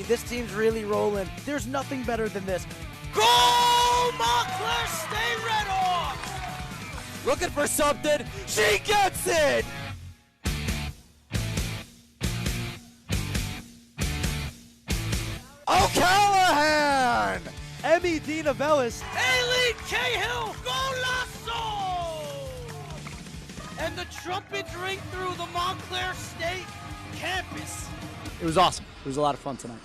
This team's really rolling. There's nothing better than this. Goal! Montclair State Red Hawks! Looking for something. She gets it! O'Callahan! Emmy D. Novellis. Aileen Cahill! Golazo! And the trumpets ring through the Montclair State campus. It was awesome. It was a lot of fun tonight.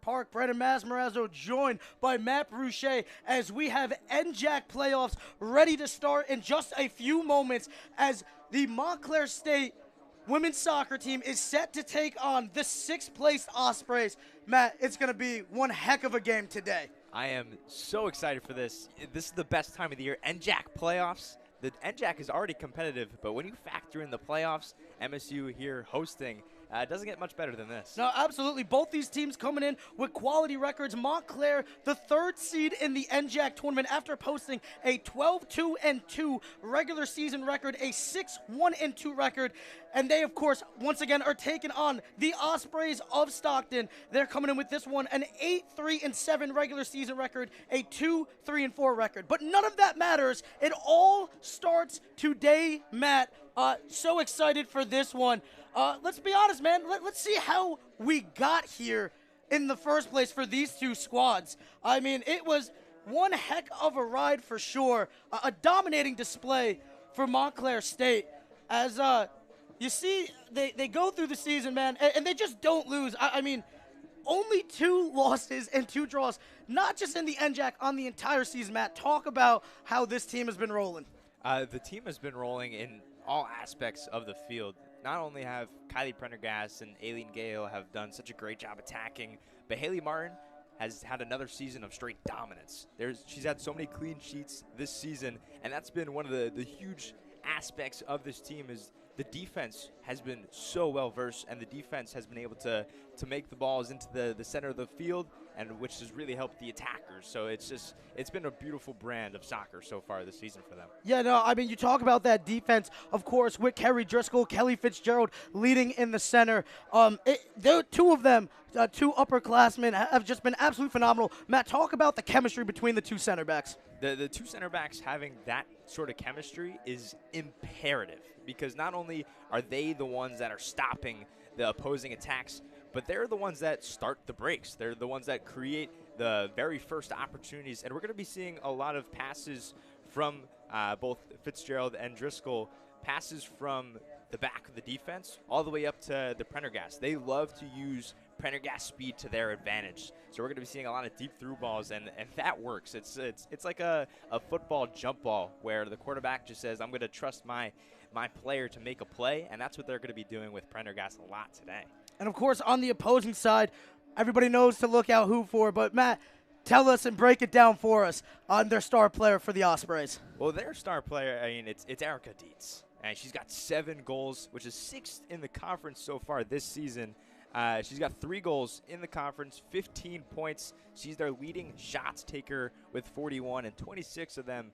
Park, Brandon Masmarazzo joined by Matt Bruchet as we have NJAC playoffs ready to start in just a few moments as the Montclair State women's soccer team is set to take on the 6th place Ospreys. Matt, it's going to be one heck of a game today. I am so excited for this. This is the best time of the year. NJAC playoffs. The NJAC is already competitive, but when you factor in the playoffs, MSU here hosting, it doesn't get much better than this. No, absolutely. Both these teams coming in with quality records. Montclair, the 3rd seed in the NJAC tournament after posting a 12-2-2 regular season record, a 6-1-2 record. And they, of course, once again are taking on the Ospreys of Stockton. They're coming in with this one, an 8-3-7 regular season record, a 2-3-4 record. But none of that matters. It all starts today, Matt. So excited for this one. Let's be honest, man. Let's see how we got here in the first place for these two squads. I mean, it was one heck of a ride for sure. A dominating display for Montclair State. As you see, they go through the season, man, and they just don't lose. I mean, only 2 losses and 2 draws, not just in the NJAC, on the entire season, Matt. Talk about how this team has been rolling. The team has been rolling in all aspects of the field. Not only have Kylie Prendergast and Aileen Gale have done such a great job attacking, but Haley Martin has had another season of straight dominance. She's had so many clean sheets this season, and that's been one of the huge aspects of this team is the defense has been so well versed, and the defense has been able to make the balls into the center of the field, and which has really helped the attackers. So it's been a beautiful brand of soccer so far this season for them. Yeah, no, I mean, you talk about that defense, of course, with Kerry Driscoll, Kelly Fitzgerald leading in the center. The 2 of them, 2 upperclassmen, have just been absolutely phenomenal. Matt, talk about the chemistry between the 2 center backs. The 2 center backs having that sort of chemistry is imperative, because not only are they the ones that are stopping the opposing attacks, but they're the ones that start the breaks. They're the ones that create the very first opportunities. And we're going to be seeing a lot of passes from both Fitzgerald and Driscoll, passes from the back of the defense all the way up to the Prendergast. They love to use Prendergast speed to their advantage. So we're going to be seeing a lot of deep through balls, and that works. It's like a football jump ball where the quarterback just says, I'm going to trust my player to make a play, and that's what they're going to be doing with Prendergast a lot today. And, of course, on the opposing side, everybody knows to look out who for. But, Matt, tell us and break it down for us on their star player for the Ospreys. Well, their star player, I mean, it's Erica Dietz. And she's got 7 goals, which is 6th in the conference so far this season. She's got 3 goals in the conference, 15 points. She's their leading shots taker with 41, and 26 of them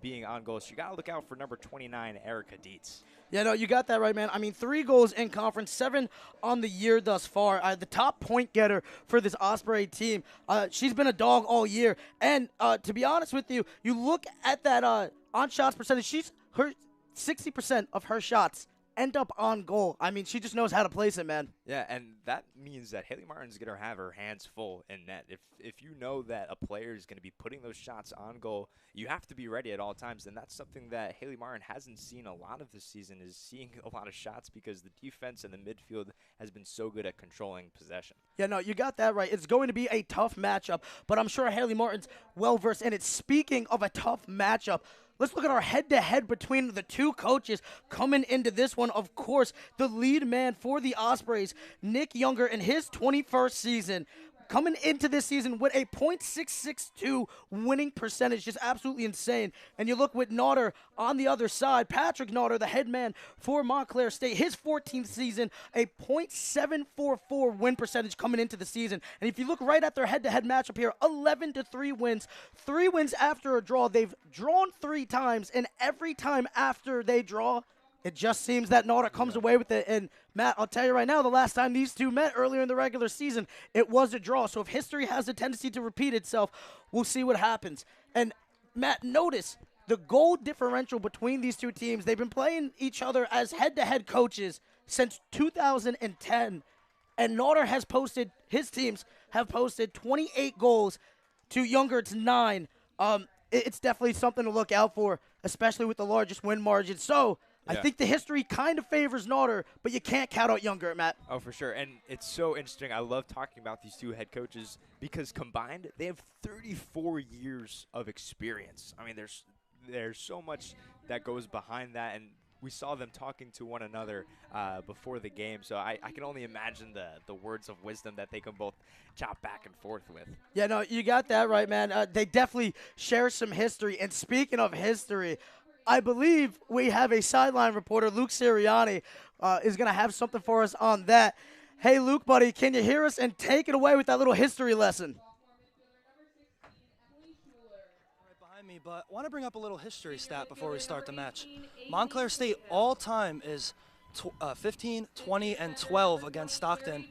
being on goals. You got to look out for number 29, Erica Dietz. Yeah, no, you got that right, man. I mean, 3 goals in conference, 7 on the year thus far. The top point getter for this Osprey team. She's been a dog all year. And to be honest with you, you look at that on shots percentage, her 60% of her shots end up on goal. I mean, she just knows how to place it, man. Yeah, and that means that Haley Martin's going to have her hands full in net. If you know that a player is going to be putting those shots on goal, you have to be ready at all times, and that's something that Haley Martin hasn't seen a lot of this season, is seeing a lot of shots because the defense and the midfield has been so good at controlling possession. Yeah, no, you got that right. It's going to be a tough matchup, but I'm sure Haley Martin's well-versed in it. Speaking of a tough matchup, let's look at our head-to-head between the two coaches coming into this one. Of course, the lead man for the Ospreys, Nick Younger, in his 21st season. coming into this season with a .662 winning percentage, just absolutely insane. And you look with Naughter on the other side, Patrick Naughter, the head man for Montclair State, his 14th season, a .744 win percentage coming into the season. And if you look right at their head-to-head matchup here, 11-3 wins, 3 wins after a draw. They've drawn 3 times, and every time after they draw, it just seems that Naughter comes away with it. And, Matt, I'll tell you right now, the last time these two met earlier in the regular season, it was a draw. So if history has a tendency to repeat itself, we'll see what happens. And, Matt, notice the goal differential between these two teams. They've been playing each other as head-to-head coaches since 2010. And Naughter has posted, his teams have posted 28 goals to Youngert's 9. It's definitely something to look out for, especially with the largest win margin. So, I think the history kind of favors Naughter, but you can't count out Youngert, Matt. Oh, for sure. And it's so interesting. I love talking about these two head coaches because combined, they have 34 years of experience. I mean, there's so much that goes behind that, and we saw them talking to one another before the game. So I can only imagine the words of wisdom that they can both chop back and forth with. Yeah, no, you got that right, man. They definitely share some history. And speaking of history, I believe we have a sideline reporter, Luke Sirianni, is going to have something for us on that. Hey, Luke, buddy, can you hear us? And take it away with that little history lesson. Right behind me, but I want to bring up a little history stat before we start the match. Montclair State all-time is 15, 20, and 12 against Stockton.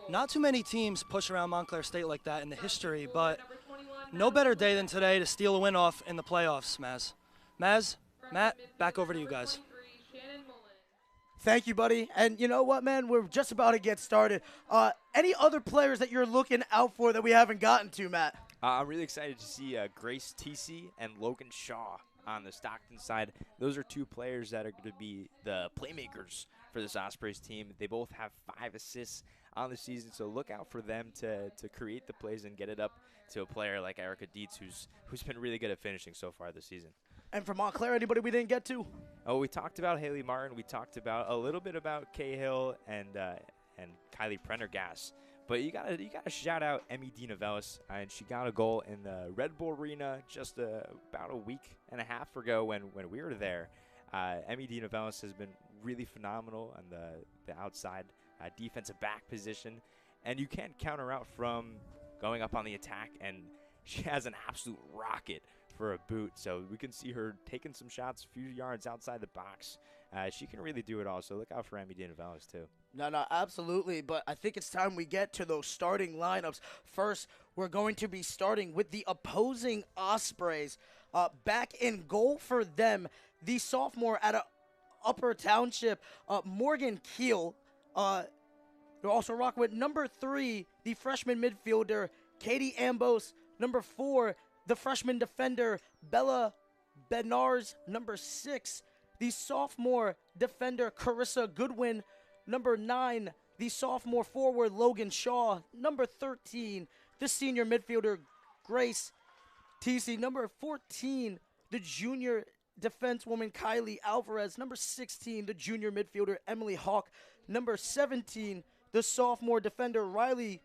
Not too many teams push around Montclair State like that in the history, but no better day than today to steal a win off in the playoffs, Maz. Matt, back over to you guys. Thank you, buddy. And you know what, man? We're just about to get started. Any other players that you're looking out for that we haven't gotten to, Matt? I'm really excited to see Grace TC and Logan Shaw on the Stockton side. Those are 2 players that are going to be the playmakers for this Ospreys team. They both have 5 assists on the season, so look out for them to create the plays and get it up to a player like Erica Dietz, who's been really good at finishing so far this season. And for Montclair, anybody we didn't get to? Oh, we talked about Haley Martin. We talked about a little bit about Cahill and Kylie Prendergast. But you gotta shout out Emmy DeNovellis, and she got a goal in the Red Bull Arena just about a week and a half ago when we were there. Emmy DeNovellis has been really phenomenal on the outside defensive back position, and you can't count her out from going up on the attack, and she has an absolute rocket for a boot, so we can see her taking some shots a few yards outside the box. She can really do it all, so look out for Emmy DeNovellis too. No, absolutely, but I think it's time we get to those starting lineups. First, we're going to be starting with the opposing Ospreys. Back in goal for them, the sophomore out of Upper Township, Morgan Keel. They're also rocking with number 3, the freshman midfielder, Katie Ambos. Number 4, the freshman defender, Bella Benars. Number 6, the sophomore defender, Carissa Goodwin. Number 9, the sophomore forward, Logan Shaw. Number 13, the senior midfielder, Grace TC. Number 14, the junior defensewoman, Kylie Alvarez. Number 16, the junior midfielder, Emily Hawk. Number 17, the sophomore defender, Riley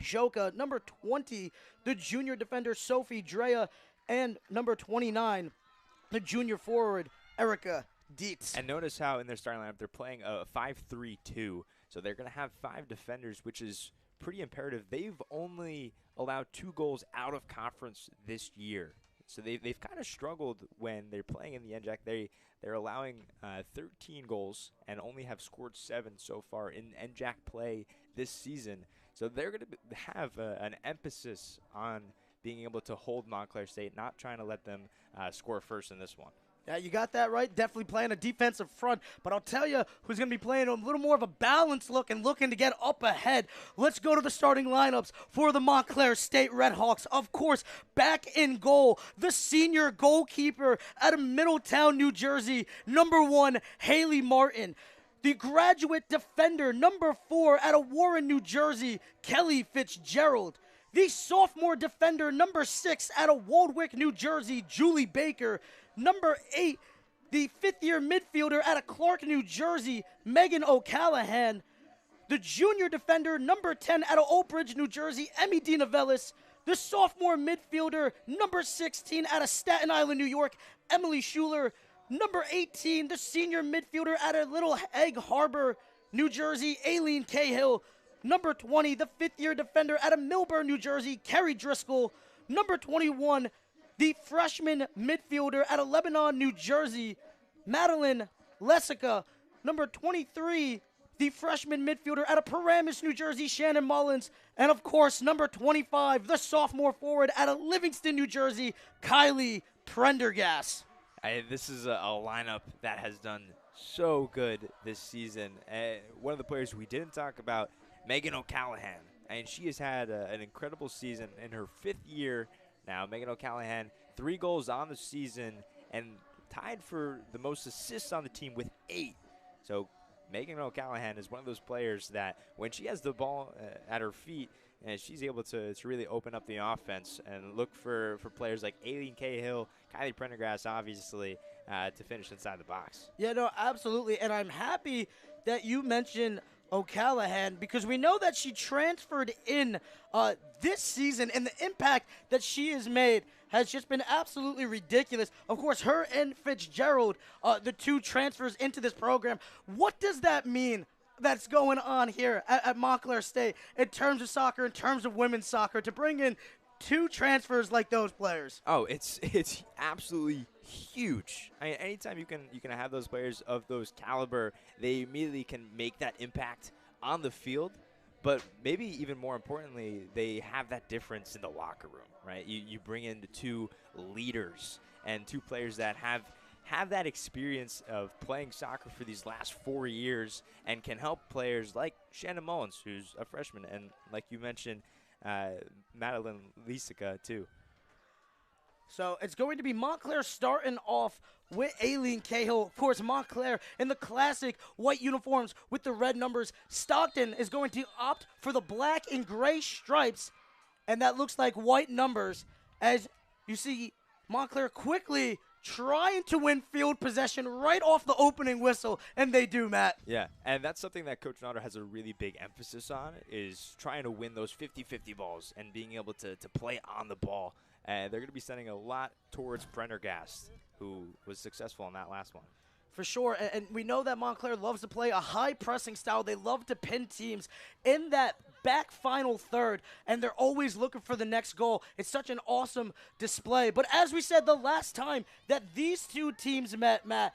Joka. Number 20, the junior defender, Sophie Drea. And number 29, the junior forward, Erica Dietz. And notice how in their starting lineup they're playing a 5-3-2. So they're going to have 5 defenders, which is pretty imperative. They've only allowed 2 goals out of conference this year. So they've kind of struggled when they're playing in the NJAC. They're allowing 13 goals and only have scored 7 so far in NJAC play this season. So they're going to have an emphasis on being able to hold Montclair State, not trying to let them score first in this one. Yeah, you got that right. Definitely playing a defensive front. But I'll tell you who's going to be playing a little more of a balanced look and looking to get up ahead. Let's go to the starting lineups for the Montclair State Redhawks. Of course, back in goal, the senior goalkeeper out of Middletown, New Jersey, number 1, Haley Martin. The graduate defender, number 4, out of Warren, New Jersey, Kelly Fitzgerald. The sophomore defender, number 6, out of Waldwick, New Jersey, Julie Baker. Number 8, the 5th-year midfielder out of Clark, New Jersey, Megan O'Callahan. the junior defender, number 10 out of Old Bridge, New Jersey, Emmy DiNovellis. The sophomore midfielder, number 16 out of Staten Island, New York, Emily Schuler. Number 18, the senior midfielder out of Little Egg Harbor, New Jersey, Aileen Cahill. Number 20, the fifth-year defender out of Millburn, New Jersey, Kerry Driscoll. Number 21, the freshman midfielder out of Lebanon, New Jersey, Madeline Lessica. Number 23, the freshman midfielder out of Paramus, New Jersey, Shannon Mullins. And, of course, number 25, the sophomore forward out of Livingston, New Jersey, Kylie Prendergast. This is a lineup that has done so good this season. One of the players we didn't talk about, Megan O'Callahan. And she has had an incredible season in her 5th year now. Megan O'Callahan, 3 goals on the season and tied for the most assists on the team with 8. So Megan O'Callahan is one of those players that when she has the ball at her feet, she's able to really open up the offense and look for players like Aileen Cahill, Kylie Prendergast, obviously, to finish inside the box. Yeah, no, absolutely. And I'm happy that you mentioned O'Callahan because we know that she transferred in this season, and the impact that she has made has just been absolutely ridiculous. Of course, her and Fitzgerald, the 2 transfers into this program. What does that mean that's going on here at Montclair State in terms of soccer, in terms of women's soccer, to bring in 2 transfers like those players? Oh, it's absolutely huge. I mean, anytime you can have those players of those caliber, they immediately can make that impact on the field. But maybe even more importantly, they have that difference in the locker room, right? You bring in the 2 leaders and 2 players that have that experience of playing soccer for these last 4 years and can help players like Shannon Mullins, who's a freshman, and like you mentioned, Madeline Lisica, too. So it's going to be Montclair starting off with Aileen Cahill. Of course, Montclair in the classic white uniforms with the red numbers. Stockton is going to opt for the black and gray stripes, and that looks like white numbers. As you see, Montclair quickly trying to win field possession right off the opening whistle, and they do, Matt. Yeah, and that's something that Coach Notter has a really big emphasis on, is trying to win those 50-50 balls and being able to play on the ball. And they're going to be sending a lot towards Prendergast, who was successful in that last one. For sure, and we know that Montclair loves to play a high-pressing style. They love to pin teams in that back final third, and they're always looking for the next goal. It's such an awesome display. But as we said the last time that these 2 teams met, Matt,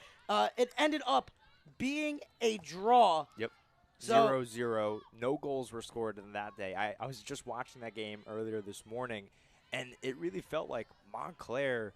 it ended up being a draw. Yep. So 0-0. No goals were scored in that day. I was just watching that game earlier this morning, and it really felt like Montclair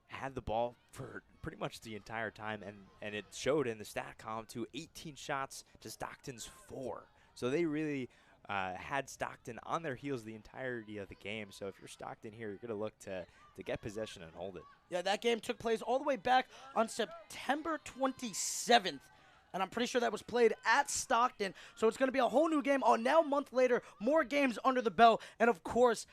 had the ball for pretty much the entire time, and it showed in the stat column to 18 shots to Stockton's 4. So they really had Stockton on their heels the entirety of the game. So if you're Stockton here, you're going to look to get possession and hold it. Yeah, that game took place all the way back on September 27th. And I'm pretty sure that was played at Stockton. So it's going to be a whole new game. Oh, now a month later, more games under the belt. And, of course,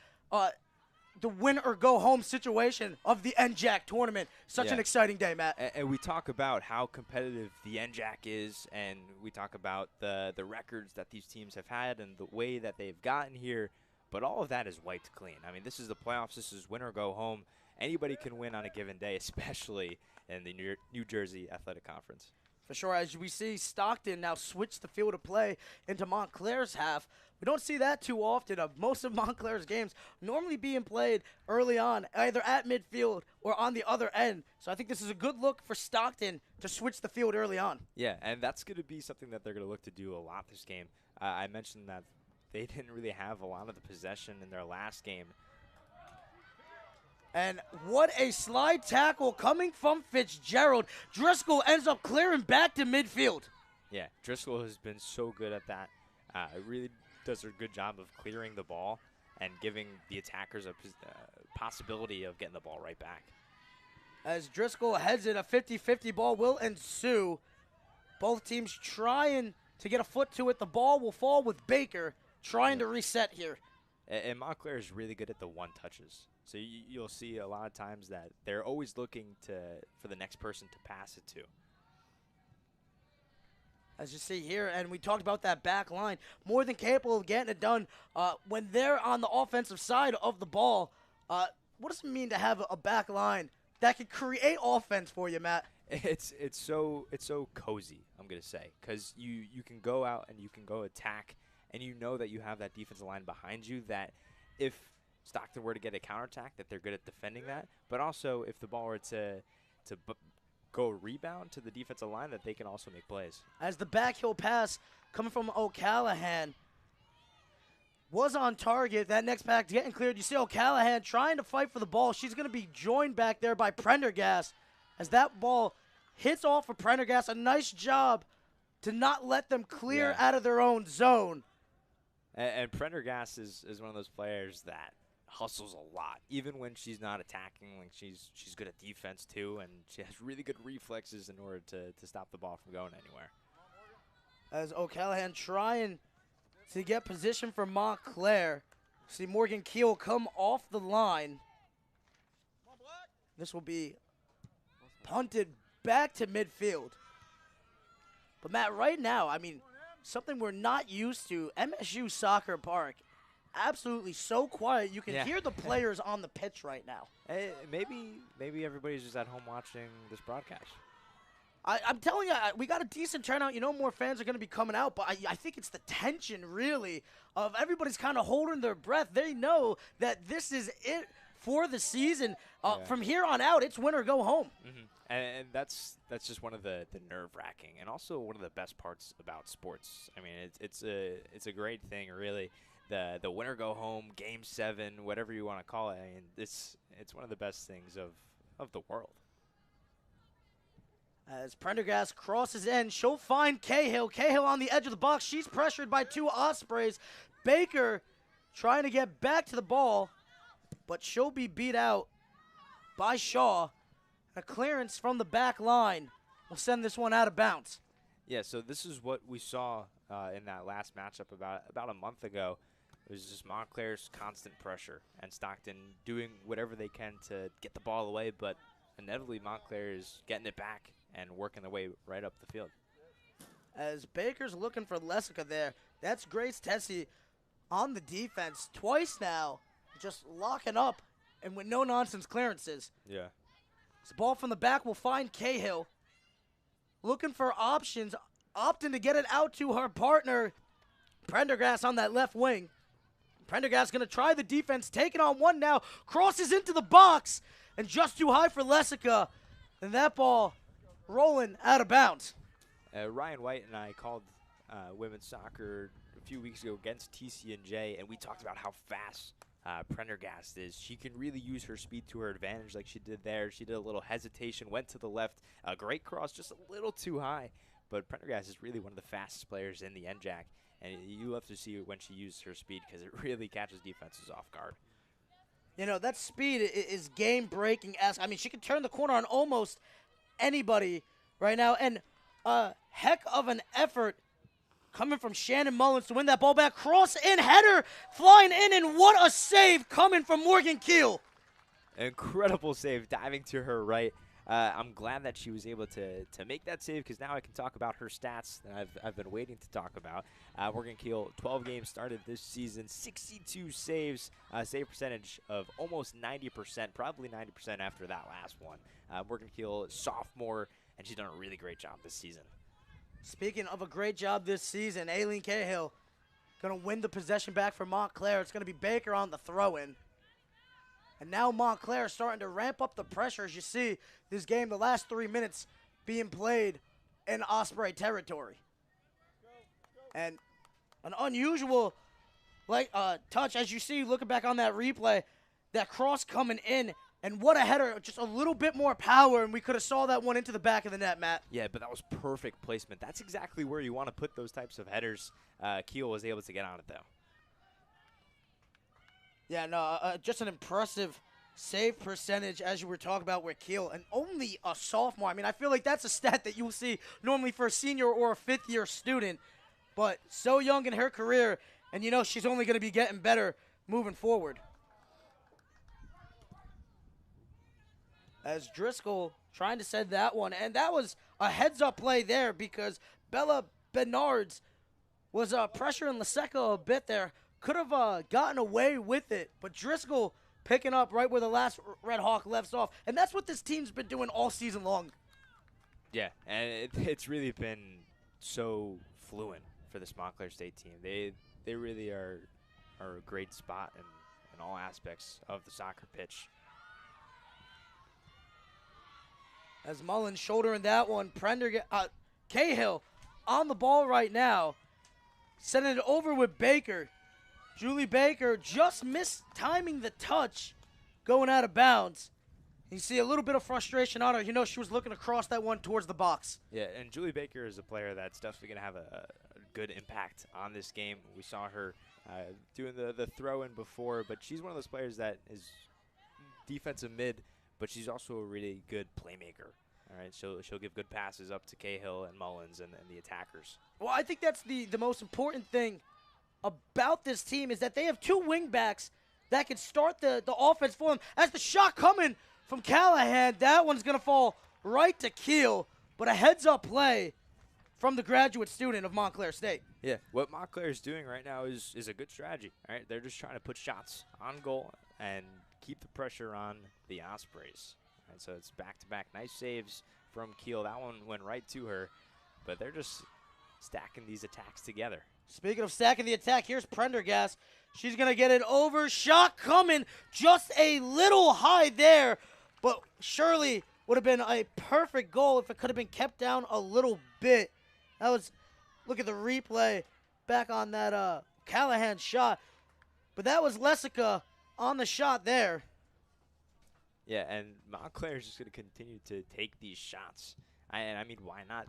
the win or go home situation of the NJAC tournament. Such an exciting day, Matt. And we talk about how competitive the NJAC is, and we talk about the records that these teams have had and the way that they've gotten here, but all of that is wiped clean. I mean, this is the playoffs. This is win or go home. Anybody can win on a given day, especially in the New Jersey Athletic Conference. For sure, as we see Stockton now switch the field of play into Montclair's half. We don't see that too often. Most of Montclair's games normally being played early on, either at midfield or on the other end. So I think this is a good look for Stockton to switch the field early on. Yeah, and that's going to be something that they're going to look to do a lot this game. I mentioned that they didn't really have a lot of the possession in their last game. And what a slide tackle coming from Fitzgerald. Driscoll ends up clearing back to midfield. Yeah, Driscoll has been so good at that. Really does a good job of clearing the ball and giving the attackers a possibility of getting the ball right back. As Driscoll heads it, a 50-50 ball will ensue. Both teams trying to get a foot to it. The ball will fall with Baker trying to reset here. And Montclair is really good at the one touches. So you'll see a lot of times that they're always looking for the next person to pass it to. as you see here, and we talked about that back line, more than capable of getting it done when they're on the offensive side of the ball. What does it mean to have a back line that can create offense for you, Matt? It's so cozy, I'm gonna say, because you can go out and you can go attack, and you know that you have that defensive line behind you. That if Stockton were to get a counterattack, that they're good at defending that. But also, if the ball were to go rebound to the defensive line, that they can also make plays. As the backheel pass coming from O'Callahan was on target. That next pack getting cleared. You see O'Callahan trying to fight for the ball. She's going to be joined back there by Prendergast as that ball hits off of Prendergast. A nice job to not let them clear out of their own zone. And Prendergast is one of those players that hustles a lot, even when she's not attacking. Like she's good at defense too, and she has really good reflexes in order to stop the ball from going anywhere. As O'Callahan trying to get position for Montclair. See Morgan Keel come off the line. This will be punted back to midfield. But Matt, right now, I mean, something we're not used to, MSU Soccer Park, absolutely so quiet. You can hear the players on the pitch right now. Hey, maybe everybody's just at home watching this broadcast. I'm telling you, we got a decent turnout. You know, more fans are going to be coming out, but I think it's the tension, really, of everybody's kind of holding their breath. They know that this is it for the season. From here on out, it's win or go home. Mm-hmm. And that's just one of the nerve-wracking and also one of the best parts about sports. I mean, it's a great thing, really. The win or go home, Game 7, whatever you want to call it. I mean, it's one of the best things of the world. As Prendergast crosses in, she'll find Cahill. Cahill on the edge of the box. She's pressured by two Ospreys. Baker trying to get back to the ball, but she'll be beat out by Shaw. A clearance from the back line will send this one out of bounds. Yeah, so this is what we saw in that last matchup about a month ago. It was just Montclair's constant pressure and Stockton doing whatever they can to get the ball away, but inevitably Montclair is getting it back and working their way right up the field. As Baker's looking for Lessica there, that's Grace Tessie on the defense twice now, just locking up and with no-nonsense clearances. Yeah. This ball from the back will find Cahill. Looking for options, opting to get it out to her partner, Prendergast on that left wing. Prendergast going to try the defense, taking on one now, crosses into the box, and just too high for Lessica. And that ball rolling out of bounds. Ryan White and I called women's soccer a few weeks ago against TCNJ, and we talked about how fast Prendergast is. She can really use her speed to her advantage like she did there. She did a little hesitation, went to the left. A great cross, just a little too high. But Prendergast is really one of the fastest players in the NJAC, and you love to see when she uses her speed because it really catches defenses off guard. You know, that speed is game-breaking-esque. I mean, she can turn the corner on almost anybody right now. And a heck of an effort coming from Shannon Mullins to win that ball back. Cross-in header flying in, and what a save coming from Morgan Keel. Incredible save, diving to her right. I'm glad that she was able to make that save because now I can talk about her stats that I've been waiting to talk about. Morgan Keel, 12 games started this season, 62 saves, save percentage of almost 90%, probably 90% after that last one. Morgan Keel, sophomore, and she's done a really great job this season. Speaking of a great job this season, Aileen Cahill going to win the possession back for Montclair. It's going to be Baker on the throw-in. And now Montclair is starting to ramp up the pressure. As you see this game, the last 3 minutes being played in Osprey territory. And an unusual touch, as you see, looking back on that replay, that cross coming in. And what a header, just a little bit more power, and we could have saw that one into the back of the net, Matt. Yeah, but that was perfect placement. That's exactly where you want to put those types of headers. Keel was able to get on it, though. Yeah, no, just an impressive save percentage, as you were talking about with Keel, and only a sophomore. I mean, I feel like that's a stat that you'll see normally for a senior or a fifth-year student, but so young in her career, and you know she's only going to be getting better moving forward. As Driscoll trying to send that one, and that was a heads-up play there because Bella Bernards was pressuring Laseca a bit there. Could have gotten away with it, but Driscoll picking up right where the last Red Hawk left off. And that's what this team's been doing all season long. Yeah, and it's really been so fluent for this Montclair State team. They really are a great spot in all aspects of the soccer pitch. As Mullins shouldering that one, Cahill on the ball right now, sending it over with Baker. Julie Baker just missed timing the touch, going out of bounds. You see a little bit of frustration on her. You know she was looking across that one towards the box. Yeah, and Julie Baker is a player that's definitely going to have a good impact on this game. We saw her doing the throw-in before, but she's one of those players that is defensive mid, but she's also a really good playmaker. All right, she'll give good passes up to Cahill and Mullins and the attackers. Well, I think that's the most important thing about this team is that they have two wing backs that can start the offense for them. As the shot coming from Callahan, that one's going to fall right to Keel, but a heads-up play from the graduate student of Montclair State. Yeah, what Montclair is doing right now is a good strategy. All right, they're just trying to put shots on goal and keep the pressure on the Ospreys. All right, so it's back-to-back nice saves from Keel. That one went right to her, but they're just stacking these attacks together. Speaking of stacking the attack, here's Prendergast. She's going to get it over. Shot coming just a little high there, but surely would have been a perfect goal if it could have been kept down a little bit. That was, look at the replay back on that Callahan shot. But that was Laseca on the shot there. Yeah, and Montclair is just going to continue to take these shots. I mean, why not?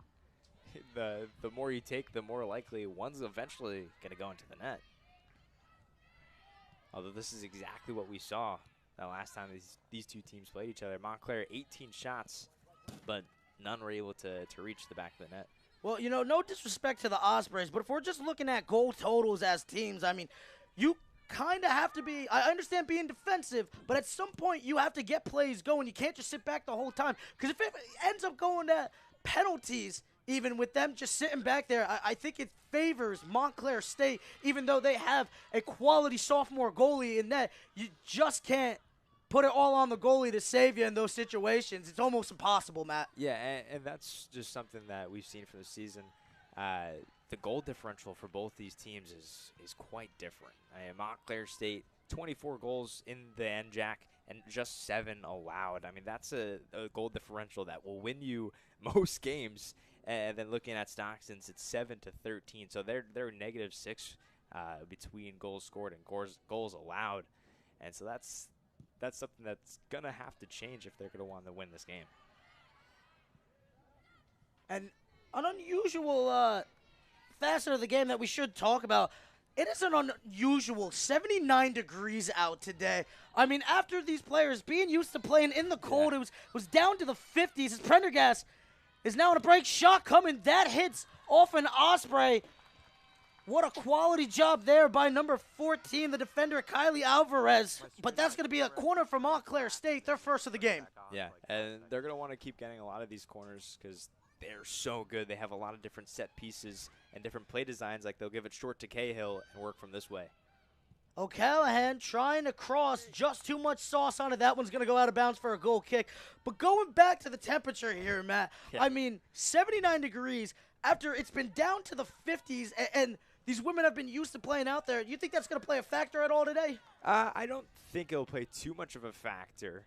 The more you take, the more likely one's eventually going to go into the net. Although this is exactly what we saw the last time these two teams played each other. Montclair, 18 shots, but none were able to reach the back of the net. Well, you know, no disrespect to the Ospreys, but if we're just looking at goal totals as teams, I mean, you kind of have to be, I understand being defensive, but at some point you have to get plays going. You can't just sit back the whole time. Because if it ends up going to penalties, even with them just sitting back there, I think it favors Montclair State, even though they have a quality sophomore goalie in net. You just can't put it all on the goalie to save you in those situations. It's almost impossible, Matt. Yeah, and that's just something that we've seen from the season. The goal differential for both these teams is quite different. Montclair State, 24 goals in the NJAC and just 7 allowed. I mean, that's a goal differential that will win you most games. And then looking at Stockton's, it's 7-13. So they're -6 between goals scored and goals allowed. And so that's something that's going to have to change if they're going to want to win this game. And an unusual facet of the game that we should talk about, it is an unusual 79 degrees out today. I mean, after these players being used to playing in the cold, it was down to the 50s. As Prendergast is now in a break. Shot coming. That hits off an Osprey. What a quality job there by number 14, the defender, Kylie Alvarez. But that's going to be a corner for Montclair State, their first of the game. Yeah, and they're going to want to keep getting a lot of these corners because they're so good. They have a lot of different set pieces and different play designs. Like they'll give it short to Cahill and work from this way. O'Callahan trying to cross, just too much sauce on it. That one's going to go out of bounds for a goal kick. But going back to the temperature here, Matt, I mean, 79 degrees after it's been down to the 50s, and these women have been used to playing out there. Do you think that's going to play a factor at all today? I don't think it'll play too much of a factor.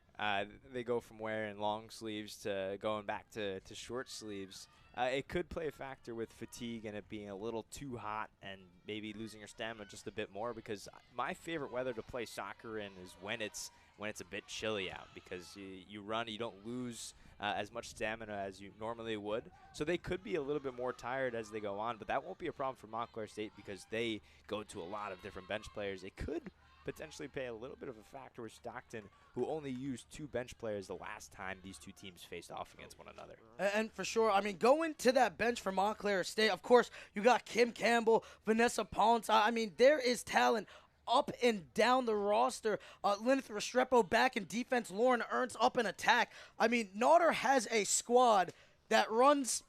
They go from wearing long sleeves to going back to short sleeves. It could play a factor with fatigue and it being a little too hot and maybe losing your stamina just a bit more, because my favorite weather to play soccer in is when it's a bit chilly out, because you run, you don't lose as much stamina as you normally would. So they could be a little bit more tired as they go on, but that won't be a problem for Montclair State because they go to a lot of different bench players. It could potentially play a little bit of a factor with Stockton, who only used 2 bench players the last time these two teams faced off against one another. And for sure, I mean, going to that bench for Montclair State, of course, you got Kim Campbell, Vanessa Ponce. I mean, there is talent up and down the roster. Lynette Restrepo back in defense, Lauren Ernst up in attack. I mean, Naughter has a squad that runs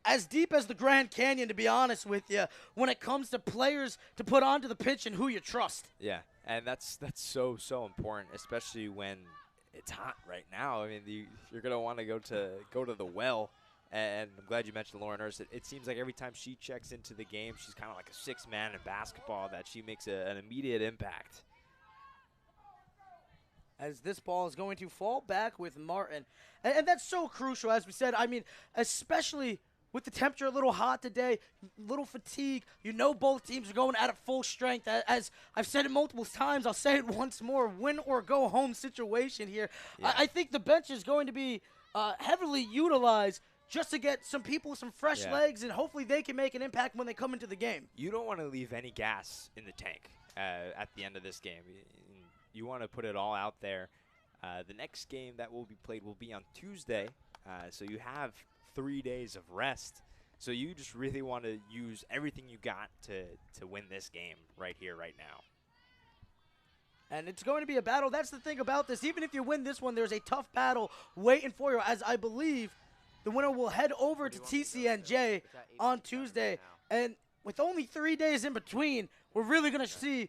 as deep as the Grand Canyon, to be honest with you, when it comes to players to put onto the pitch and who you trust. Yeah, and that's so important, especially when it's hot right now. I mean, you're gonna want to go to the well. And I'm glad you mentioned Lauren Nurse. It seems like every time she checks into the game, she's kind of like a sixth man in basketball, that she makes an immediate impact. As this ball is going to fall back with Martin. And that's so crucial, as we said. I mean, especially with the temperature a little hot today, little fatigue. You know both teams are going at full strength. As I've said it multiple times, I'll say it once more, win or go home situation here. Yeah. I think the bench is going to be heavily utilized just to get some people some fresh legs, and hopefully they can make an impact when they come into the game. You don't want to leave any gas in the tank at the end of this game. You want to put it all out there. The next game that will be played will be on Tuesday, so you have 3 days of rest. So you just really want to use everything you got to win this game right here, right now. And it's going to be a battle. That's the thing about this. Even if you win this one, there's a tough battle waiting for you, as I believe the winner will head over to TCNJ on Tuesday. And with only 3 days in between, we're really going to see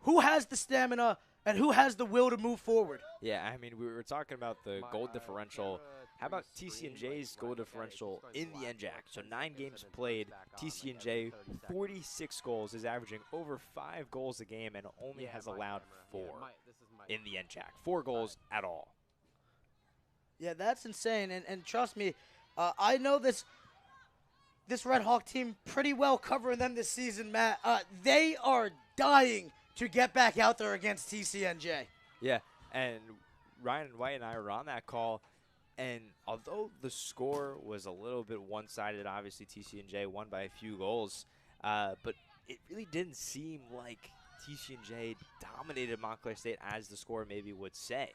who has the stamina and who has the will to move forward. Yeah, I mean, we were talking about the goal differential. How about TCNJ's goal differential in the NJAC? So 9 games played, TCNJ 46 goals, is averaging over 5 goals a game and only has allowed 4 in the NJAC. 4 goals at all. Yeah, that's insane. And trust me, I know this Red Hawk team pretty well, covering them this season, Matt. They are dying to get back out there against TCNJ. Yeah, and Ryan White and I were on that call, and although the score was a little bit one-sided, obviously TCNJ won by a few goals, but it really didn't seem like TCNJ dominated Montclair State as the score maybe would say.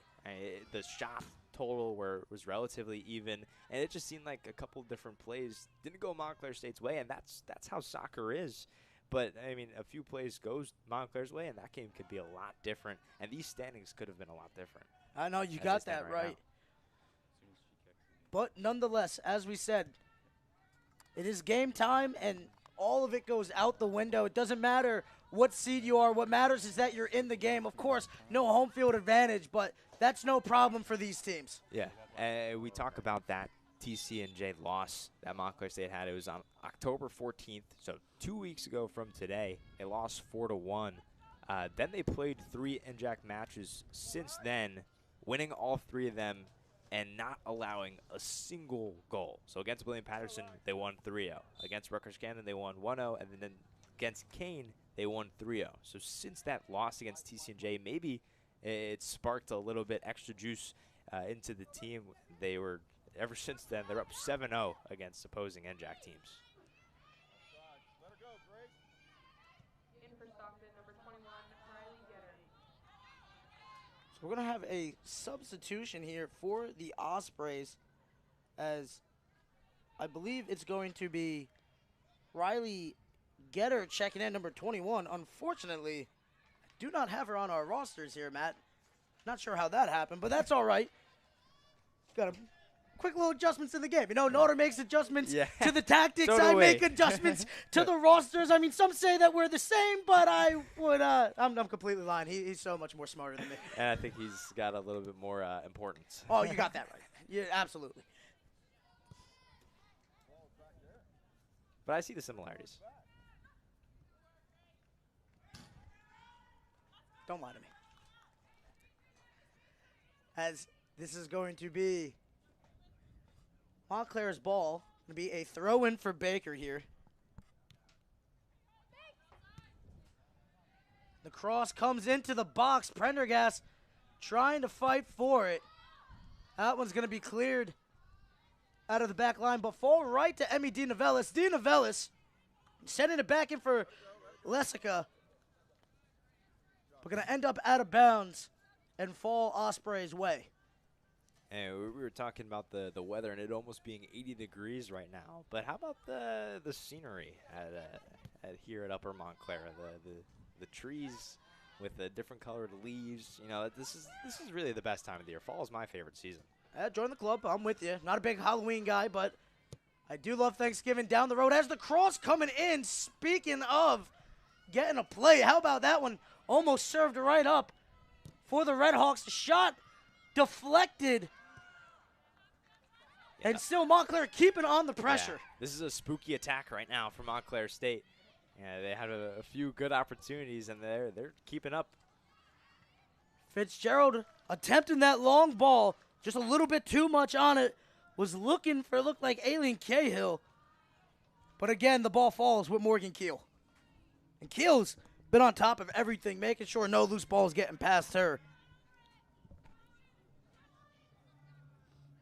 The shot total was relatively even, and it just seemed like a couple different plays didn't go Montclair State's way, and that's how soccer is. But, I mean, a few plays goes Montclair's way, and that game could be a lot different, and these standings could have been a lot different. I know, you got that right. But nonetheless, as we said, it is game time, and all of it goes out the window. It doesn't matter what seed you are. What matters is that you're in the game. Of course, no home field advantage, but that's no problem for these teams. Yeah, we talk about that TCNJ loss that Montclair State had. It was on October 14th, so 2 weeks ago from today. They lost 4-1. Then they played 3 NJAC matches since then, winning all 3 of them and not allowing a single goal. So against William Patterson, they won 3-0. Against Rutgers Camden, they won 1-0, and then against Kane, they won 3-0. So since that loss against TCNJ, maybe it sparked a little bit extra juice into the team. They were, ever since then, they're up 7-0 against opposing NJAC teams. In for Stockton, number 21, Riley Getter. So we're going to have a substitution here for the Ospreys, as I believe it's going to be Riley Getter checking in, number 21. Unfortunately, I do not have her on our rosters here, Matt. Not sure how that happened, but that's all right. Got a quick little adjustments in the game. You know, Notre makes adjustments to the tactics. So I make adjustments to the rosters. I mean, some say that we're the same, but I would, I'm completely lying. He's so much more smarter than me. And I think he's got a little bit more importance. Oh, you got that right. Yeah, absolutely. But I see the similarities. Don't lie to me. As this is going to be Montclair's ball. Going to be a throw-in for Baker here. The cross comes into the box. Prendergast trying to fight for it. That one's going to be cleared out of the back line, but fall right to Emmy DiNovellis. DiNovellis sending it back in for Lesica. We're going to end up out of bounds and fall Osprey's way. And we were talking about the weather and it almost being 80 degrees right now. But how about the scenery at here at Upper Montclair? The trees with the different colored leaves. You know, this is really the best time of the year. Fall is my favorite season. Join the club. I'm with you. Not a big Halloween guy, but I do love Thanksgiving down the road as the cross coming in. Speaking of getting a play, how about that one? Almost served right up for the Red Hawks. The shot deflected. Yeah. And still Montclair keeping on the pressure. Yeah. This is a spooky attack right now for Montclair State. Yeah, they had a few good opportunities, and they're keeping up. Fitzgerald attempting that long ball, just a little bit too much on it. Was looking for, looked like Alien Cahill. But again, the ball falls with Morgan Keel. And Keel's been on top of everything, making sure no loose balls getting past her.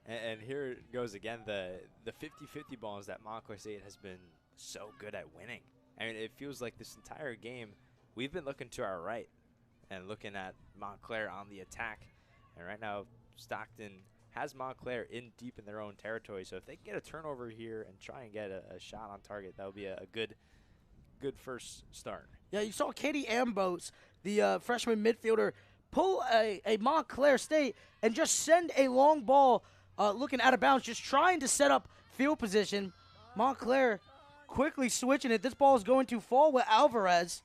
And here it goes again, the 50-50 balls that Montclair State has been so good at winning. I mean, it feels like this entire game, we've been looking to our right and looking at Montclair on the attack. And right now, Stockton has Montclair in deep in their own territory. So if they can get a turnover here and try and get a shot on target, that would be a good first start. Yeah, you saw Katie Ambos, the freshman midfielder, pull a Montclair State and just send a long ball looking out of bounds, just trying to set up field position. Montclair quickly switching it. This ball is going to fall with Alvarez.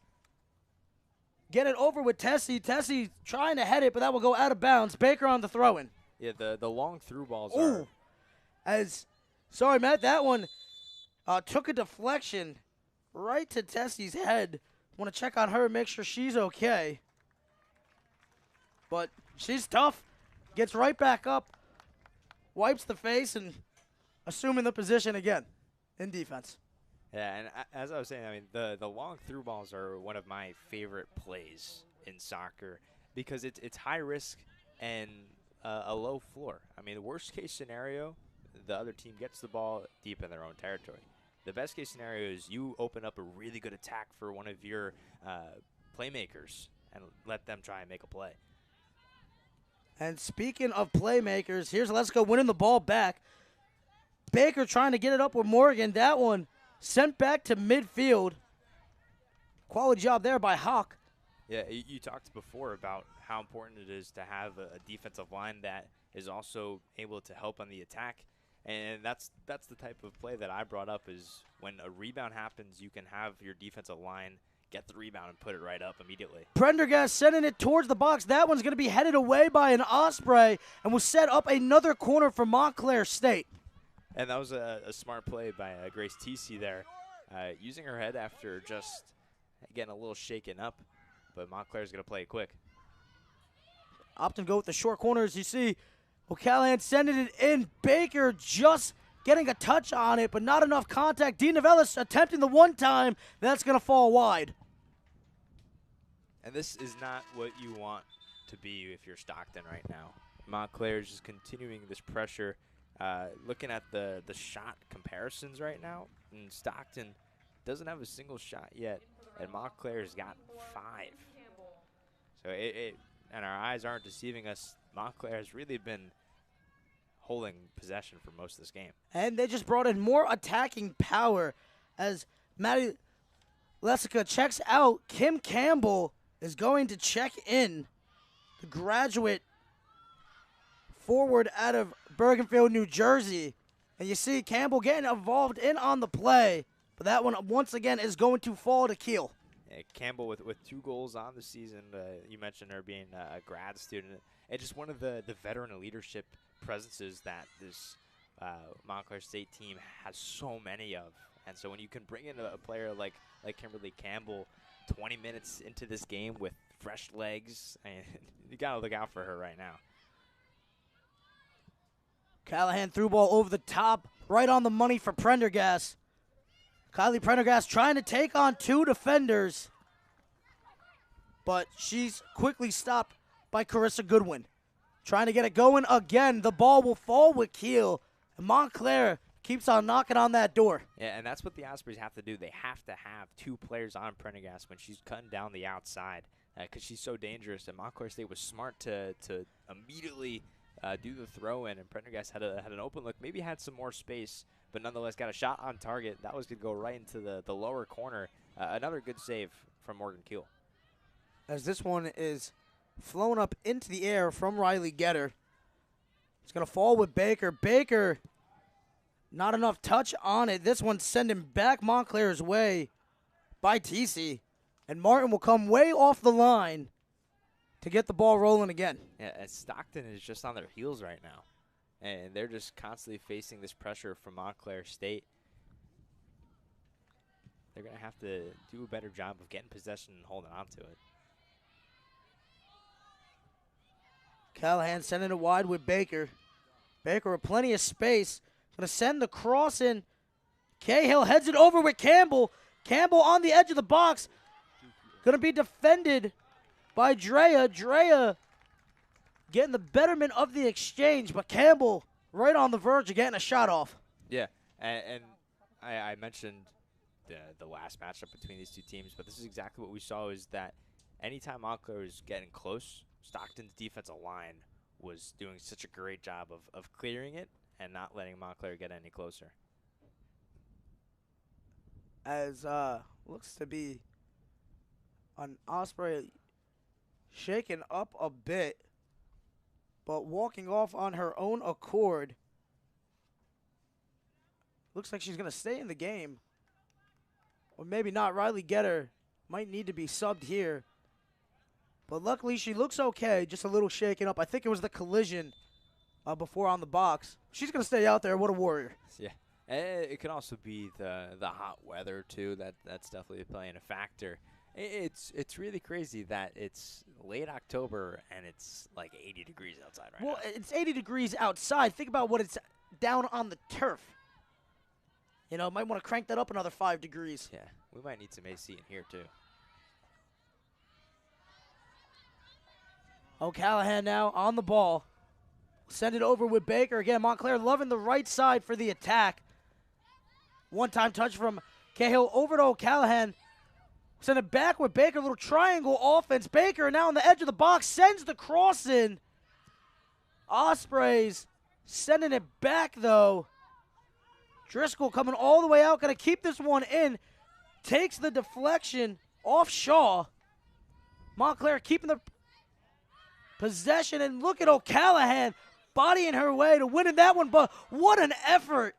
Get it over with Tessie. Tessie trying to head it, but that will go out of bounds. Baker on the throw-in. Yeah, the long through balls Ooh. Sorry, Matt, that one took a deflection right to Tessie's head. Want to check on her, make sure she's okay. But she's tough. Gets right back up. Wipes the face and assuming the position again in defense. Yeah, and as I was saying, I mean, the long through balls are one of my favorite plays in soccer because it's high risk and a low floor. I mean, the worst case scenario, the other team gets the ball deep in their own territory. The best case scenario is you open up a really good attack for one of your playmakers and let them try and make a play. And speaking of playmakers, here's Lesko winning the ball back. Baker trying to get it up with Morgan. That one sent back to midfield. Quality job there by Hawk. Yeah, you talked before about how important it is to have a defensive line that is also able to help on the attack. And that's the type of play that I brought up is when a rebound happens, you can have your defensive line get the rebound and put it right up immediately. Prendergast sending it towards the box. That one's going to be headed away by an Osprey and will set up another corner for Montclair State. And that was a smart play by Grace TC there, using her head after just getting a little shaken up. But Montclair's going to play it quick. Opting go with the short corner as you see. O'Callahan sending it in. Baker just getting a touch on it, but not enough contact. Dean Novellis attempting the one time. That's going to fall wide. And this is not what you want to be if you're Stockton right now. Montclair is just continuing this pressure. Looking at the shot comparisons right now, and Stockton doesn't have a single shot yet, and Montclair's got 5. So and our eyes aren't deceiving us. Montclair has really been holding possession for most of this game. And they just brought in more attacking power as Maddie Lessica checks out. Kim Campbell is going to check in. The graduate forward out of Bergenfield, New Jersey. And you see Campbell getting involved in on the play. But that one, once again, is going to fall to Keel. Yeah, Campbell with 2 goals on the season. You mentioned her being a grad student. And just one of the veteran leadership presences that this Montclair State team has so many of. And so when you can bring in a player like Kimberly Campbell 20 minutes into this game with fresh legs, and you got to look out for her right now. Callahan threw ball over the top, right on the money for Prendergast. Kylie Prendergast trying to take on 2 defenders, but she's quickly stopped by Carissa Goodwin. Trying to get it going again. The ball will fall with Keel. And Montclair keeps on knocking on that door. Yeah, and that's what the Ospreys have to do. They have to have 2 players on Prendergast when she's cutting down the outside because she's so dangerous. And Montclair State was smart to immediately do the throw-in, and Prendergast had an open look, maybe had some more space, but nonetheless got a shot on target. That was going to go right into the lower corner. Another good save from Morgan Keel. As this one is flown up into the air from Riley Getter. It's going to fall with Baker. Baker Not enough touch on it. This one's sending back Montclair's way by TC. And Martin will come way off the line to get the ball rolling again. Yeah, and Stockton is just on their heels right now. And they're just constantly facing this pressure from Montclair State. They're going to have to do a better job of getting possession and holding on to it. Callahan sending it wide with Baker. Baker with plenty of space. Going to send the cross in. Cahill heads it over with Campbell. Campbell on the edge of the box. Going to be defended by Drea. Drea getting the betterment of the exchange, but Campbell right on the verge of getting a shot off. Yeah, and I mentioned the last matchup between these two teams, but this is exactly what we saw is that anytime Montclair was getting close, Stockton's defensive line was doing such a great job of clearing it and not letting Montclair get any closer. As looks to be an Osprey shaken up a bit, but walking off on her own accord. Looks like she's going to stay in the game. Or maybe not. Riley Getter might need to be subbed here. But luckily she looks okay, just a little shaken up. I think it was the collision before on the box. She's going to stay out there. What a warrior. Yeah. It can also be the hot weather, too. That's definitely playing a factor. It's really crazy that it's late October and it's like 80 degrees outside right now. Well, it's 80 degrees outside. Think about what it's down on the turf. You know, might want to crank that up another 5 degrees. Yeah, we might need some AC in here, too. O'Callahan now on the ball. Send it over with Baker. Again, Montclair loving the right side for the attack. One-time touch from Cahill over to O'Callahan. Send it back with Baker, little triangle offense. Baker now on the edge of the box, sends the cross in. Ospreys sending it back, though. Driscoll coming all the way out, going to keep this one in. Takes the deflection off Shaw. Montclair keeping the possession, and look at O'Callahan bodying her way to winning that one, but what an effort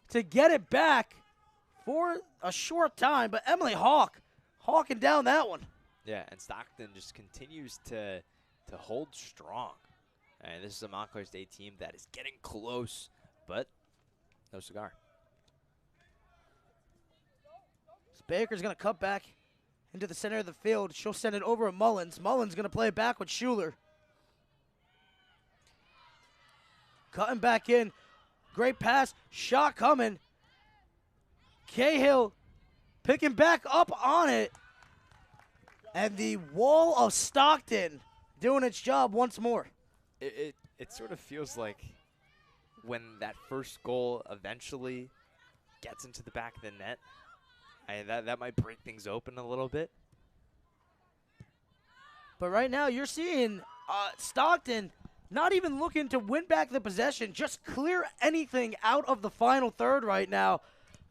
to get it back for a short time. But Emily hawking down that one. Yeah, and Stockton just continues to hold strong. And this is a Montclair State team that is getting close, but no cigar. So Baker's going to cut back into the center of the field. She'll send it over to Mullins. Mullins going to play it back with Schuler. Cutting back in. Great pass. Shot coming. Cahill picking back up on it. And the wall of Stockton doing its job once more. It sort of feels like when that first goal eventually gets into the back of the net, that might break things open a little bit. But right now you're seeing Stockton not even looking to win back the possession, just clear anything out of the final third right now,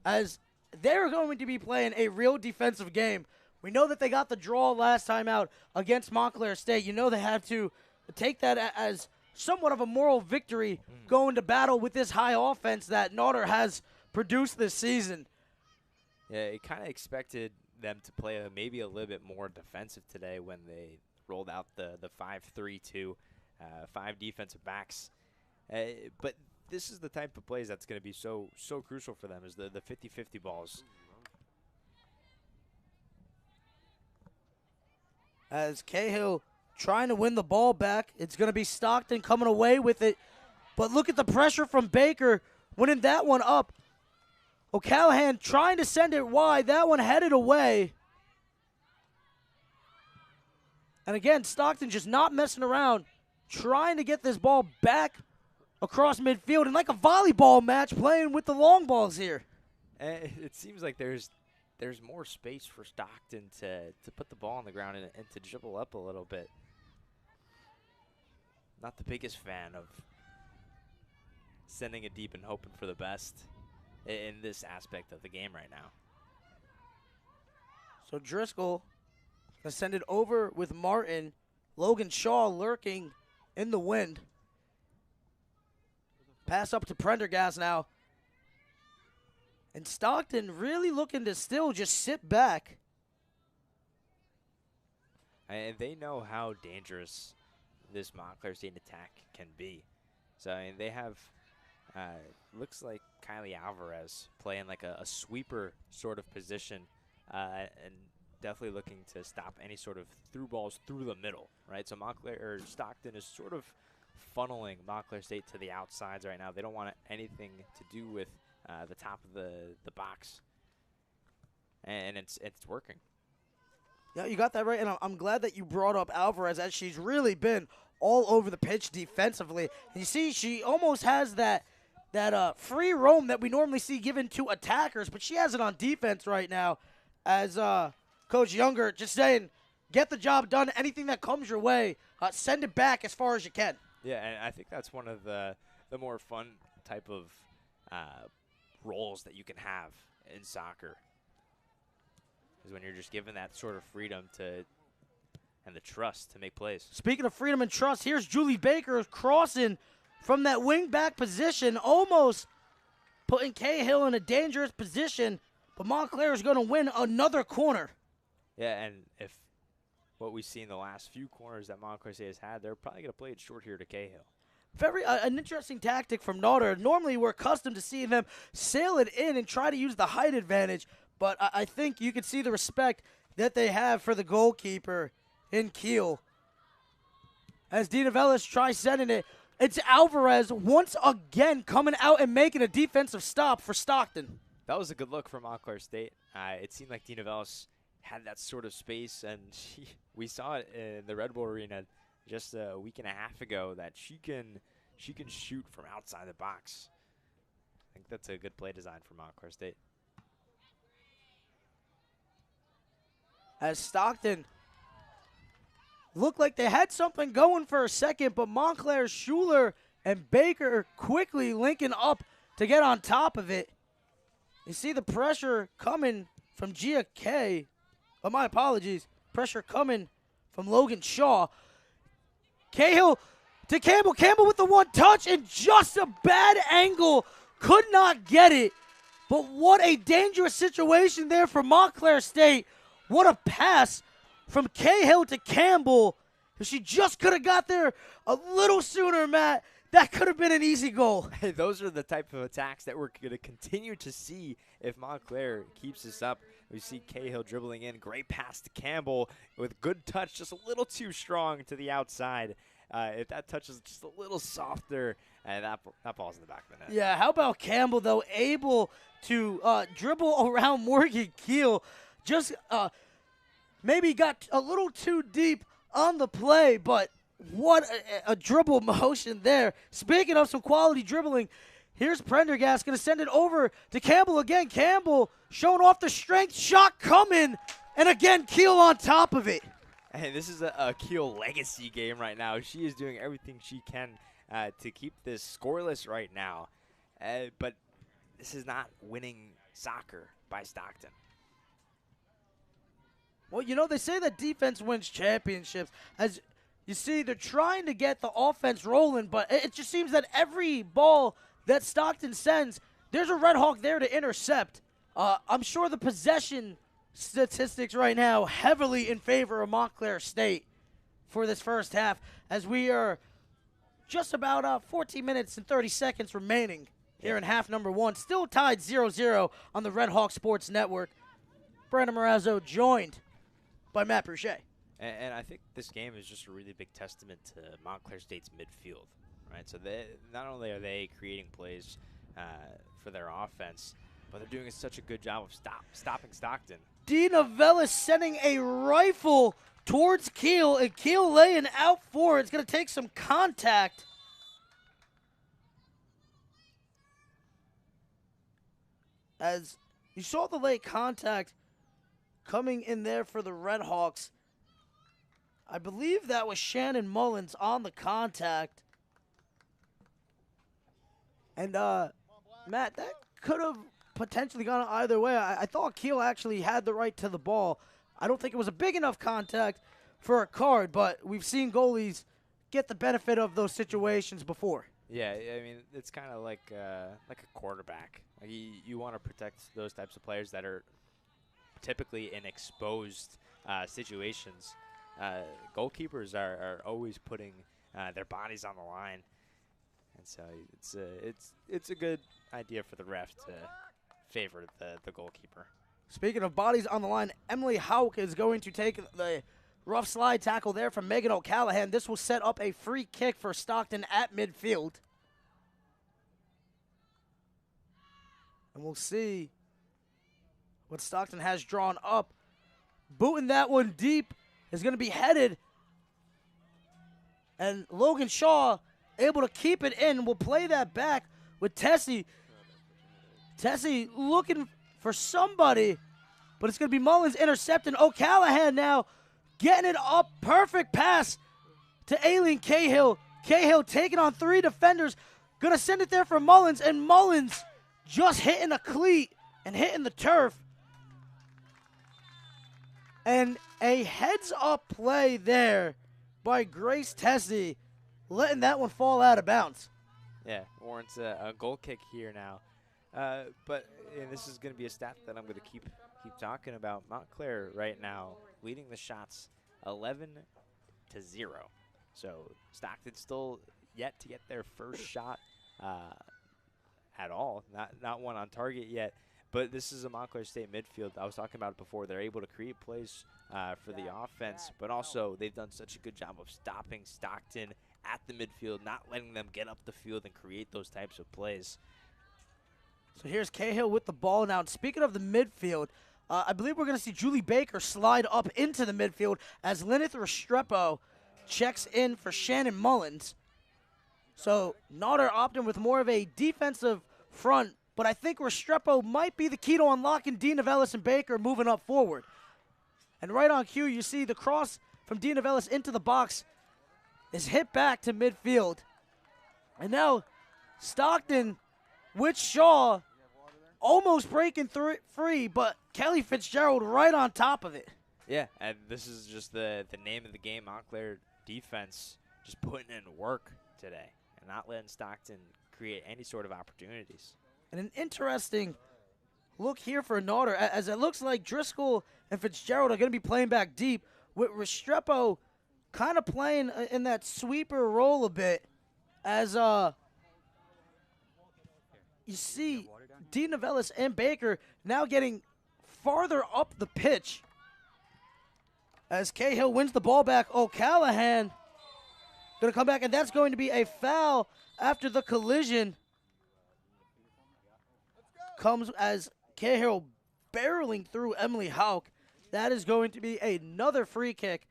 as they're going to be playing a real defensive game. We know that they got the draw last time out against Montclair State. You know they have to take that as somewhat of a moral victory going to battle with this high offense that Naughter has produced this season. Yeah, it kind of expected them to play maybe a little bit more defensive today when they rolled out the 5-3-2, 5 defensive backs. But this is the type of plays that's going to be so crucial for them, is the 50-50 balls. As Cahill trying to win the ball back, it's going to be Stockton coming away with it. But look at the pressure from Baker winning that one up. O'Callahan trying to send it wide. That one headed away. And again, Stockton just not messing around, trying to get this ball back across midfield. And like a volleyball match, playing with the long balls here. It seems like there's more space for Stockton to put the ball on the ground and to dribble up a little bit. Not the biggest fan of sending it deep and hoping for the best in this aspect of the game right now. So Driscoll going to send it over with Martin. Logan Shaw lurking in the wind. Pass up to Prendergast now. And Stockton really looking to still just sit back. And they know how dangerous this Montclair State attack can be. So, I mean, they have, looks like Kylie Alvarez playing like a sweeper sort of position and definitely looking to stop any sort of through balls through the middle, right? So Stockton is sort of funneling Montclair State to the outsides right now. They don't want anything to do with the top of the box, and it's working. Yeah, you got that right, and I'm glad that you brought up Alvarez, as she's really been all over the pitch defensively. And you see, she almost has that free roam that we normally see given to attackers, but she has it on defense right now. As Coach Younger just saying, get the job done. Anything that comes your way, send it back as far as you can. Yeah, and I think that's one of the more fun type of roles that you can have in soccer, is when you're just given that sort of freedom and the trust to make plays. Speaking of freedom and trust, here's Julie Baker crossing from that wing back position, almost putting Cahill in a dangerous position, but Montclair is going to win another corner. Yeah, and if what we see in the last few corners that Montclair State has had, they're probably going to play it short here to Cahill. An interesting tactic from Naughter. Normally we're accustomed to seeing them sail it in and try to use the height advantage, but I think you can see the respect that they have for the goalkeeper in Kiel. As Dina Vellis tries sending it, it's Alvarez once again coming out and making a defensive stop for Stockton. That was a good look from Montclair State. It seemed like Dina Vellis had that sort of space, and we saw it in the Red Bull Arena just a week and a half ago that she can shoot from outside the box. I think that's a good play design for Montclair State. As Stockton looked like they had something going for a second, but Montclair, Schuler, and Baker quickly linking up to get on top of it. You see the pressure coming from Gia K. Oh, my apologies. Pressure coming from Logan Shaw. Cahill to Campbell. Campbell with the one touch and just a bad angle. Could not get it. But what a dangerous situation there for Montclair State. What a pass from Cahill to Campbell. If she just could have got there a little sooner, Matt, that could have been an easy goal. Hey, those are the type of attacks that we're going to continue to see if Montclair keeps this up. We see Cahill dribbling in. Great pass to Campbell with good touch, just a little too strong to the outside. If that touch is just a little softer, and that ball's in the back of the net. Yeah, how about Campbell, though, able to dribble around Morgan Keel. Just maybe got a little too deep on the play, but what a dribble motion there. Speaking of some quality dribbling, here's Prendergast going to send it over to Campbell again. Campbell showing off the strength, shot coming, and again, Keel on top of it. Hey, this is a Keel legacy game right now. She is doing everything she can to keep this scoreless right now. But this is not winning soccer by Stockton. Well, you know, they say that defense wins championships. As you see, they're trying to get the offense rolling, but it just seems that every ball that Stockton sends, there's a Red Hawk there to intercept. I'm sure the possession statistics right now heavily in favor of Montclair State for this first half, as we are just about 14 minutes and 30 seconds remaining here in half number one. Still tied 0-0 on the Red Hawk Sports Network. Brandon Morazzo joined by Matt Bruchet. And I think this game is just a really big testament to Montclair State's midfield, right? So not only are they creating plays for their offense, but they're doing such a good job of stopping Stockton. Dina Vellis sending a rifle towards Keel, and Keel laying out for it. It's going to take some contact. As you saw the late contact coming in there for the Red Hawks. I believe that was Shannon Mullins on the contact. And, Matt, that could have potentially gone either way. I thought Keel actually had the right to the ball. I don't think it was a big enough contact for a card, but we've seen goalies get the benefit of those situations before. Yeah, I mean, it's kind of like a quarterback. Like you want to protect those types of players that are typically in exposed situations. Goalkeepers are always putting their bodies on the line, and so it's a good idea for the ref to favor the goalkeeper. Speaking of bodies on the line, Emily Hauk is going to take the rough slide tackle there from Megan O'Callahan. This will set up a free kick for Stockton at midfield. And we'll see what Stockton has drawn up. Booting that one deep is going to be headed. And Logan Shaw able to keep it in. We'll play that back with Tessie. Tessie looking for somebody, but it's going to be Mullins intercepting. O'Callahan now getting it up. Perfect pass to Aileen Cahill. Cahill taking on 3 defenders. Going to send it there for Mullins, and Mullins just hitting a cleat and hitting the turf. And a heads-up play there by Grace Tessie, letting that one fall out of bounds. Yeah, warrants a goal kick here now. But this is going to be a stat that I'm going to keep talking about. Montclair right now leading the shots 11-0. So Stockton still yet to get their first shot at all. Not one on target yet. But this is a Montclair State midfield. I was talking about it before. They're able to create plays for the offense, but also they've done such a good job of stopping Stockton at the midfield, not letting them get up the field and create those types of plays. So here's Cahill with the ball now. And speaking of the midfield, I believe we're going to see Julie Baker slide up into the midfield as Lyneth Restrepo checks in for Shannon Mullins. So Nodder opting with more of a defensive front, but I think Restrepo might be the key to unlocking Dean Novellis and Baker moving up forward. And right on cue, you see the cross from Dean Novellis into the box is hit back to midfield. And now Stockton with Shaw almost breaking free, but Kelly Fitzgerald right on top of it. Yeah, and this is just the name of the game. Montclair defense just putting in work today and not letting Stockton create any sort of opportunities. And an interesting look here for Nodder, as it looks like Driscoll and Fitzgerald are going to be playing back deep, with Restrepo kind of playing in that sweeper role a bit, as you see Dean Novellis and Baker now getting farther up the pitch. As Cahill wins the ball back, O'Callahan going to come back, and that's going to be a foul after the collision. Comes as Cahill barreling through Emily Hauk. That is going to be another free kick.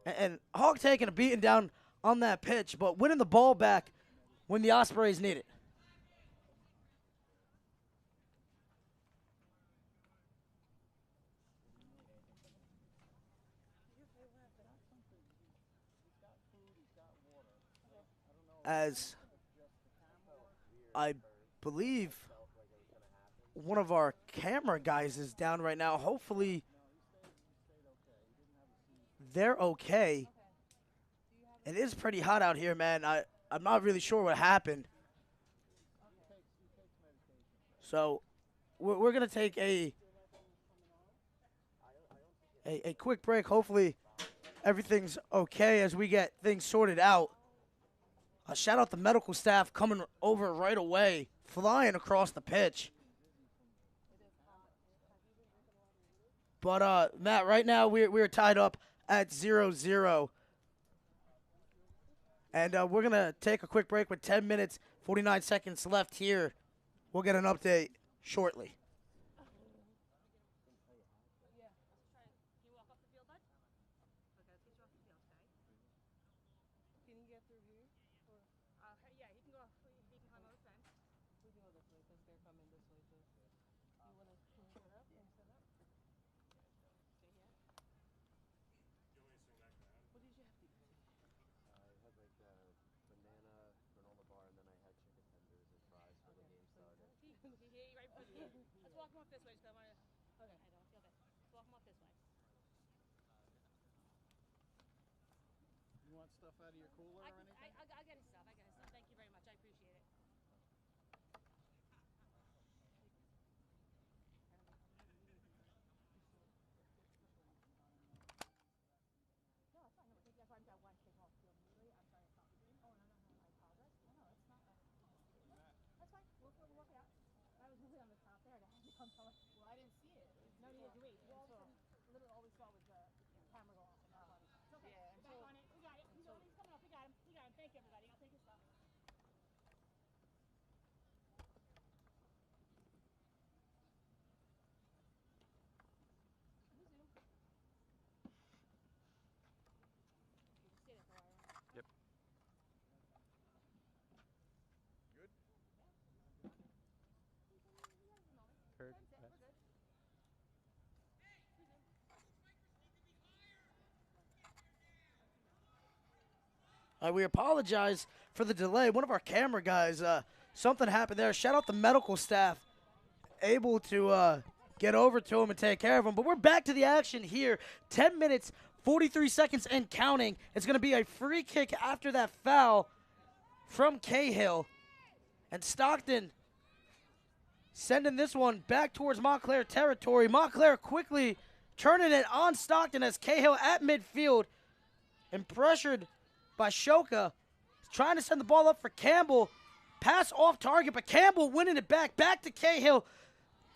And Hauk taking a beating down on that pitch, but winning the ball back when the Ospreys need it. As I believe one of our camera guys is down right now. Hopefully they're okay. It is pretty hot out here, man. I'm not really sure what happened. So we're going to take a quick break. Hopefully everything's okay as we get things sorted out. Shout out the medical staff coming over right away, flying across the pitch. But, Matt, right now we're tied up at 0-0. And we're going to take a quick break with 10 minutes, 49 seconds left here. We'll get an update shortly. Let's walk them up this way. So okay, I don't feel that. Let's walk them up this way. You want stuff out of your cooler or anything? I'll get his stuff. Thank you very much. I appreciate it. I didn't see it. No, neither do we. We all literally all we saw was the camera go off. It's okay. Yeah, we're back on it. We got it. He's coming up. We got him. We got him. Thank you, everybody. I'll take his stuff. We apologize for the delay. One of our camera guys, something happened there. Shout out the medical staff, able to get over to him and take care of him. But we're back to the action here. 10 minutes, 43 seconds and counting. It's going to be a free kick after that foul from Cahill. And Stockton sending this one back towards Montclair territory. Montclair quickly turning it on Stockton as Cahill at midfield and pressured by Shoka, trying to send the ball up for Campbell. Pass off target, but Campbell winning it back to Cahill.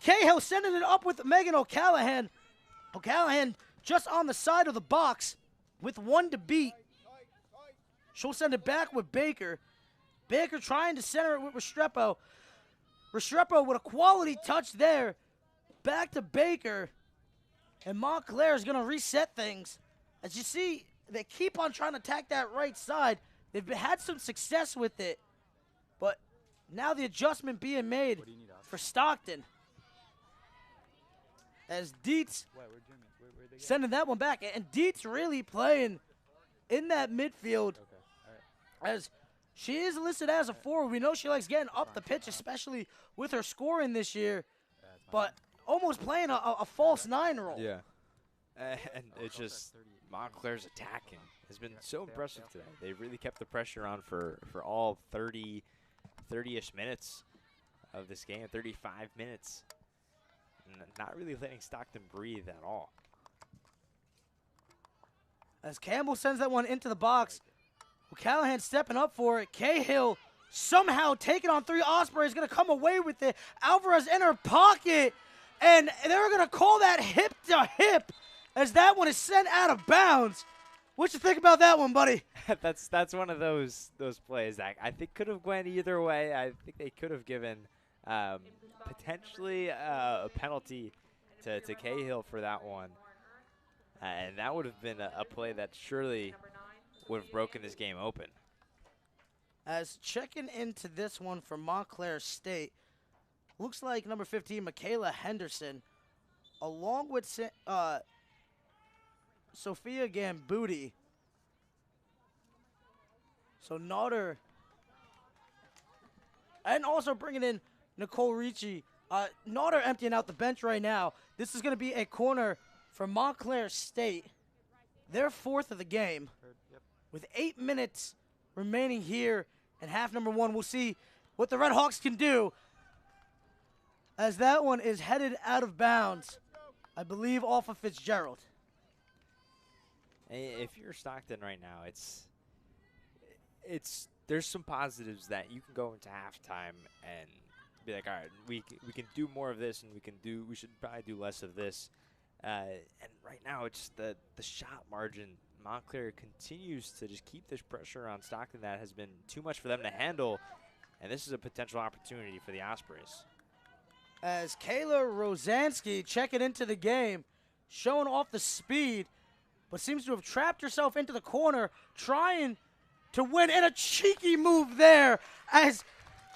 Cahill sending it up with Megan O'Callahan. O'Callahan just on the side of the box with one to beat. She'll send it back with Baker. Baker trying to center it with Restrepo. Restrepo with a quality touch there. Back to Baker. And Montclair is going to reset things. As you see, they keep on trying to attack that right side. They've had some success with it. But now the adjustment being made for Stockton. As Dietz sending that one back. And Dietz really playing in that midfield. As she is listed as a forward. We know she likes getting up the pitch, especially with her scoring this year. But almost playing a false nine role. Yeah. And it's just Montclair's attacking has been so impressive today. They've really kept the pressure on for all 30-ish minutes of this game, 35 minutes. And not really letting Stockton breathe at all. As Campbell sends that one into the box, O'Callahan stepping up for it. Cahill somehow taking on three. Osprey is going to come away with it. Alvarez in her pocket, and they're going to call that hip to hip as that one is sent out of bounds. What you think about that one, buddy? That's one of those plays that I think could have went either way. I think they could have given potentially a penalty to Cahill for that one. And that would have been a play that surely would have broken this game open. As checking into this one for Montclair State, looks like number 15, Michaela Henderson, along with Sophia Gambuti. So Naughter, and also bringing in Nicole Ricci. Naughter emptying out the bench right now. This is going to be a corner for Montclair State. Their fourth of the game. With 8 minutes remaining here in half number one, we'll see what the Red Hawks can do. As that one is headed out of bounds, I believe off of Fitzgerald. If you're Stockton right now, there's some positives that you can go into halftime and be like, all right, we can do more of this, and we should probably do less of this. And right now, it's the shot margin. Montclair continues to just keep this pressure on Stockton that has been too much for them to handle, and this is a potential opportunity for the Ospreys. As Kayla Rosansky checking into the game, showing off the speed, but seems to have trapped herself into the corner, trying to win, and a cheeky move there as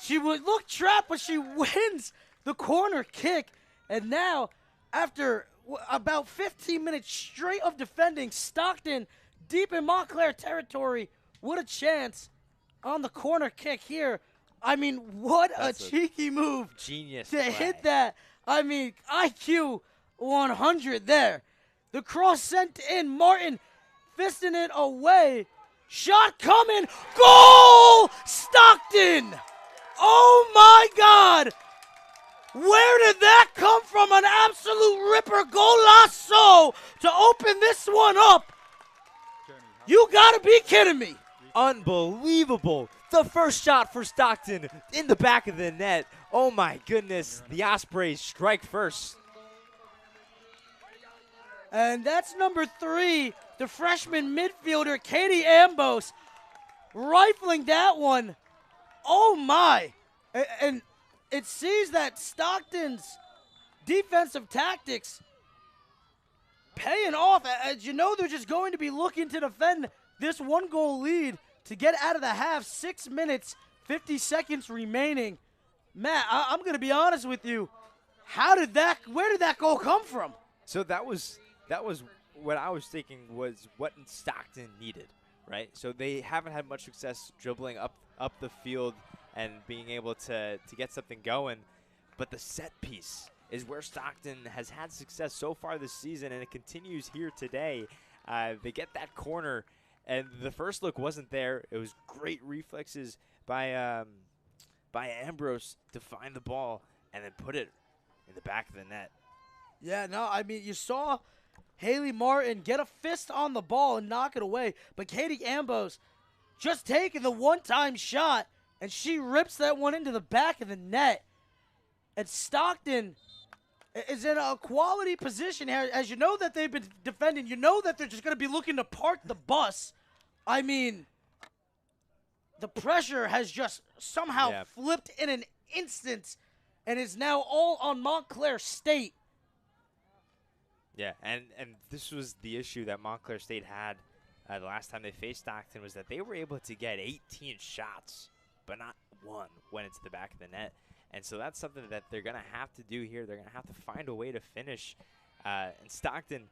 she would look trapped, but she wins the corner kick. And now, after about 15 minutes straight of defending, Stockton deep in Montclair territory. What a chance on the corner kick here. I mean, what a cheeky move. Genius to play. hit that. I mean, IQ 100 there. The cross sent in. Martin fisting it away. Shot coming. Goal! Stockton! Oh, my God! Where did that come from? An absolute ripper golazo to open this one up. You gotta be kidding me. Unbelievable. The first shot for Stockton in the back of the net. Oh my goodness. The Ospreys strike first. And that's number 3, the freshman midfielder, Katie Ambos, rifling that one. Oh my. And it sees that Stockton's defensive tactics paying off. As you know, they're just going to be looking to defend this 1-goal lead to get out of the half. 6 minutes, 50 seconds remaining. Matt, I'm going to be honest with you. Where did that goal come from? So that was what I was thinking was what Stockton needed, right? So they haven't had much success dribbling up the field and being able to get something going. But the set piece is where Stockton has had success so far this season, and it continues here today. They get that corner, and the first look wasn't there. It was great reflexes by Ambrose to find the ball and then put it in the back of the net. Yeah, no, I mean, you saw Haley Martin get a fist on the ball and knock it away, but Katie Ambos just taking the one-time shot, and she rips that one into the back of the net. And Stockton is in a quality position here. As you know that they've been defending, you know that they're just going to be looking to park the bus. I mean, the pressure has just somehow flipped in an instant and is now all on Montclair State. Yeah, and this was the issue that Montclair State had the last time they faced Stockton, was that they were able to get 18 shots, but not one went into the back of the net. And so that's something that they're going to have to do here. They're going to have to find a way to finish. And Stockton,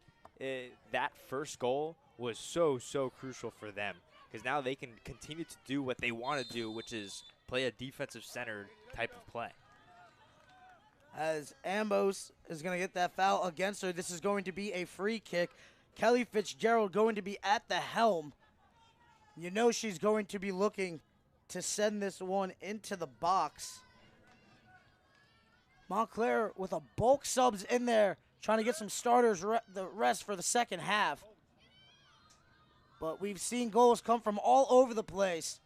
that first goal was so crucial for them, because now they can continue to do what they want to do, which is play a defensive-centered type of play. As Ambos is going to get that foul against her, this is going to be a free kick. Kelly Fitzgerald going to be at the helm. You know she's going to be looking to send this one into the box. Montclair with a bulk subs in there, trying to get some starters the rest for the second half. But we've seen goals come from all over the place.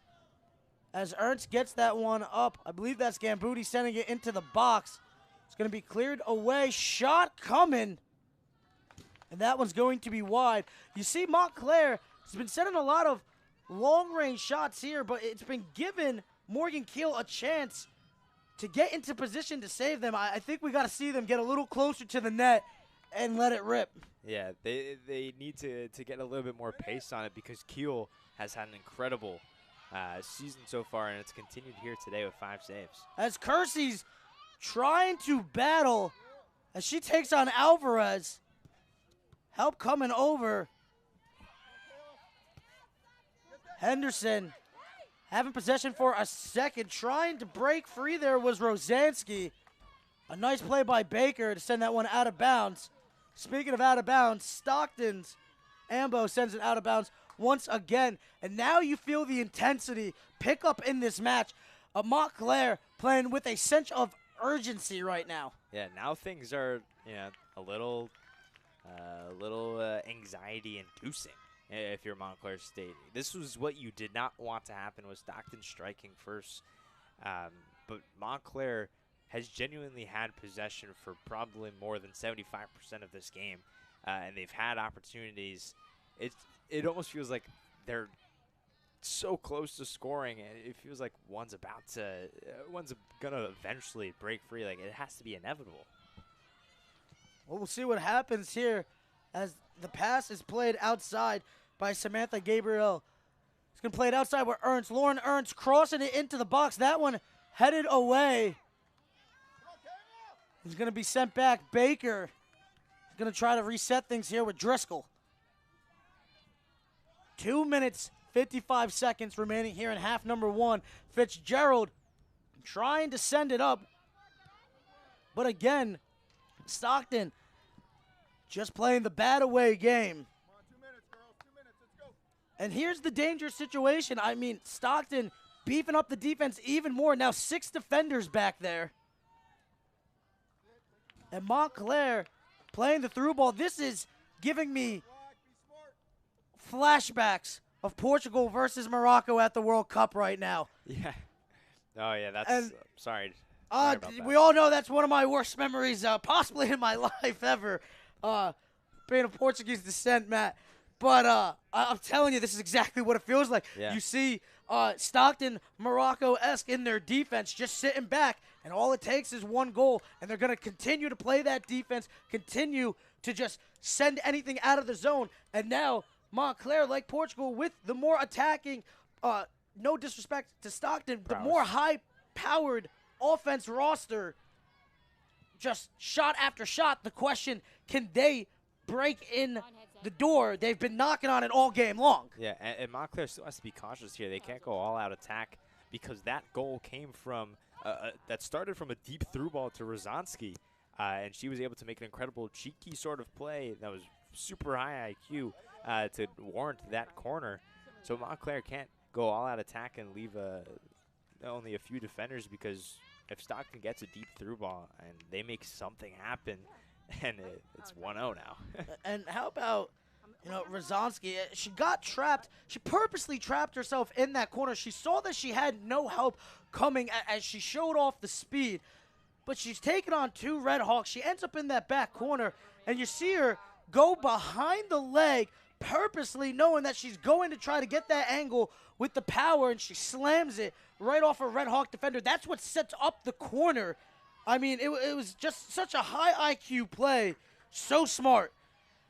As Ernst gets that one up, I believe that's Gambuti sending it into the box. It's going to be cleared away. Shot coming. And that one's going to be wide. You see Montclair has been sending a lot of long-range shots here, but it's been given Morgan Keel a chance to get into position to save them. I think we got to see them get a little closer to the net and let it rip. Yeah, they need to get a little bit more pace on it, because Keel has had an incredible season so far, and it's continued here today with 5 saves. As Kersey's trying to battle as she takes on Alvarez. Help coming over. Henderson having possession for a second. Trying to break free there was Rosansky. A nice play by Baker to send that one out of bounds. Speaking of out of bounds, Stockton's Ambo sends it out of bounds once again. And now you feel the intensity pick up in this match. Montclair playing with a sense of urgency right now. Yeah, now things are, a little anxiety-inducing if you're Montclair State. This was what you did not want to happen, was Stockton striking first. But Montclair has genuinely had possession for probably more than 75% of this game, and they've had opportunities. It almost feels like they're so close to scoring, and it feels like one's gonna eventually break free. Like, it has to be inevitable. Well, we'll see what happens here as the pass is played outside by Samantha Gabriel. It's going to play it outside with Ernst. Lauren Ernst crossing it into the box. That one headed away. It's going to be sent back. Baker is going to try to reset things here with Driscoll. 2 minutes, 55 seconds remaining here in half number 1. Fitzgerald trying to send it up. But again, Stockton just playing the bad away game. Come on, 2 minutes, girls. 2 minutes. Let's go. And here's the dangerous situation. I mean, Stockton beefing up the defense even more. Now 6 defenders back there. And Montclair playing the through ball. This is giving me flashbacks of Portugal versus Morocco at the World Cup right now. Yeah. Oh, yeah, that's And- sorry. Sorry about that. We all know that's one of my worst memories, possibly in my life ever, being of Portuguese descent, Matt. But I'm telling you, this is exactly what it feels like. Yeah. You see Stockton, Morocco-esque in their defense, just sitting back, and all it takes is one goal, and they're going to continue to play that defense, continue to just send anything out of the zone. And now Montclair, like Portugal, with the more attacking, no disrespect to Stockton, the more high-powered offense roster, just shot after shot. The question, can they break in the door? They've been knocking on it all game long. Yeah, and Montclair still has to be cautious here. They can't go all-out attack because that goal came from that started from a deep through ball to Rozanski, and she was able to make an incredible cheeky sort of play that was super high IQ to warrant that corner. So Montclair can't go all-out attack and leave only a few defenders, because if Stockton gets a deep through ball and they make something happen, and it's 1-0 now. And how about, Rozanski? She got trapped. She purposely trapped herself in that corner. She saw that she had no help coming as she showed off the speed. But she's taken on 2 Red Hawks. She ends up in that back corner, and you see her go behind the leg, purposely knowing that she's going to try to get that angle with the power, and she slams it right off a Red Hawk defender. That's what sets up the corner. I mean, it was just such a high IQ play. So smart.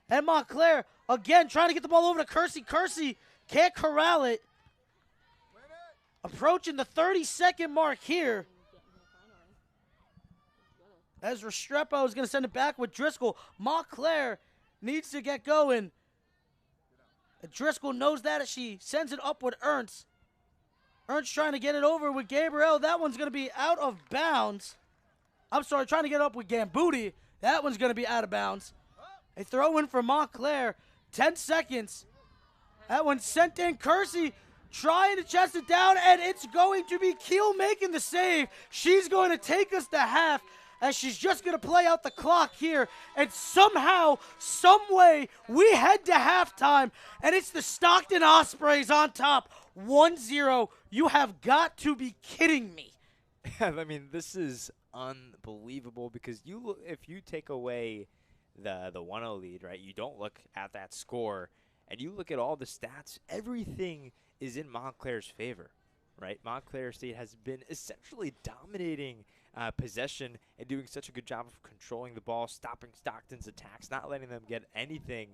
And Montclair, again, trying to get the ball over to Kersey. Kersey can't corral it. Approaching the 30-second mark here. As Restrepo is going to send it back with Driscoll. Montclair needs to get going. And Driscoll knows that as she sends it up with Ernst. Ernst trying to get it over with Gabriel. That one's going to be out of bounds. I'm sorry, trying to get up with Gambuti. That one's going to be out of bounds. A throw in for Montclair. 10 seconds. That one's sent in. Kersey trying to chest it down, and it's going to be Keel making the save. She's going to take us to half, as she's just going to play out the clock here. And somehow, some way, we head to halftime, and it's the Stockton Ospreys on top. 1-0. You have got to be kidding me. I mean, this is unbelievable, because if you take away the 1-0 lead, right, you don't look at that score, and you look at all the stats, everything is in Montclair's favor, right? Montclair State has been essentially dominating possession and doing such a good job of controlling the ball, stopping Stockton's attacks, not letting them get anything,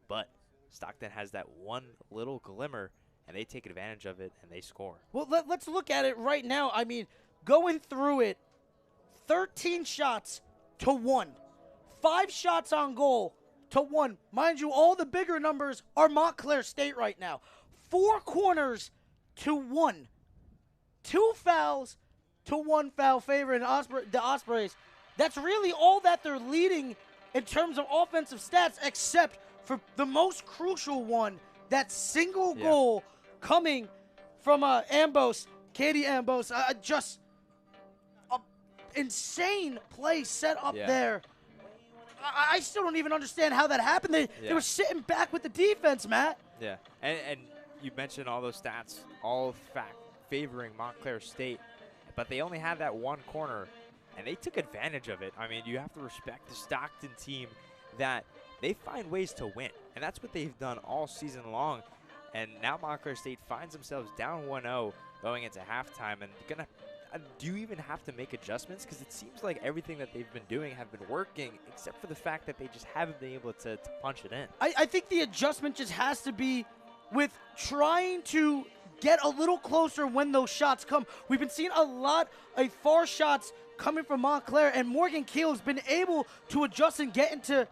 but Stockton has that one little glimmer, and they take advantage of it, and they score. Well, let's look at it right now. I mean, going through it, 13 shots to 1. 5 shots on goal to 1. Mind you, all the bigger numbers are Montclair State right now. 4 corners to 1. 2 fouls to 1 foul favoring the Ospreys. That's really all that they're leading in terms of offensive stats, except for the most crucial one, that single goal coming from Ambos, Katie Ambos. Just an insane play set up there. I still don't even understand how that happened. They were sitting back with the defense, Matt. Yeah, and you mentioned all those stats, all favoring Montclair State, but they only had that one corner, and they took advantage of it. I mean, you have to respect the Stockton team, that they find ways to win, and that's what they've done all season long. And now Montclair State finds themselves down 1-0 going into halftime, and do you even have to make adjustments? Because it seems like everything that they've been doing have been working, except for the fact that they just haven't been able to punch it in. I think the adjustment just has to be with trying to get a little closer when those shots come. We've been seeing a lot of far shots coming from Montclair, and Morgan Keel has been able to adjust and get into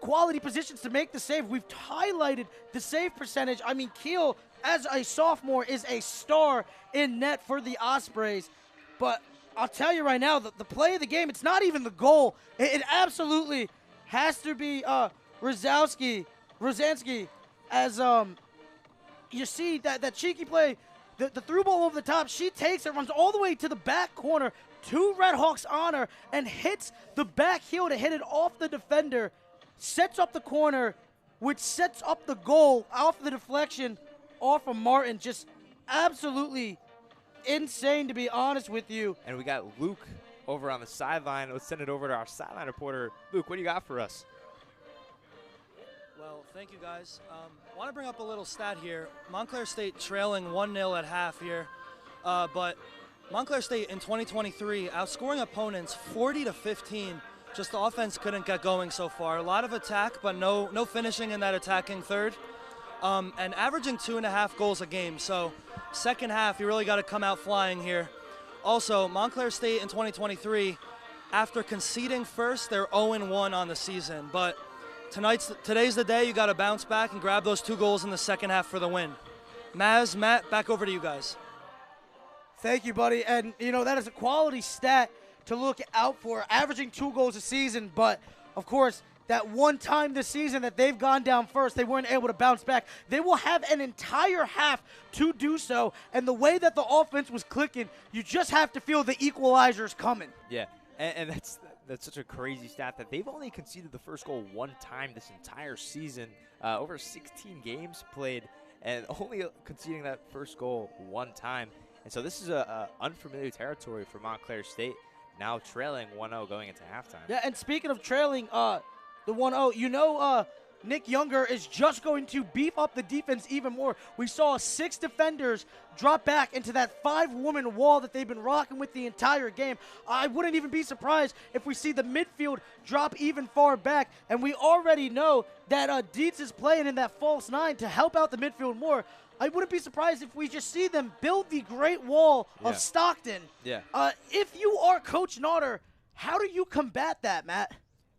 quality positions to make the save. We've highlighted the save percentage. I mean, Keel, as a sophomore, is a star in net for the Ospreys. But I'll tell you right now, the play of the game, it's not even the goal. It absolutely has to be Rozanski, as you see that cheeky play, the through ball over the top. She takes it, runs all the way to the back corner, 2 Red Hawks on her, and hits the back heel to hit it off the defender, sets up the corner, which sets up the goal off the deflection off of Martin, just absolutely insane, to be honest with you. And we got Luke over on the sideline. Let's send it over to our sideline reporter. Luke, what do you got for us? Well, thank you, guys. Want to bring up a little stat here. Montclair State trailing 1-0 at half here, but Montclair State in 2023 outscoring opponents 40-15. Just the offense couldn't get going so far. A lot of attack, but no finishing in that attacking third. And averaging 2.5 goals a game. So second half, you really got to come out flying here. Also, Montclair State in 2023, after conceding first, they're 0-1 on the season. But today's the day you got to bounce back and grab those 2 goals in the second half for the win. Maz, Matt, back over to you guys. Thank you, buddy. And, you know, that is a quality stat to look out for, averaging 2 goals a season. But, of course, that one time this season that they've gone down first, they weren't able to bounce back. They will have an entire half to do so. And the way that the offense was clicking, you just have to feel the equalizers coming. Yeah, and that's such a crazy stat that they've only conceded the first goal 1 time this entire season, over 16 games played, and only conceding that first goal 1 time. And so this is a unfamiliar territory for Montclair State, now trailing 1-0 going into halftime. Yeah, and speaking of trailing the 1-0, you know Nick Younger is just going to beef up the defense even more. We saw 6 defenders drop back into that 5-woman wall that they've been rocking with the entire game. I wouldn't even be surprised if we see the midfield drop even far back. And we already know that Dietz is playing in that false 9 to help out the midfield more. I wouldn't be surprised if we just see them build the Great Wall of Stockton. Yeah. If you are Coach Naughter, how do you combat that, Matt?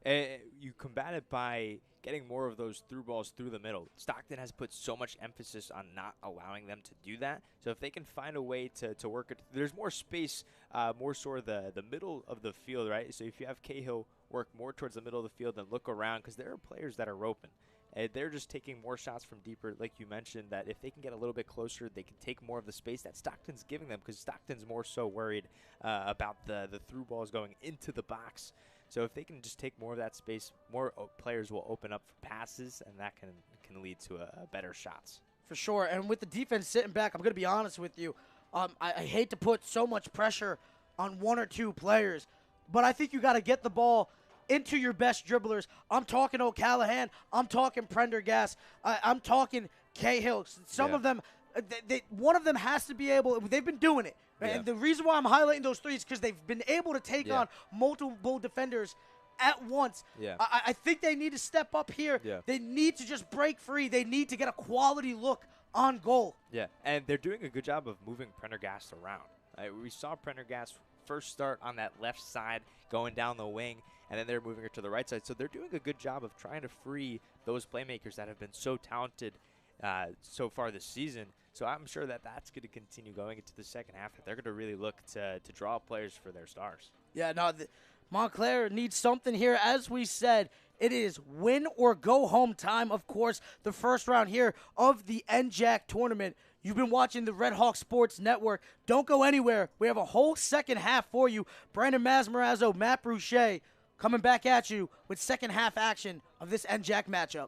You combat it by getting more of those through balls through the middle. Stockton has put so much emphasis on not allowing them to do that. So if they can find a way to work it, there's more space, more sort of the middle of the field, right? So if you have Cahill work more towards the middle of the field and look around, because there are players that are open. They're just taking more shots from deeper, like you mentioned, that if they can get a little bit closer, they can take more of the space that Stockton's giving them, because Stockton's more so worried about the through balls going into the box. So if they can just take more of that space, more players will open up for passes, and that can lead to better shots. For sure. And with the defense sitting back, I'm going to be honest with you. I hate to put so much pressure on 1 or 2 players, but I think you got to get the ball into your best dribblers. I'm talking O'Callahan. I'm talking Prendergast. I'm talking Cahill. Some of them, one of them has to be able. They've been doing it. Yeah. And the reason why I'm highlighting those 3 is because they've been able to take on multiple defenders at once. Yeah. I think they need to step up here. Yeah. They need to just break free. They need to get a quality look on goal. Yeah, and they're doing a good job of moving Prendergast around. We saw Prendergast first start on that left side, going down the wing, and then they're moving her to the right side. So they're doing a good job of trying to free those playmakers that have been so talented so far this season. So I'm sure that that's going to continue going into the second half, that they're going to really look to draw players for their stars. Yeah, no, Montclair needs something here. As we said, it is win or go home time. Of course, the first round here of the NJAC tournament. You've been watching the Red Hawk Sports Network. Don't go anywhere. We have a whole second half for you. Brandon Masmarazzo, Matt Bruchet coming back at you with second half action of this NJAC matchup.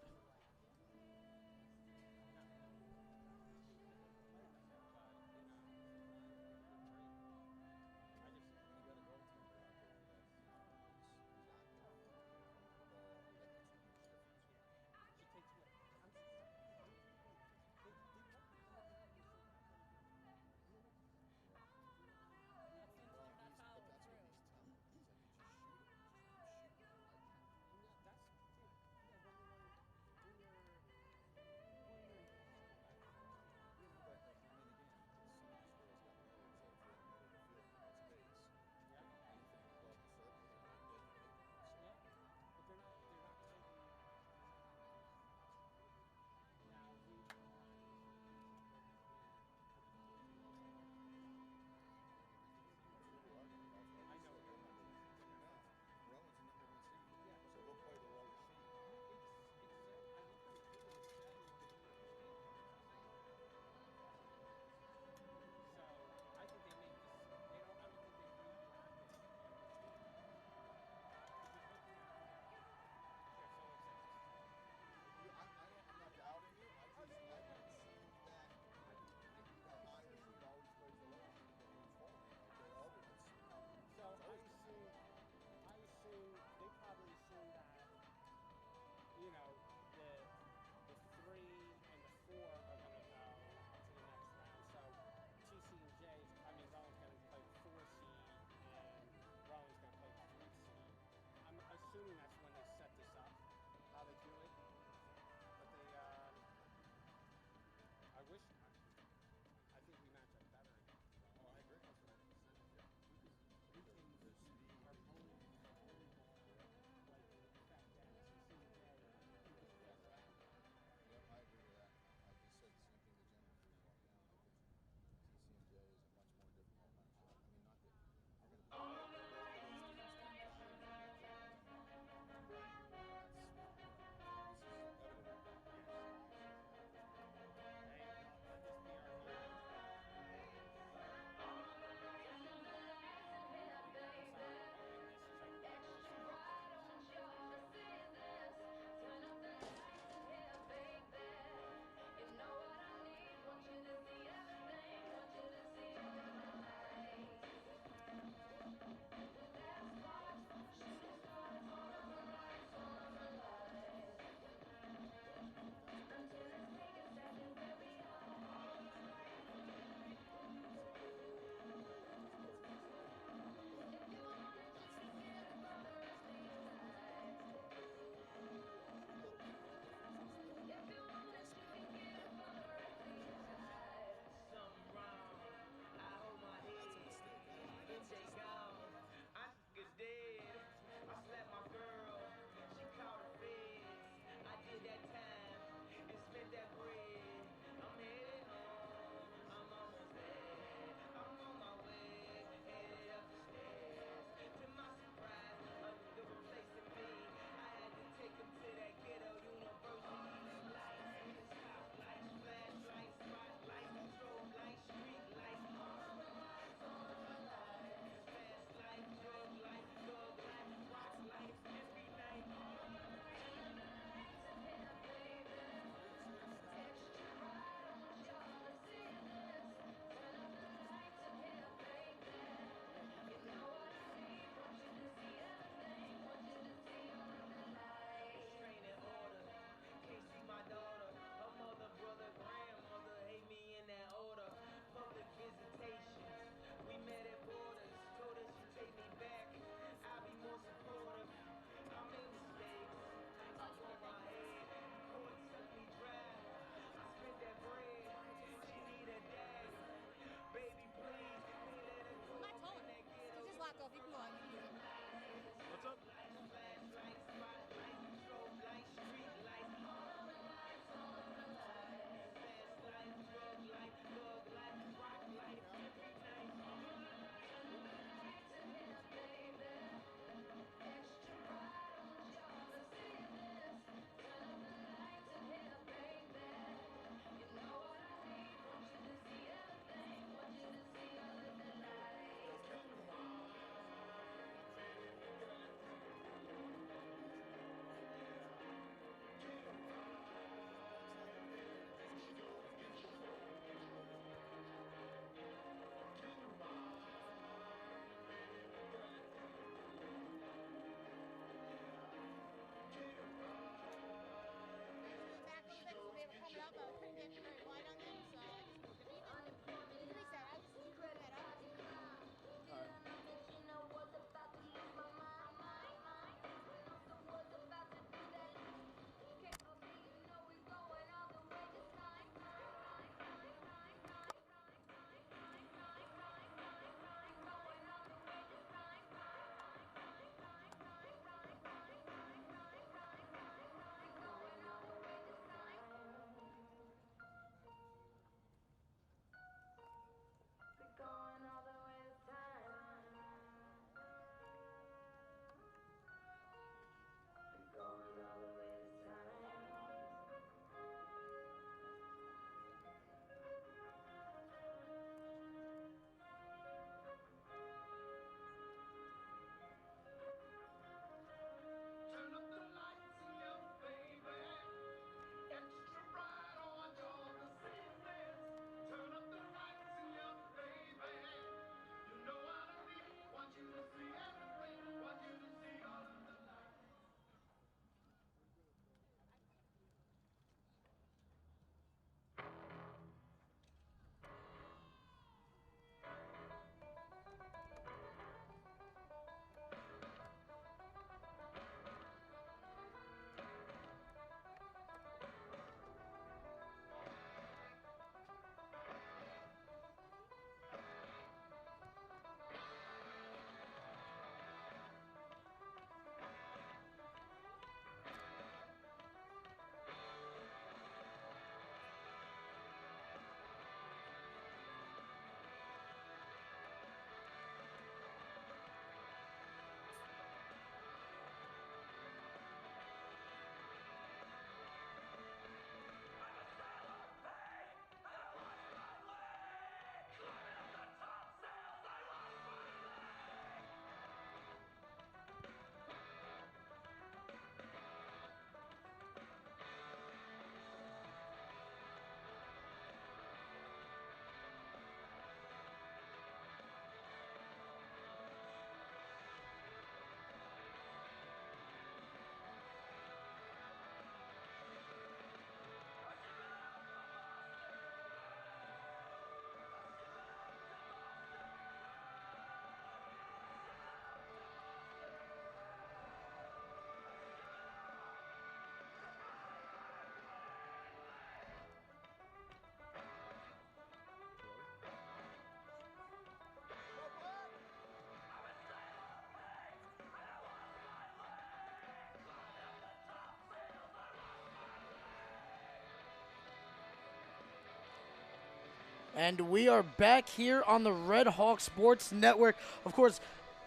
And we are back here on the Red Hawk Sports Network. Of course,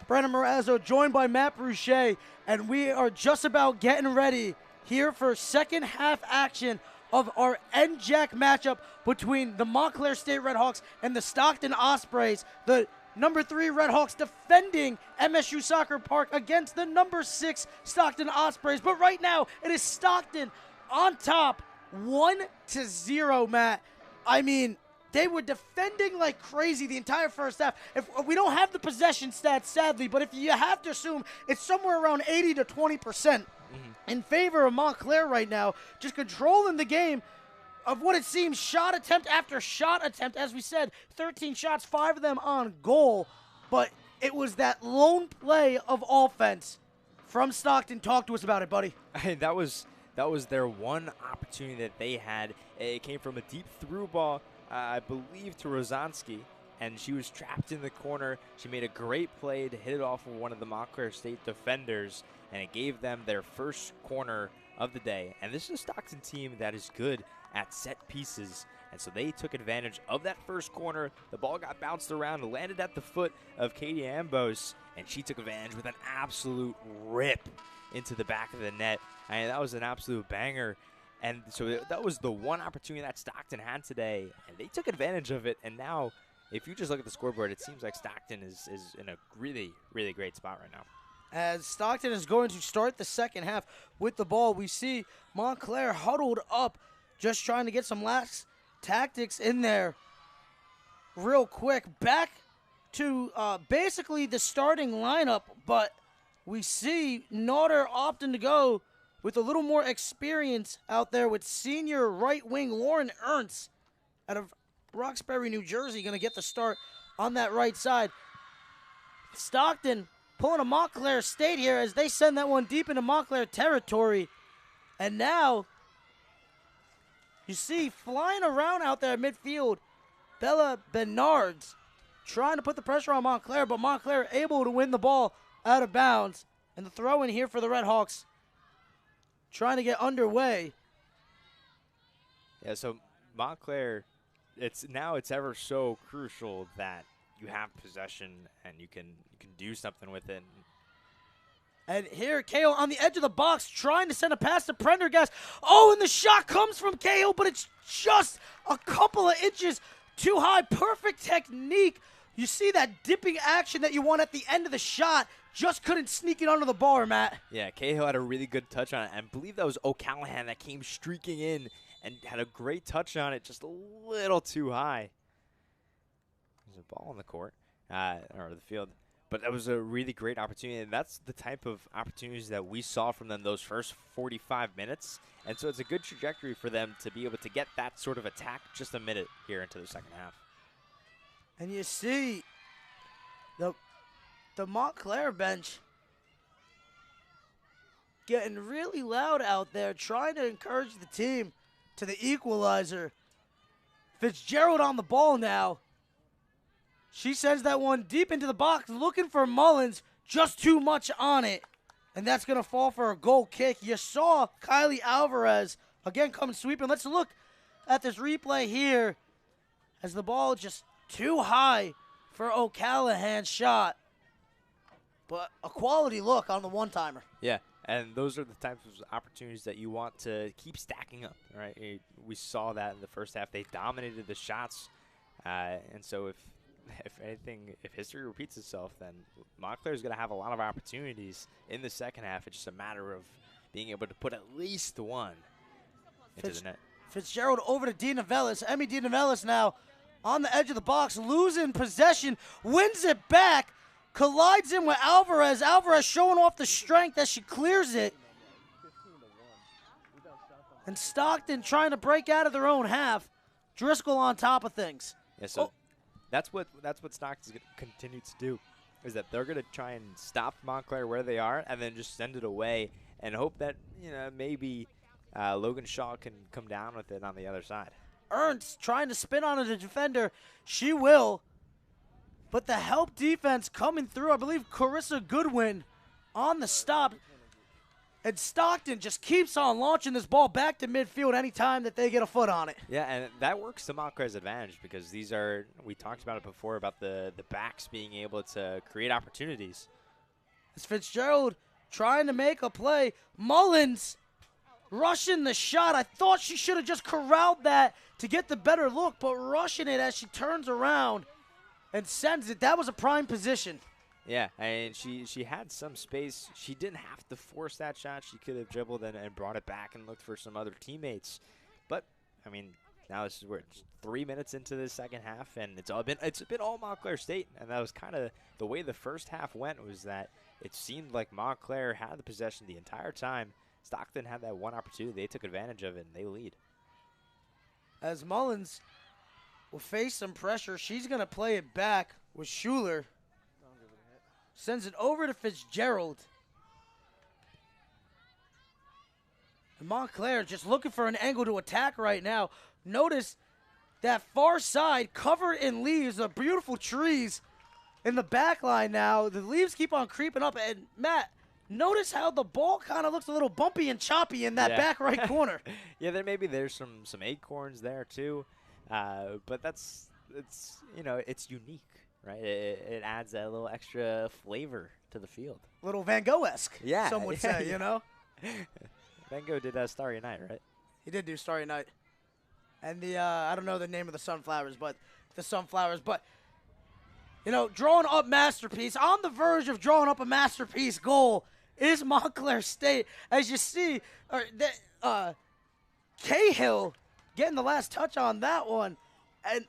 Brandon Morazzo joined by Matt Bruchet, and we are just about getting ready here for second half action of our NJAC matchup between the Montclair State Red Hawks and the Stockton Ospreys. The number 3 Red Hawks defending MSU Soccer Park against the number 6 Stockton Ospreys. But right now, it is Stockton on top, 1-0, Matt. I mean, they were defending like crazy the entire first half. If we don't have the possession stats, sadly, but if you have to assume it's somewhere around 80 to 20% in favor of Montclair right now, just controlling the game of what it seems shot attempt after shot attempt. As we said, 13 shots, 5 of them on goal, but it was that lone play of offense from Stockton. Talk to us about it, buddy. That was their one opportunity that they had. It came from a deep through ball, I believe, to Rozanski, and she was trapped in the corner. She made a great play to hit it off of one of the Montclair State defenders, and it gave them their first corner of the day. And this is a Stockton team that is good at set pieces, and so they took advantage of that first corner. The ball got bounced around and landed at the foot of Katie Ambos, and she took advantage with an absolute rip into the back of the net. I mean, that was an absolute banger. And so that was the one opportunity that Stockton had today, and they took advantage of it. And now, if you just look at the scoreboard, it seems like Stockton is in a really, really great spot right now. As Stockton is going to start the second half with the ball, we see Montclair huddled up, just trying to get some last tactics in there real quick. Back to basically the starting lineup, but we see Naughter opting to go with a little more experience out there with senior right wing Lauren Ernst out of Roxbury, New Jersey, going to get the start on that right side. Stockton pulling a Montclair State here as they send that one deep into Montclair territory. And now you see flying around out there at midfield, Bella Bernards trying to put the pressure on Montclair, but Montclair able to win the ball out of bounds. And the throw in here for the Red Hawks, trying to get underway. Yeah, so Montclair, it's ever so crucial that you have possession and you can do something with it. And here, Cahill on the edge of the box, trying to send a pass to Prendergast. Oh, and the shot comes from Cahill, but it's just a couple of inches too high. Perfect technique. You see that dipping action that you want at the end of the shot. Just couldn't sneak it under the bar, Matt. Yeah, Cahill had a really good touch on it. And I believe that was O'Callahan that came streaking in and had a great touch on it, just a little too high. There's a ball on the court, or the field. But that was a really great opportunity, and that's the type of opportunities that we saw from them those first 45 minutes. And so it's a good trajectory for them to be able to get that sort of attack just a minute here into the second half. And you see the Montclair bench getting really loud out there, trying to encourage the team to the equalizer. Fitzgerald on the ball now. She sends that one deep into the box, looking for Mullins, just too much on it. And that's going to fall for a goal kick. You saw Kylie Alvarez again come sweeping. Let's look at this replay here as the ball just too high for O'Callahan's shot. But a quality look on the one-timer. Yeah, and those are the types of opportunities that you want to keep stacking up, right? We saw that in the first half. They dominated the shots. And so if anything, if history repeats itself, then Montclair is going to have a lot of opportunities in the second half. It's just a matter of being able to put at least one into the net. Fitzgerald over to Dina Vellis. Emmy Dina Vellis now on the edge of the box, losing possession, wins it back, collides in with Alvarez. Alvarez showing off the strength as she clears it. And Stockton trying to break out of their own half. Driscoll on top of things. Yeah, so that's what Stockton's going to continue to do, is that they're going to try and stop Montclair where they are and then just send it away and hope that, maybe Logan Shaw can come down with it on the other side. Ernst trying to spin on the defender. She will. But the help defense coming through. I believe Carissa Goodwin on the stop. And Stockton just keeps on launching this ball back to midfield anytime that they get a foot on it. Yeah, and that works to Montclair's advantage because these are, we talked about it before, about the backs being able to create opportunities. It's Fitzgerald trying to make a play. Mullins rushing the shot. I thought she should have just corralled that to get the better look, but rushing it as she turns around and sends it. That was a prime position. Yeah, and she had some space. She didn't have to force that shot. She could have dribbled and brought it back and looked for some other teammates. But, I mean, now this is where it's 3 minutes into the second half, and it's been all Montclair State. And that was kind of the way the first half went, was that it seemed like Montclair had the possession the entire time. Stockton had that one opportunity. They took advantage of it, and they lead. As Mullins will face some pressure, she's going to play it back with Schuler. Sends it over to Fitzgerald. And Montclair just looking for an angle to attack right now. Notice that far side covered in leaves, the beautiful trees in the back line now. The leaves keep on creeping up. And Matt, notice how the ball kind of looks a little bumpy and choppy in that back right corner. Yeah, there's some acorns there too. But it's unique. Right, it adds that little extra flavor to the field. Little Van Gogh-esque, yeah, some would say, you know? Van Gogh did Starry Night, right? He did do Starry Night. And I don't know the name of the sunflowers, but drawing up masterpiece, on the verge of drawing up a masterpiece goal is Montclair State. As you see, Cahill getting the last touch on that one. And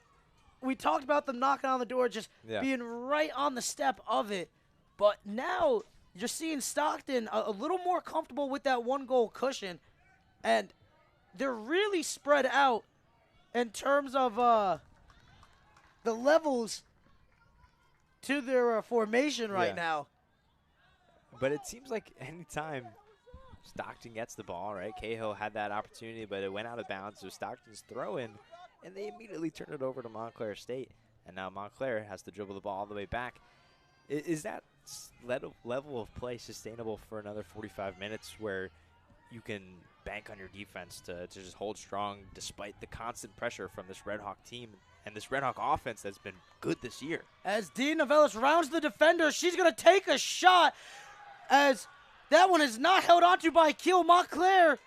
we talked about them knocking on the door, just being right on the step of it. But now you're seeing Stockton a little more comfortable with that one-goal cushion. And they're really spread out in terms of the levels to their formation right now. But it seems like anytime Stockton gets the ball, right, Cahill had that opportunity, but it went out of bounds. So Stockton's throw-in, and they immediately turn it over to Montclair State. And now Montclair has to dribble the ball all the way back. Is that level of play sustainable for another 45 minutes where you can bank on your defense to just hold strong despite the constant pressure from this Red Hawk team and this Red Hawk offense that's been good this year? As Dee Novellis rounds the defender, she's going to take a shot as that one is not held onto by Keel. Montclair.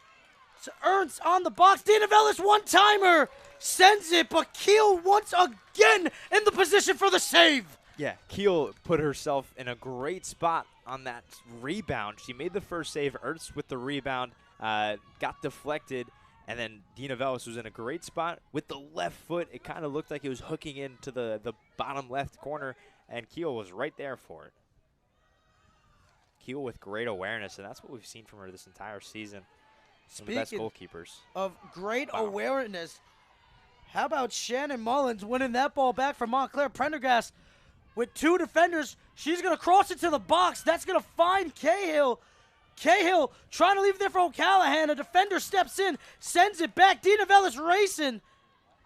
So Ernst on the box. Dee Novellis one-timer. Sends it, but Keel once again in the position for the save. Yeah, Keel put herself in a great spot on that rebound. She made the first save. Ernst with the rebound got deflected, and then Dee Novellis was in a great spot with the left foot. It kind of looked like it was hooking into the bottom left corner, and Keel was right there for it. Keel with great awareness, and that's what we've seen from her this entire season. Some of the best goalkeepers. Of great awareness, how about Shannon Mullins winning that ball back from Montclair? Prendergast with two defenders. She's going to cross it to the box. That's going to find Cahill. Cahill trying to leave it there for O'Callahan. A defender steps in, sends it back. Dee Novellis racing,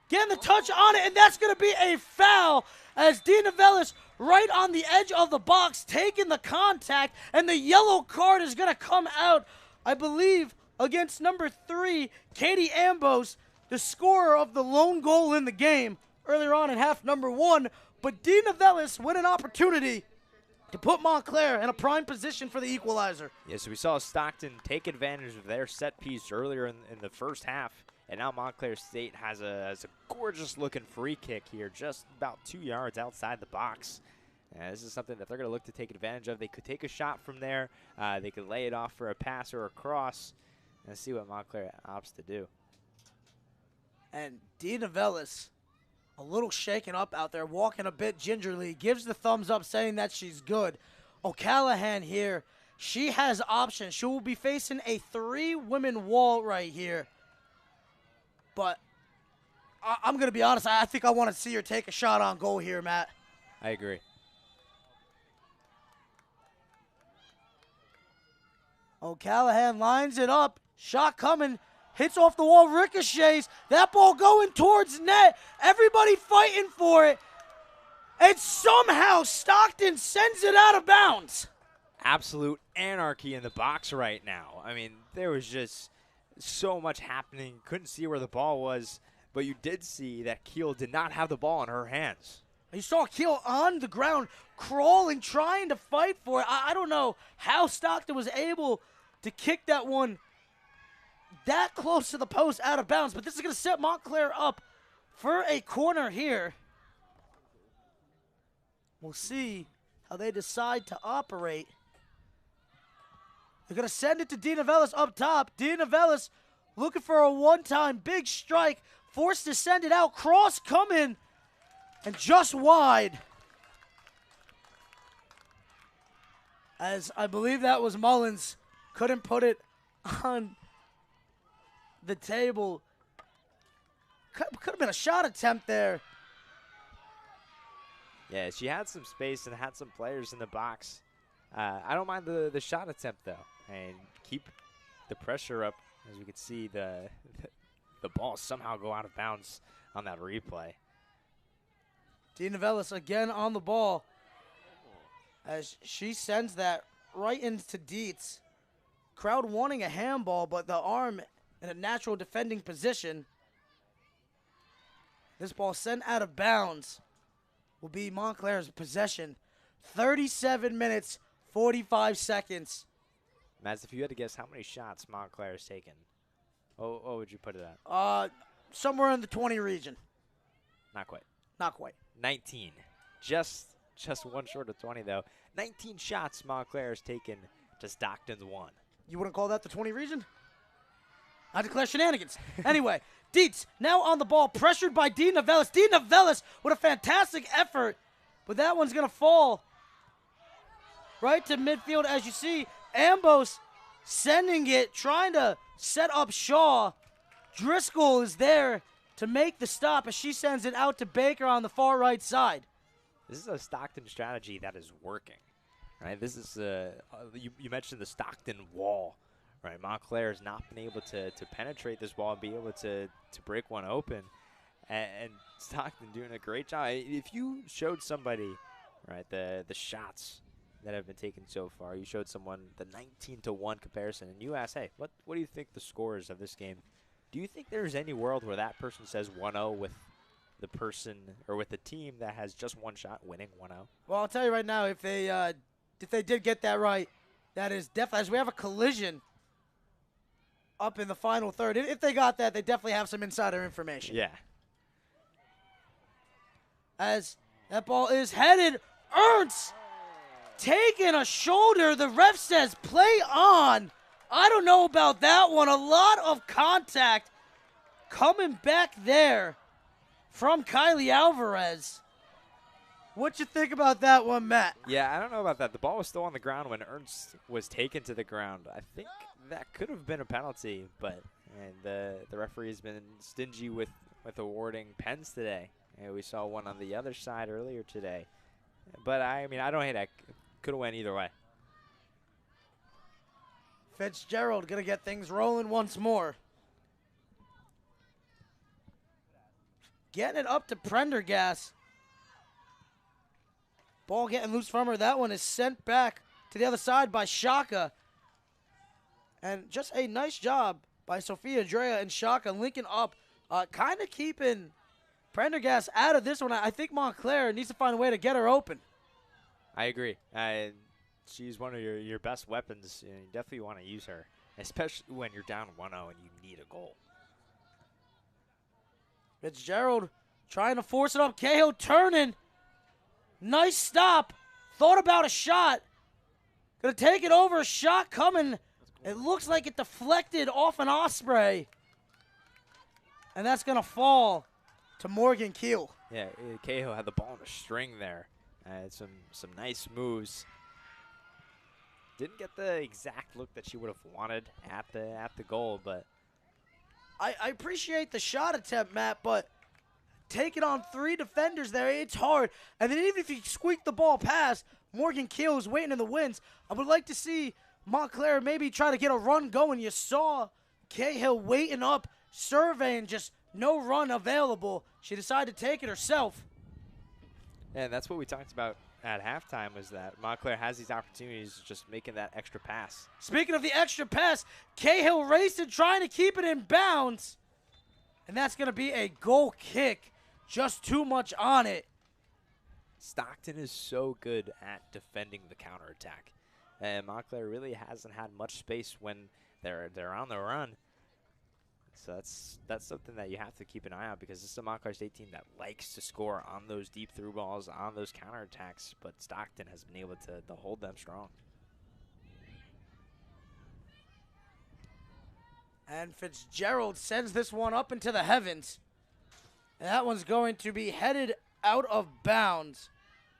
getting the touch on it, and that's going to be a foul as Dee Novellis right on the edge of the box taking the contact, and the yellow card is going to come out, I believe, against number 3, Katie Ambos, the scorer of the lone goal in the game earlier on in half number 1. But Dee Novellis with an opportunity to put Montclair in a prime position for the equalizer. Yeah, so we saw Stockton take advantage of their set piece earlier in the first half, and now Montclair State has a gorgeous-looking free kick here just about 2 yards outside the box. And this is something that they're going to look to take advantage of. They could take a shot from there. They could lay it off for a pass or a cross and see what Montclair opts to do. And Dee Novellis, a little shaken up out there, walking a bit gingerly, gives the thumbs up saying that she's good. O'Callahan here, she has options. She will be facing a 3-women wall right here. But I'm going to be honest, I think I want to see her take a shot on goal here, Matt. I agree. O'Callahan lines it up. Shot coming. Hits off the wall, ricochets. That ball going towards net. Everybody fighting for it. And somehow Stockton sends it out of bounds. absolute anarchy in the box right now. I mean, there was just so much happening. Couldn't see where the ball was, but you did see that Keel did not have the ball in her hands. You saw Keel on the ground, crawling, trying to fight for it. I don't know how Stockton was able to kick that one that close to the post out of bounds, but this is going to set Montclair up for a corner here. We'll see how they decide to operate. They're going to send it to Dina Vellis up top. Dina Vellis looking for a one-time big strike, forced to send it out. Cross coming, and just wide. As I believe that was Mullins. Couldn't put it on the table. Could have been a shot attempt there. Yeah, she had some space and had some players in the box. I don't mind the shot attempt, though. And keep the pressure up. As we can see, the ball somehow go out of bounds on that replay. Dina Vellis again on the ball as she sends that right into Dietz. Crowd wanting a handball, but the arm in a natural defending position. This ball sent out of bounds will be Montclair's possession. 37 minutes, 45 seconds. Mads, if you had to guess how many shots Montclair has taken, what would you put it at? Somewhere in the 20 region. Not quite. Not quite. 19. Just one short of 20, though. 19 shots Montclair has taken to Stockton's 1. You wouldn't call that the 20 region? I declare shenanigans. Anyway, Dietz now on the ball, pressured by Dina Vellis. Dina Vellis with a fantastic effort, but that one's going to fall right to midfield. As you see, Ambos sending it, trying to set up Shaw. Driscoll is there to make the stop as she sends it out to Baker on the far right side. This is a Stockton strategy that is working, right? This is you mentioned the Stockton wall, right? Montclair has not been able to penetrate this wall and be able to break one open, and Stockton doing a great job. If you showed somebody, right, the shots that have been taken so far, you showed someone the 19-1 comparison, and you asked, hey, what do you think the scores of this game? Do you think there's any world where that person says 1-0 with the person or with the team that has just one shot winning 1-0? Well, I'll tell you right now, if they did get that right, that is definitely, as we have a collision up in the final third. If they got that, they definitely have some insider information. Yeah. As that ball is headed, Ernst taking a shoulder. The ref says play on. I don't know about that one. A lot of contact coming back there from Kylie Alvarez. What you think about that one, Matt? Yeah, I don't know about that. The ball was still on the ground when Ernst was taken to the ground. I think that could have been a penalty, but the referee has been stingy with awarding pens today. And we saw one on the other side earlier today. But, I mean, I don't hate that. Could have went either way. Fitzgerald going to get things rolling once more. Getting it up to Prendergast. Ball getting loose from her. That one is sent back to the other side by Shaka. And just a nice job by Sophia Drea and Shaka linking up. Kind of keeping Prendergast out of this one. I think Montclair needs to find a way to get her open. I agree. She's one of your best weapons, and you definitely want to use her, especially when you're down 1-0 and you need a goal. Fitzgerald trying to force it up. Cahill turning. Nice stop. Thought about a shot. Going to take it over. Shot coming. It looks like it deflected off an Osprey. And that's going to fall to Morgan Keel. Yeah, Cahill had the ball in a string there. Had some nice moves. Didn't get the exact look that she would have wanted at the goal, but I appreciate the shot attempt, Matt, but taking on 3 defenders there, it's hard. And then even if you squeak the ball past, Morgan Keel is waiting in the wings. I would like to see Montclair maybe try to get a run going. You saw Cahill waiting up, surveying, just no run available. She decided to take it herself. and that's what we talked about at halftime was that Montclair has these opportunities of just making that extra pass. Speaking of the extra pass, Cahill racing, trying to keep it in bounds. And that's going to be a goal kick. Just too much on it. Stockton is so good at defending the counterattack. And Montclair really hasn't had much space when they're on the run. So that's something that you have to keep an eye on, because this is a Montclair State team that likes to score on those deep through balls, on those counterattacks, but Stockton has been able to hold them strong. And Fitzgerald sends this one up into the heavens. And that one's going to be headed out of bounds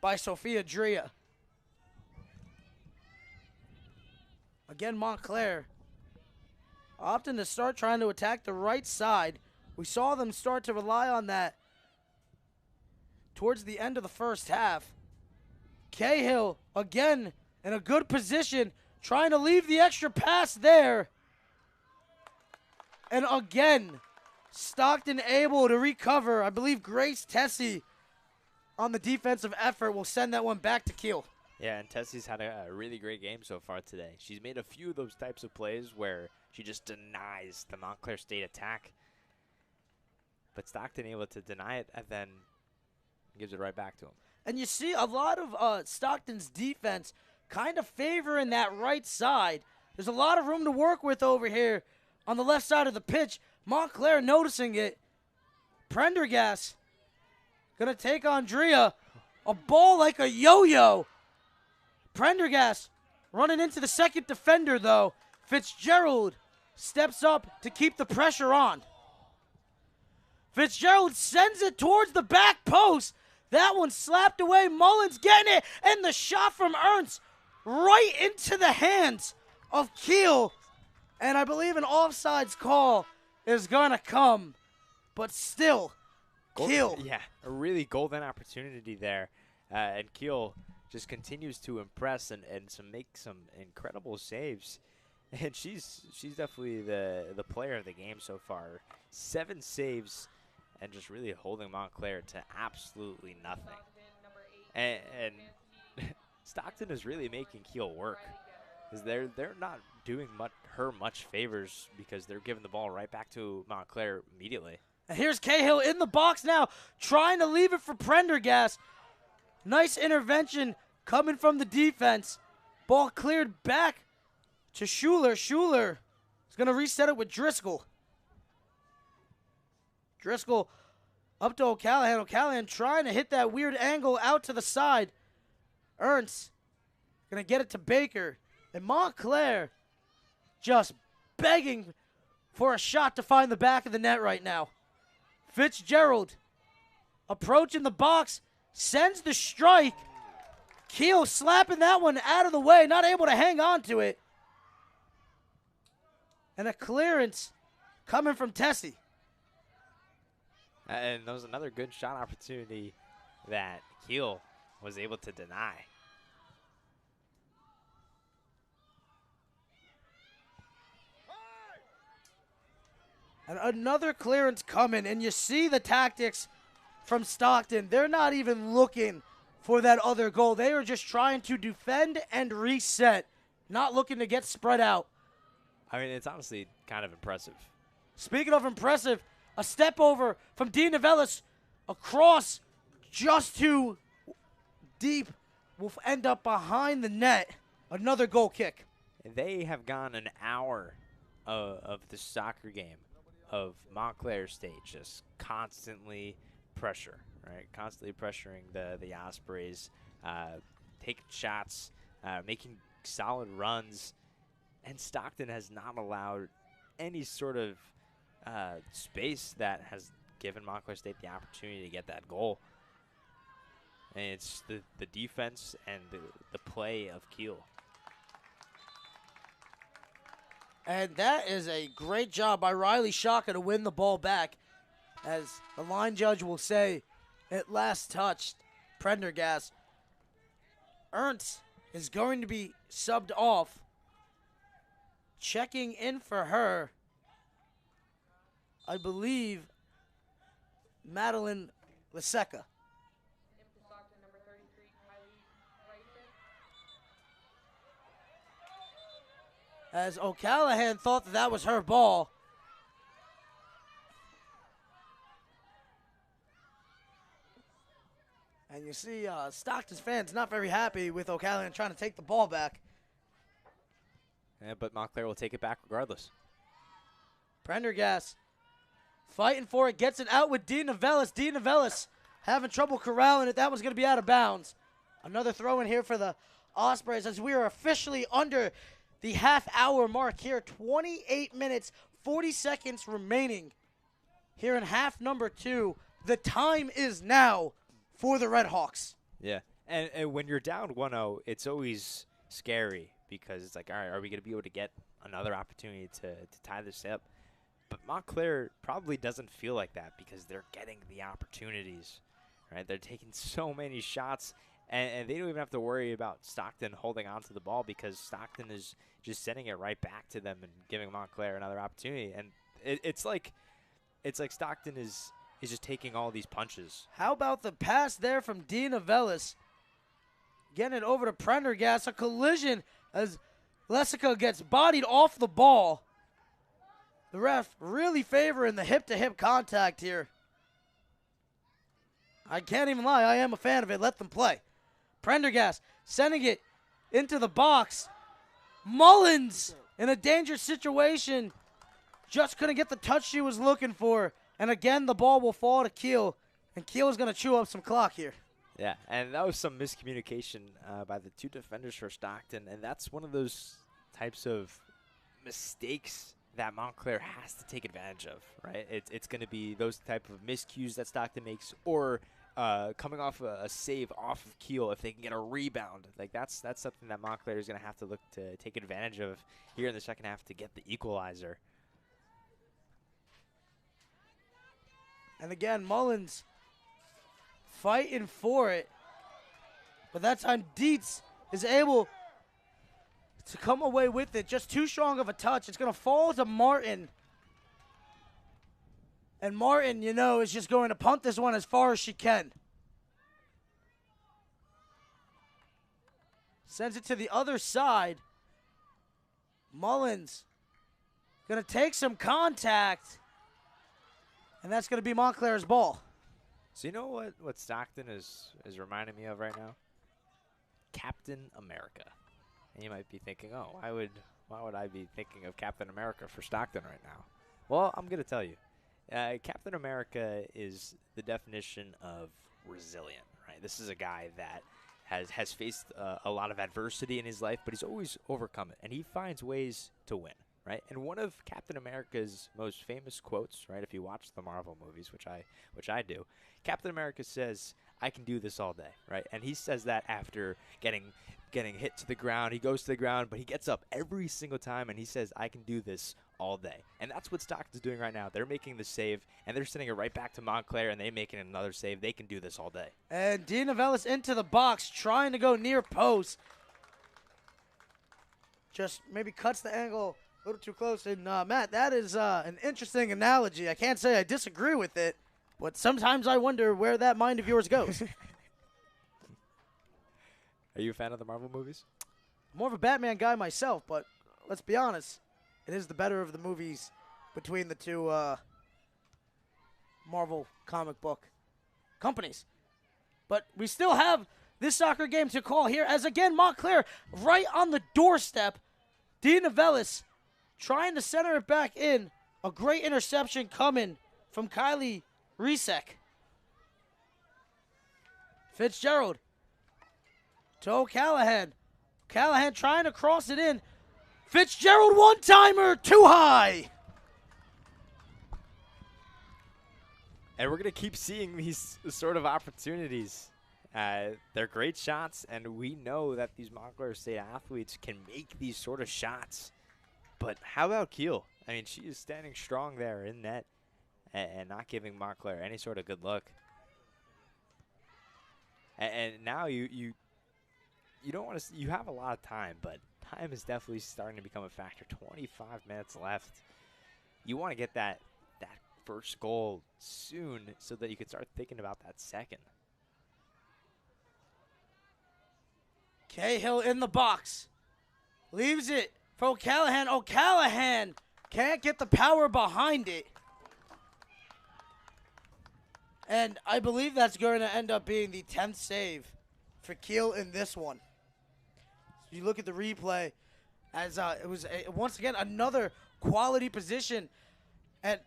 by Sophia Drea. Again, Montclair opting to start trying to attack the right side. We saw them start to rely on that towards the end of the first half. Cahill, again, in a good position, trying to leave the extra pass there. And again, Stockton able to recover. I believe Grace Tessie on the defensive effort will send that one back to Kiel. Yeah, and Tessie's had a really great game so far today. She's made a few of those types of plays where she just denies the Montclair State attack. But Stockton able to deny it and then gives it right back to him. And you see a lot of Stockton's defense kind of favoring that right side. There's a lot of room to work with over here on the left side of the pitch. Montclair noticing it. Prendergast going to take on Drea. A ball like a yo-yo. Prendergast running into the second defender, though. Fitzgerald steps up to keep the pressure on. Fitzgerald sends it towards the back post. That one slapped away. Mullins getting it. And the shot from Ernst right into the hands of Kiel. And I believe an offsides call is going to come. But still, Kiel. Yeah, a really golden opportunity there. And Kiel just continues to impress and make some incredible saves. And she's definitely the player of the game so far. 7 saves and just really holding Montclair to absolutely nothing. And Stockton is really making Kiel work, because they're not doing much favors, because they're giving the ball right back to Montclair immediately. And here's Cahill in the box now, trying to leave it for Prendergast. Nice intervention coming from the defense. Ball cleared back to Schuler. Schuler is going to reset it with Driscoll. Driscoll up to O'Callahan. O'Callahan trying to hit that weird angle out to the side. Ernst going to get it to Baker. And Montclair just begging for a shot to find the back of the net right now. Fitzgerald approaching the box, sends the strike. Kiel slapping that one out of the way, not able to hang on to it. And a clearance coming from Tessie. And there was another good shot opportunity that Kiel was able to deny. And another clearance coming, and you see the tactics from Stockton. They're not even looking for that other goal. They are just trying to defend and reset, not looking to get spread out. I mean, it's honestly kind of impressive. Speaking of impressive, a step over from Dean Novellis across just too deep will end up behind the net. Another goal kick. They have gone an hour of the soccer game of Montclair State just constantly pressure, right? Constantly pressuring the Ospreys, taking shots, making solid runs. And Stockton has not allowed any sort of space that has given Montclair State the opportunity to get that goal. And it's the defense and the play of Kiel. And that is a great job by Riley Shaka to win the ball back. As the line judge will say, at last touched Prendergast. Ernst is going to be subbed off. Checking in for her, I believe, Madeline Laseca. as O'Callahan thought that, that was her ball. And you see Stockton's fans not very happy with O'Callahan trying to take the ball back. Yeah, but Montclair will take it back regardless. Prendergast fighting for it, gets it out with Dean Novellis. Dean Novellis having trouble corralling it. That one's going to be out of bounds. Another throw in here for the Ospreys as we are officially under the half-hour mark here. 28 minutes, 40 seconds remaining here in half number 2. The time is now for the Red Hawks. Yeah, and when you're down 1-0, it's always scary because it's like, all right, are we going to be able to get another opportunity to tie this up? But Montclair probably doesn't feel like that because they're getting the opportunities, right? They're taking so many shots, and they don't even have to worry about Stockton holding on to the ball because Stockton is just sending it right back to them and giving Montclair another opportunity. And it's like Stockton is just taking all these punches. How about the pass there from Dean Novellis? Getting it over to Prendergast. A collision as Lesica gets bodied off the ball. The ref really favoring the hip-to-hip contact here. I can't even lie. I am a fan of it. Let them play. Prendergast sending it into the box. Mullins in a dangerous situation. Just couldn't get the touch she was looking for. And again, the ball will fall to Keel. And Keel is going to chew up some clock here. Yeah, and that was some miscommunication by the two defenders for Stockton. And that's one of those types of mistakes that Montclair has to take advantage of, right? It's going to be those type of miscues that Stockton makes, or coming off a save off of Keel if they can get a rebound. Like that's something that Montclair is going to have to look to take advantage of here in the second half to get the equalizer. And again, Mullins fighting for it. But that time Dietz is able to come away with it. Just too strong of a touch. It's going to fall to Martin. And Martin, you know, is just going to punt this one as far as she can. Sends it to the other side. Mullins going to take some contact. And that's going to be Montclair's ball. So you know what Stockton is reminding me of right now? Captain America. And you might be thinking, oh, why would I be thinking of Captain America for Stockton right now? Well, I'm going to tell you. Captain America is the definition of resilient, right? This is a guy that has faced a lot of adversity in his life, but he's always overcome it, and he finds ways to win, right? And one of Captain America's most famous quotes, right, if you watch the Marvel movies, which I do, Captain America says, "I can do this all day," right? And he says that after getting hit to the ground. He goes to the ground, but he gets up every single time, and he says, "I can do this all day." And that's what Stockton's doing right now. They're making the save, and they're sending it right back to Montclair, and they're making another save. They can do this all day. And Dean Novellis into the box, trying to go near post. Just maybe cuts the angle a little too close. And, Matt, that is an interesting analogy. I can't say I disagree with it, but sometimes I wonder where that mind of yours goes. Are you a fan of the Marvel movies? More of a Batman guy myself, but let's be honest, it is the better of the movies between the two Marvel comic book companies. But we still have this soccer game to call here, as again, Montclair right on the doorstep. Dean Novellis trying to center it back in. A great interception coming from Kylie Risek. Fitzgerald to O'Callahan. Callahan trying to cross it in. Fitzgerald one-timer, too high. And we're going to keep seeing these sort of opportunities. They're great shots, and we know that these Montclair State athletes can make these sort of shots. But how about Keel? I mean, she is standing strong there in net and not giving Montclair any sort of good look. And now you don't want to. You have a lot of time, but time is definitely starting to become a factor. 25 minutes left. You want to get that first goal soon so that you can start thinking about that second. Cahill in the box. Leaves it for O'Callahan. O'Callahan can't get the power behind it. And I believe that's going to end up being the 10th save for Kiel in this one. So you look at the replay, as it was, once again, another quality position. And,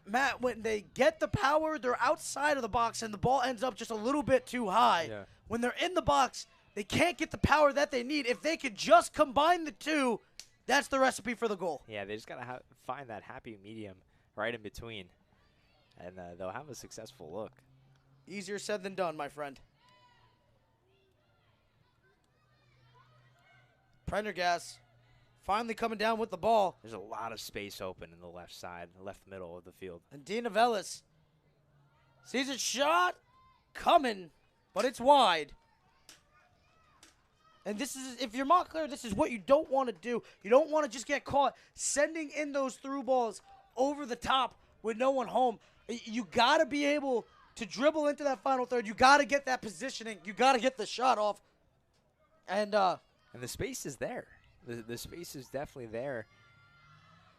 Matt, when they get the power, they're outside of the box, and the ball ends up just a little bit too high. Yeah. When they're in the box, they can't get the power that they need. If they could just combine the two, that's the recipe for the goal. Yeah, they just got to find that happy medium right in between, and they'll have a successful look. Easier said than done, my friend. Prendergast finally coming down with the ball. There's a lot of space open in the left side, left middle of the field. And Dina Vellis sees a shot coming, but it's wide. And this is, if you're Montclair, this is what you don't want to do. You don't want to just get caught sending in those through balls over the top with no one home. You got to be able to dribble into that final third. You got to get that positioning. You got to get the shot off. And the space is there. The space is definitely there.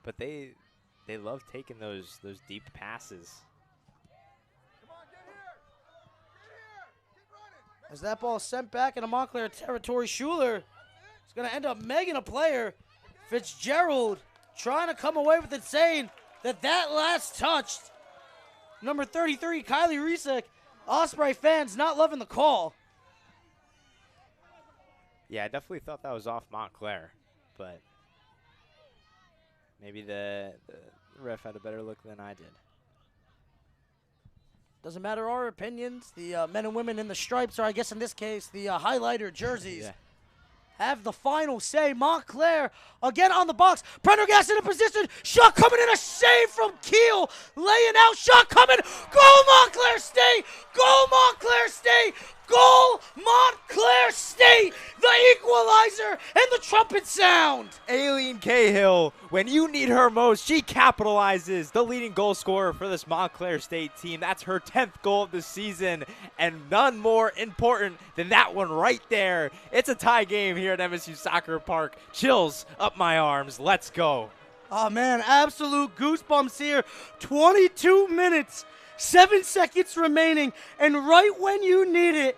But they love taking those deep passes. As that ball is sent back into Montclair territory, Schuler is going to end up megging a player. Fitzgerald trying to come away with it, saying that last touch, number 33, Kylie Riesek, Osprey fans not loving the call. Yeah, I definitely thought that was off Montclair, but maybe the ref had a better look than I did. Doesn't matter our opinions. The men and women in the stripes, or I guess in this case, the highlighter jerseys, have the final say. Montclair again on the box. Prendergast in a position. Shot coming in. A save from Kiel. Laying out. Shot coming. Goal Montclair State. Goal Montclair State. Goal Montclair State. The equalizer and the trumpet sound. Aileen Cahill, when you need her most, she capitalizes. The leading goal scorer for this Montclair State team. That's her 10th goal of the season, and none more important than that one right there. It's a tie game here at MSU Soccer Park. Chills up my arms. Let's go. Oh, man, absolute goosebumps here. 22 minutes, 7 seconds remaining, and right when you need it,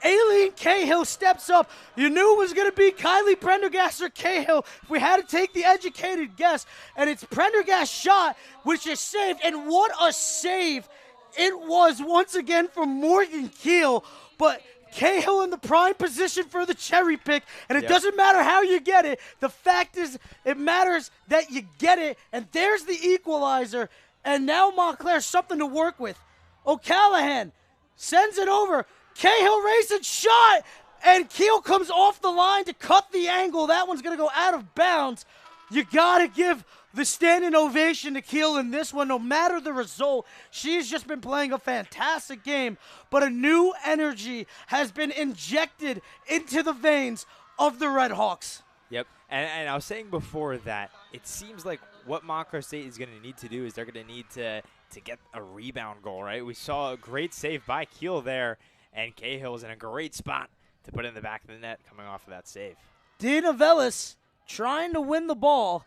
Aileen Cahill steps up. You knew it was going to be Kylie Prendergast or Cahill if we had to take the educated guess. And it's Prendergast's shot, which is saved. And what a save it was once again from Morgan Keel. But Cahill in the prime position for the cherry pick. And it doesn't matter how you get it. The fact is, it matters that you get it. And there's the equalizer. And now Montclair something to work with. O'Callahan sends it over. Cahill racing shot, and Keel comes off the line to cut the angle. That one's going to go out of bounds. You got to give the standing ovation to Keel in this one, no matter the result. She's just been playing a fantastic game, but a new energy has been injected into the veins of the Red Hawks. Yep, and I was saying before that it seems like what Montclair State is going to need to do is they're going to need to get a rebound goal, right? We saw a great save by Keel there, and Cahill's in a great spot to put it in the back of the net coming off of that save. Dina Vellis trying to win the ball.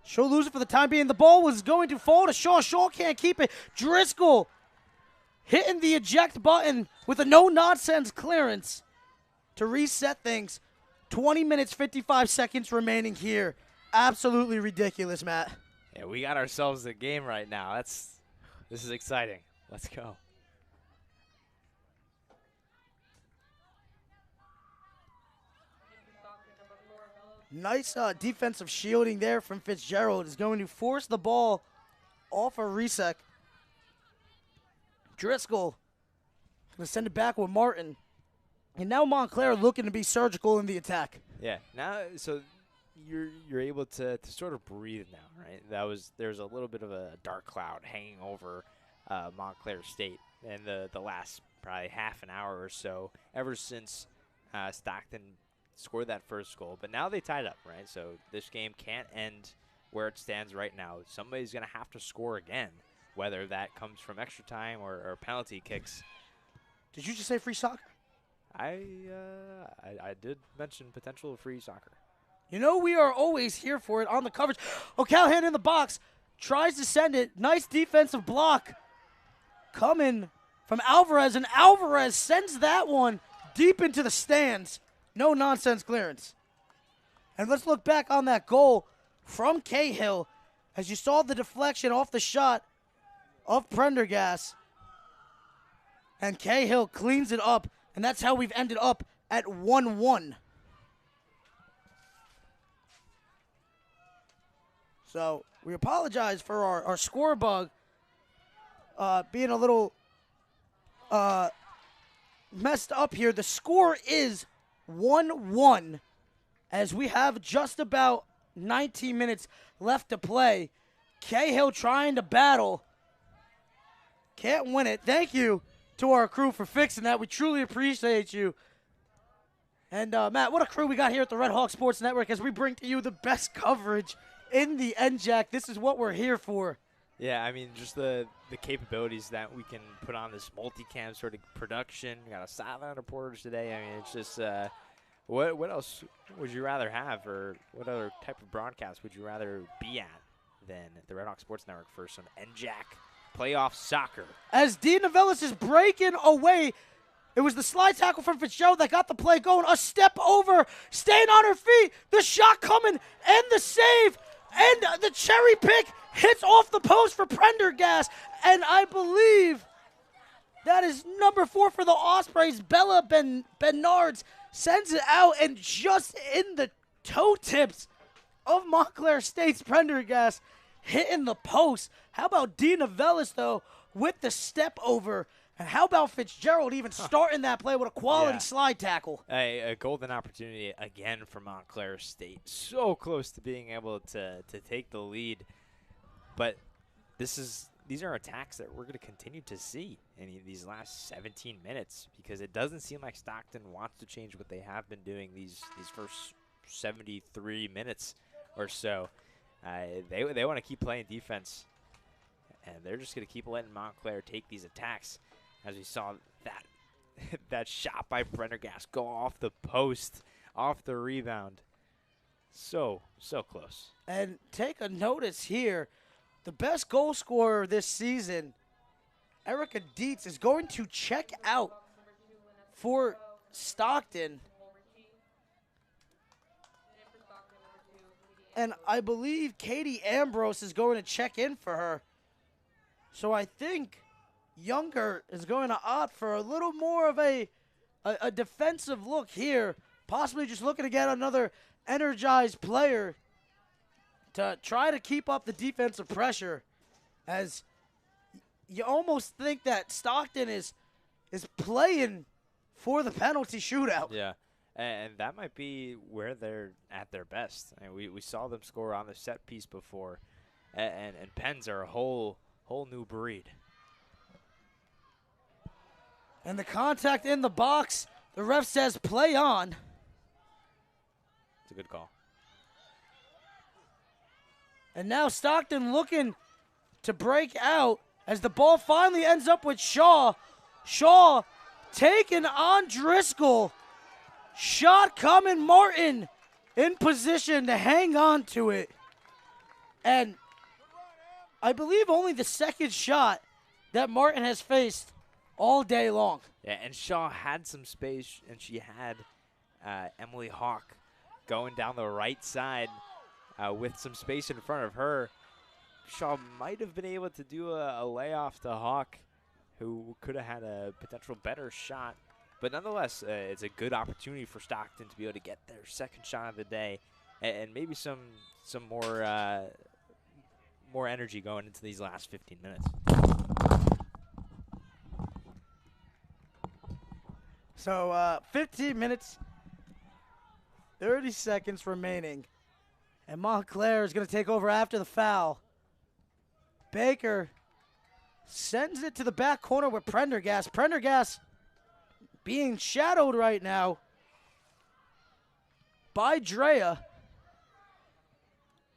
She'll lose it for the time being. The ball was going to fall to Shaw. Shaw can't keep it. Driscoll hitting the eject button with a no-nonsense clearance to reset things. 20 minutes, 55 seconds remaining here. Absolutely ridiculous, Matt. Yeah, we got ourselves a game right now. This is exciting. Let's go. Nice defensive shielding there from Fitzgerald. Is going to force the ball off of Riesek. Driscoll going to send it back with Martin. And now Montclair looking to be surgical in the attack. Yeah, now so you're able to sort of breathe now, right? There's a little bit of a dark cloud hanging over Montclair State in the last probably half an hour or so, ever since Stockton scored that first goal. But now they tied up, right? So this game can't end where it stands right now. Somebody's going to have to score again, whether that comes from extra time or penalty kicks. Did you just say free soccer? I did mention potential of free soccer. You know we are always here for it on the coverage. O'Callahan in the box. Tries to send it. Nice defensive block coming from Alvarez, and Alvarez sends that one deep into the stands. No nonsense clearance. And let's look back on that goal from Cahill as you saw the deflection off the shot of Prendergast. And Cahill cleans it up, and that's how we've ended up at 1-1. So we apologize for our score bug being a little messed up here. The score is 1-1 as we have just about 19 minutes left to play. Cahill trying to battle. Can't win it. Thank you to our crew for fixing that. We truly appreciate you. And, Matt, what a crew we got here at the Red Hawk Sports Network as we bring to you the best coverage in the NJAC. This is what we're here for. Yeah, I mean, just the capabilities that we can put on this multicam sort of production. We got a sideline reporters today. I mean, it's just what else would you rather have, or what other type of broadcast would you rather be at than the Red Hawk Sports Network for some NJAC playoff soccer? As Dean Novellis is breaking away, it was the slide tackle from Fitzgerald that got the play going. A step over, staying on her feet, the shot coming, and the save, and the cherry pick hits off the post for Prendergast, and I believe that is number 4 for the Ospreys. Bella Bernards sends it out, and just in the toe tips of Montclair State's Prendergast, hitting the post. How about Dean Novellis, though, with the step over? And how about Fitzgerald even starting that play with a quality slide tackle? A golden opportunity again for Montclair State. So close to being able to take the lead. But these are attacks that we're going to continue to see in these last 17 minutes, because it doesn't seem like Stockton wants to change what they have been doing these first 73 minutes or so. They want to keep playing defense, and they're just going to keep letting Montclair take these attacks. As we saw that shot by Prendergast go off the post, off the rebound. So close. And take a notice here. The best goal scorer this season, Erica Dietz, is going to check out for Stockton. And I believe Katie Ambrose is going to check in for her. So I think Younger is going to opt for a little more of a defensive look here, possibly just looking to get another energized player to try to keep up the defensive pressure, as you almost think that Stockton is playing for the penalty shootout. Yeah, and that might be where they're at their best. I mean, we saw them score on the set piece before, and Pens are a whole new breed. And the contact in the box, the ref says play on. It's a good call. And now Stockton looking to break out as the ball finally ends up with Shaw. Shaw taking on Driscoll. Shot coming, Martin in position to hang on to it. And I believe only the second shot that Martin has faced all day long. Yeah, and Shaw had some space, and she had Emily Hawk going down the right side with some space in front of her. Shaw might have been able to do a layoff to Hawk, who could have had a potential better shot. But nonetheless, it's a good opportunity for Stockton to be able to get their second shot of the day, and maybe some more energy going into these last 15 minutes. So 15 minutes, 30 seconds remaining. And Montclair is going to take over after the foul. Baker sends it to the back corner with Prendergast. Prendergast being shadowed right now by Drea.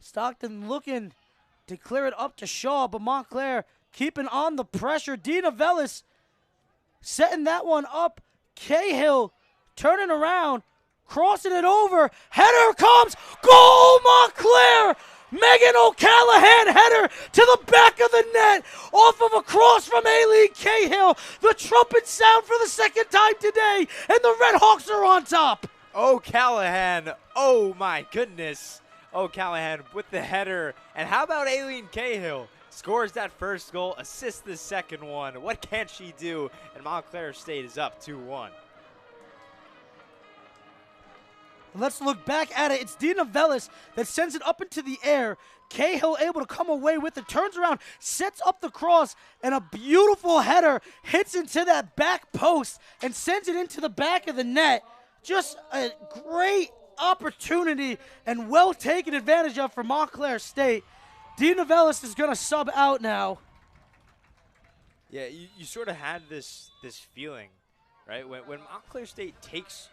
Stockton looking to clear it up to Shaw, but Montclair keeping on the pressure. Dina Vellis setting that one up. Cahill turning around, crossing it over. Header comes. Goal, Montclair. Megan O'Callahan header to the back of the net off of a cross from Aileen Cahill. The trumpets sound for the second time today, and the Red Hawks are on top. O'Callahan, oh my goodness. O'Callahan with the header. And how about Aileen Cahill? Scores that first goal, assists the second one. What can she do? And Montclair State is up 2-1. Let's look back at it. It's Dina Velis that sends it up into the air. Cahill able to come away with it, turns around, sets up the cross, and a beautiful header hits into that back post and sends it into the back of the net. Just a great opportunity and well taken advantage of for Montclair State. Dina Velis is going to sub out now. Yeah, you sort of had this feeling, right? When Montclair State takes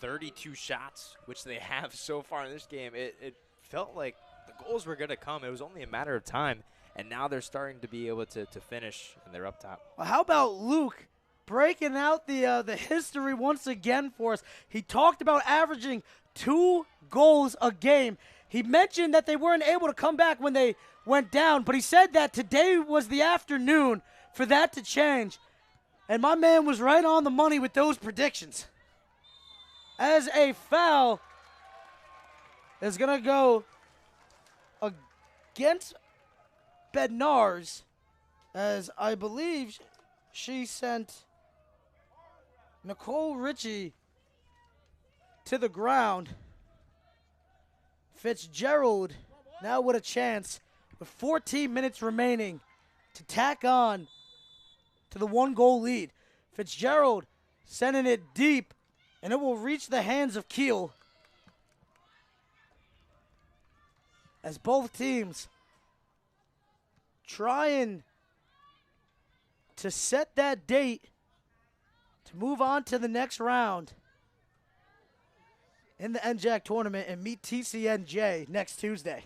32 shots, which they have so far in this game, it felt like the goals were going to come. It was only a matter of time, and now they're starting to be able to finish, and they're up top. Well, how about Luke breaking out the history once again for us? He talked about averaging 2 goals a game. He mentioned that they weren't able to come back when they went down, but he said that today was the afternoon for that to change. And my man was right on the money with those predictions. As a foul is going to go against Bednar's, as I believe she sent Nicole Ritchie to the ground. Fitzgerald now with a chance with 14 minutes remaining to tack on to the 1-goal lead. Fitzgerald sending it deep, and it will reach the hands of Kiel as both teams trying to set that date to move on to the next round in the NJAC tournament and meet TCNJ next Tuesday.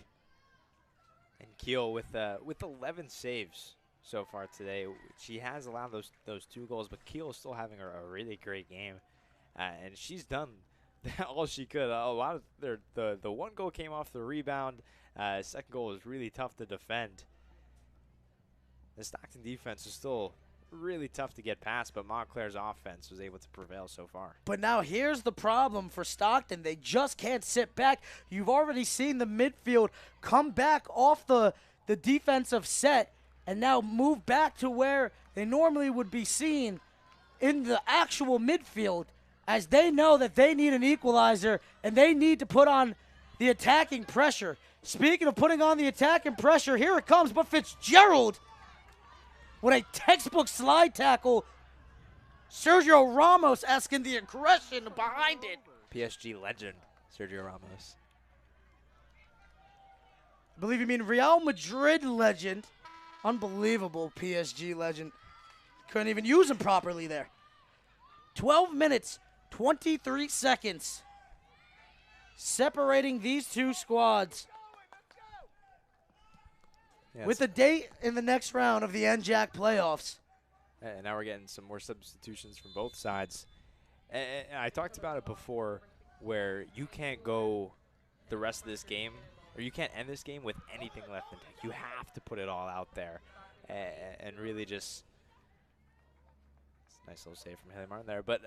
And Kiel with 11 saves so far today. She has allowed those 2 goals, but Kiel is still having a really great game. And she's done all she could. A lot of the 1 goal came off the rebound. Second goal was really tough to defend. The Stockton defense is still really tough to get past, but Montclair's offense was able to prevail so far. But now here's the problem for Stockton. They just can't sit back. You've already seen the midfield come back off the defensive set and now move back to where they normally would be seen in the actual midfield, as they know that they need an equalizer and they need to put on the attacking pressure. Speaking of putting on the attacking pressure, here it comes, but Fitzgerald with a textbook slide tackle. Sergio Ramos asking the aggression behind it. PSG legend, Sergio Ramos. I believe you mean Real Madrid legend. Unbelievable PSG legend. Couldn't even use him properly there. 12 minutes, 23 seconds separating these two squads. Yes. With a date in the next round of the NJAC playoffs. And now we're getting some more substitutions from both sides. And I talked about it before, where you can't go the rest of this game, or you can't end this game with anything left in tank. You have to put it all out there and really just – it's a nice little save from Haley Martin there. But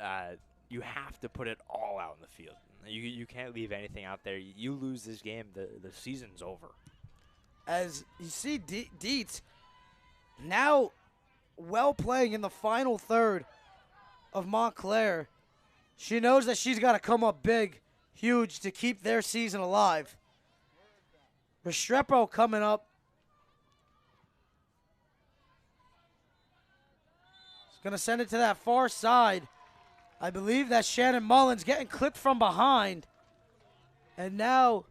you have to put it all out in the field. You can't leave anything out there. You lose this game, the season's over. As you see, Dietz now well playing in the final third of Montclair. She knows that she's got to come up big, huge, to keep their season alive. Restrepo coming up. He's going to send it to that far side. I believe that's Shannon Mullins getting clipped from behind. And now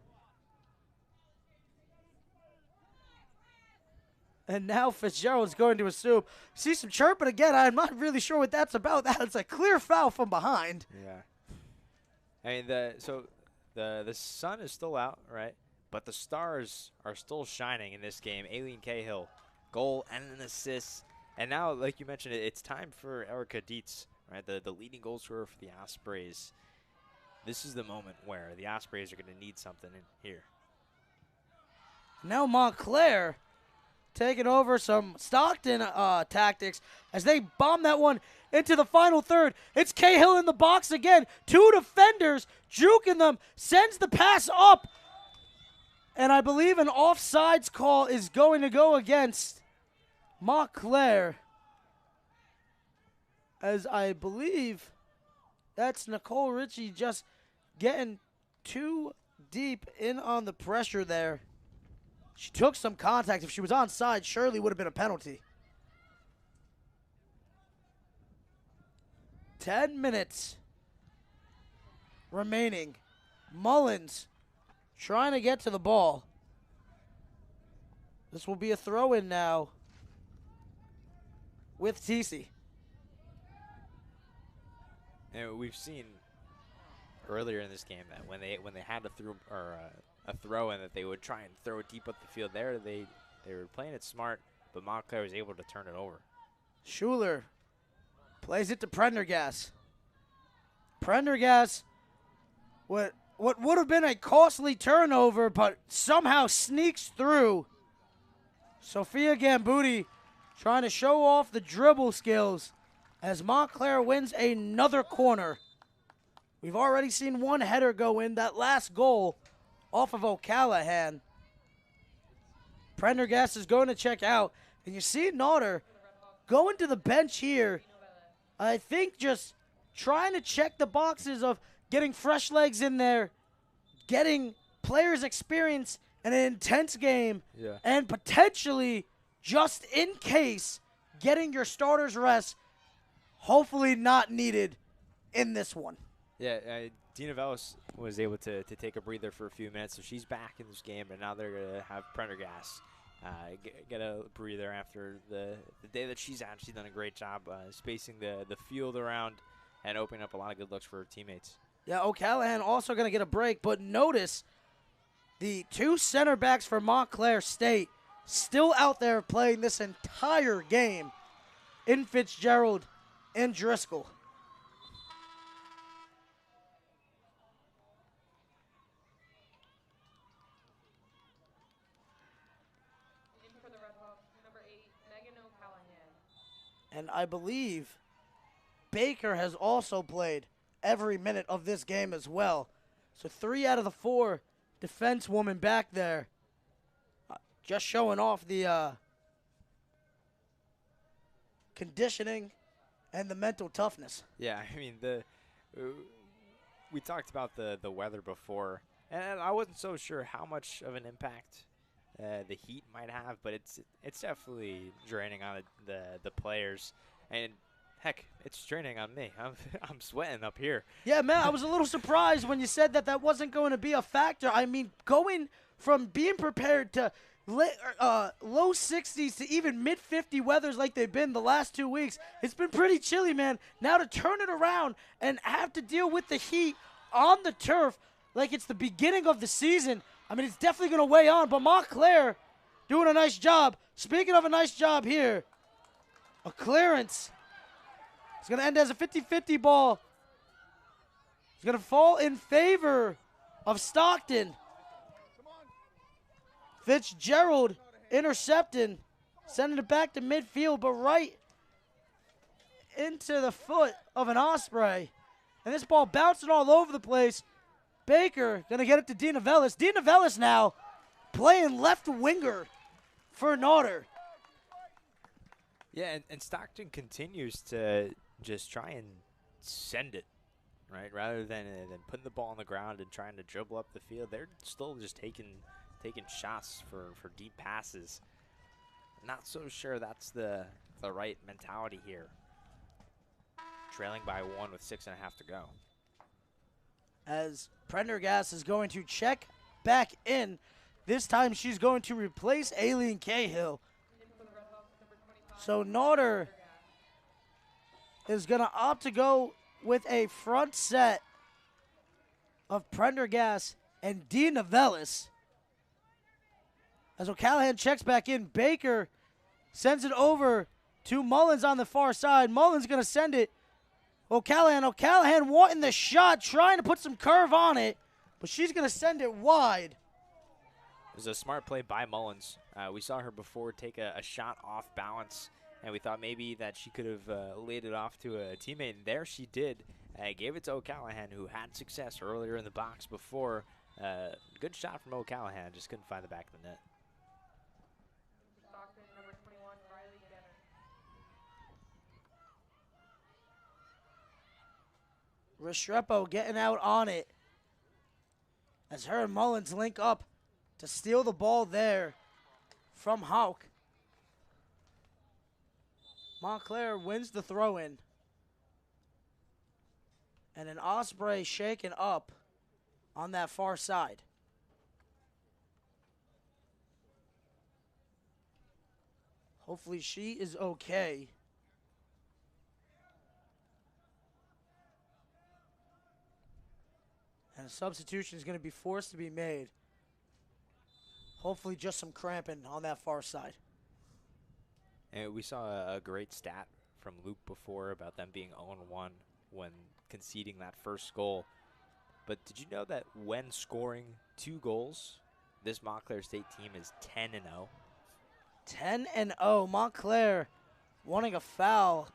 Fitzgerald's going to assume. See some chirping again. I'm not really sure what that's about. That's a clear foul from behind. Yeah. I mean, the sun is still out, right? But the stars are still shining in this game. Aileen Cahill, goal and an assist. And now, like you mentioned, it's time for Erica Dietz, right? The leading goal scorer for the Ospreys. this is the moment where the Ospreys are going to need something in here. Now Montclair taking over some Stockton tactics as they bomb that one into the final third. It's Cahill in the box again. 2 defenders juking them, sends the pass up. And I believe an offsides call is going to go against Montclair, as I believe that's Nicole Ritchie just getting too deep in on the pressure there. She took some contact. If she was onside, surely would have been a penalty. 10 minutes remaining. Mullins trying to get to the ball. This will be a throw-in now with TC. And we've seen earlier in this game that when they had a throw in that they would try and throw it deep up the field. There they were playing it smart, but Montclair was able to turn it over. Schuler plays it to Prendergast. Prendergast, what would have been a costly turnover, but somehow sneaks through. Sophia Gambuti trying to show off the dribble skills as Montclair wins another corner. We've already seen one header go in, that last goal off of O'Callahan. Prendergast is going to check out, and you see Naughter going to the bench here. I think just trying to check the boxes of getting fresh legs in there, getting players experience in an intense game, and potentially, just in case, getting your starters rest, hopefully not needed in this one. Yeah, Dina Velis was able to take a breather for a few minutes, so she's back in this game, and now they're going to have Prendergast get a breather after the day that she's had. She's done a great job spacing the field around and opening up a lot of good looks for her teammates. Yeah, O'Callahan also going to get a break, but notice the 2 center backs for Montclair State still out there playing this entire game in Fitzgerald and Driscoll. For the Red Hawks, number 8, Megan O'Callahan. And I believe Baker has also played every minute of this game as well. So 3 out of the 4 defensewomen back there. Just showing off the conditioning and the mental toughness. Yeah, I mean, we talked about the weather before, and I wasn't so sure how much of an impact the heat might have, but it's definitely draining on the players, and heck, it's draining on me. I'm sweating up here. Yeah, man, I was a little surprised when you said that wasn't going to be a factor. I mean, going from being prepared to low 60s to even mid-50 weathers like they've been the last 2 weeks, it's been pretty chilly, man. Now to turn it around and have to deal with the heat on the turf like it's the beginning of the season, I mean, it's definitely going to weigh on. But Montclair doing a nice job. Speaking of a nice job here, a clearance. It's going to end as a 50-50 ball. It's going to fall in favor of Stockton. Fitzgerald intercepting, sending it back to midfield, but right into the foot of an Osprey. And this ball bouncing all over the place. Baker going to get it to Dina Velis. Dina Velis now playing left winger for Naughter. Yeah, and Stockton continues to just try and send it, right? Rather than putting the ball on the ground and trying to dribble up the field, they're still just taking shots for deep passes. Not so sure that's the right mentality here. Trailing by 1 with 6.5 to go. As Prendergast is going to check back in. This time she's going to replace Aileen Cahill. So Naughter is going to opt to go with a front set of Prendergast and Dina Velis. As O'Callahan checks back in, Baker sends it over to Mullins on the far side. Mullins going to send it O'Callahan wanting the shot, trying to put some curve on it, but she's going to send it wide. It was a smart play by Mullins. We saw her before take a shot off balance, and we thought maybe that she could have laid it off to a teammate, and there she did. Gave it to O'Callahan, who had success earlier in the box before. Good shot from O'Callahan, just couldn't find the back of the net. Stockton, number 21, Riley Getter. Restrepo getting out on it as her and Mullins link up to steal the ball there from Houck. Montclair wins the throw-in. And an Osprey shaken up on that far side. Hopefully she is okay. And a substitution is going to be forced to be made. Hopefully just some cramping on that far side. And we saw a great stat from Luke before about them being 0-1 when conceding that first goal. But did you know that when scoring 2 goals, this Montclair State team is 10-0? 10-0. Montclair wanting a foul.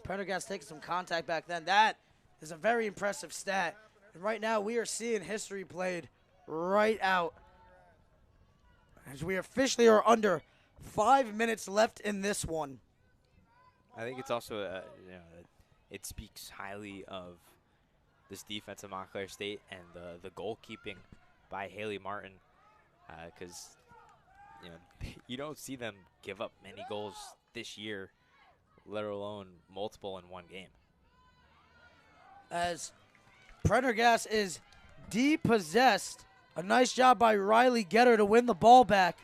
Prendergast taking some contact back then. That is a very impressive stat. And right now we are seeing history played right out. As we officially are under 5 minutes left in this one. I think it's also, it speaks highly of this defense of Montclair State and the goalkeeping by Haley Martin, because you don't see them give up many goals this year, let alone multiple in one game. As Prendergast is depossessed. A nice job by Riley Getter to win the ball back.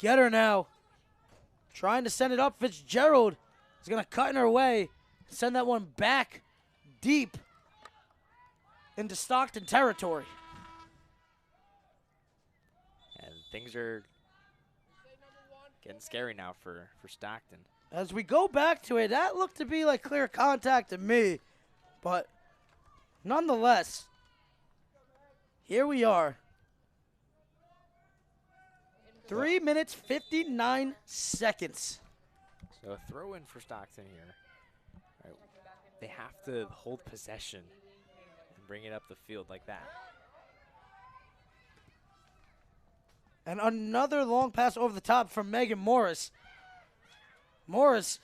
Getter now trying to send it up. Fitzgerald is going to cut in her way. Send that one back deep into Stockton territory. And things are getting scary now for Stockton. As we go back to it, that looked to be like clear contact to me. But nonetheless, here we are. 3 minutes, 59 seconds. So a throw in for Stockton here. Right. They have to hold possession and bring it up the field like that. And another long pass over the top from Megan Morris. Morris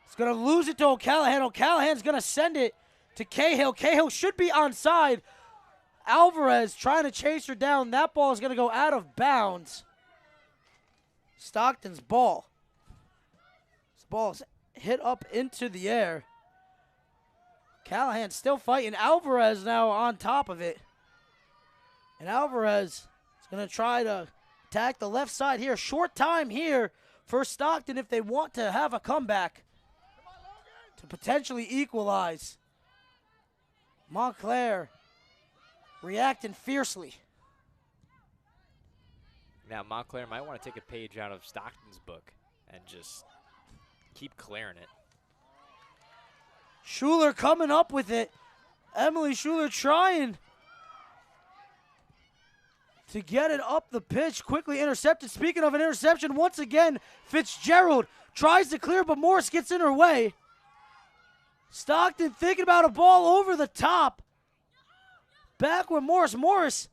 is going to lose it to O'Callahan. O'Callahan's going to send it to Cahill. Cahill should be onside. Alvarez trying to chase her down. That ball is going to go out of bounds. Stockton's ball. This ball is hit up into the air. Callahan still fighting. Alvarez now on top of it. And Alvarez is going to try to attack the left side here. Short time here for Stockton if they want to have a comeback to potentially equalize. Montclair reacting fiercely. Now Montclair might want to take a page out of Stockton's book and just keep clearing it. Schuler coming up with it. Emily Schuler trying to get it up the pitch. Quickly intercepted. Speaking of an interception, once again, Fitzgerald tries to clear, but Morris gets in her way. Stockton thinking about a ball over the top. Back with Morris. Morris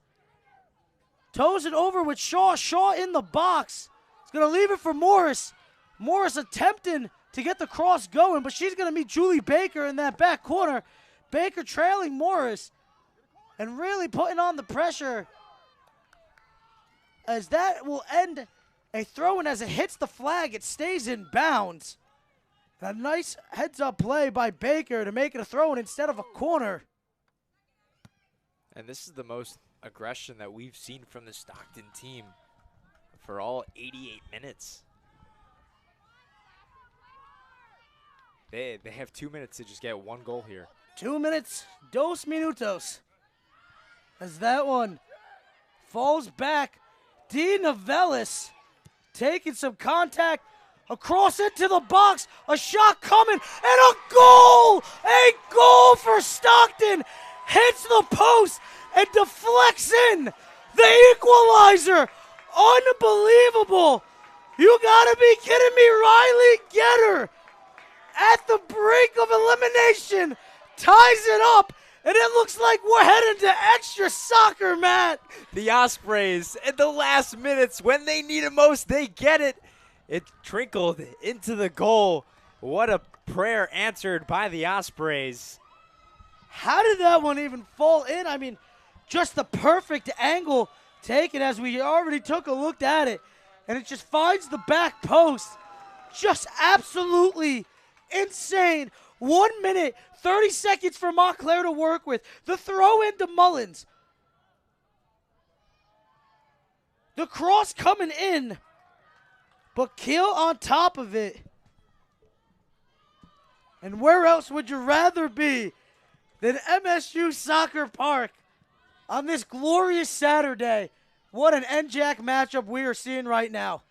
toes it over with Shaw. Shaw in the box. He's going to leave it for Morris. Morris attempting to get the cross going, but she's going to meet Julie Baker in that back corner. Baker trailing Morris and really putting on the pressure, as that will end a throw-in. As it hits the flag, it stays in bounds. A nice heads-up play by Baker to make it a throw-in instead of a corner. And this is the most aggression that we've seen from the Stockton team for all 88 minutes. They have 2 minutes to just get one goal here. 2 minutes, 2 minutos. As that one falls back. Dee Novellis taking some contact Across into the box, a shot coming, and a goal! A goal for Stockton! Hits the post and deflects in! The equalizer! Unbelievable! You gotta be kidding me, Riley Getter! At the brink of elimination, ties it up, and it looks like we're heading to extra soccer, Matt! The Ospreys, in the last minutes, when they need it most, they get it. It trickled into the goal. What a prayer answered by the Ospreys. How did that one even fall in? I mean, just the perfect angle taken as we already took a look at it. And it just finds the back post. Just absolutely insane. 1 minute, 30 seconds for Montclair to work with. The throw into Mullins. The cross coming in. But Keel on top of it. And where else would you rather be than MSU Soccer Park on this glorious Saturday? What an NJAC matchup we are seeing right now.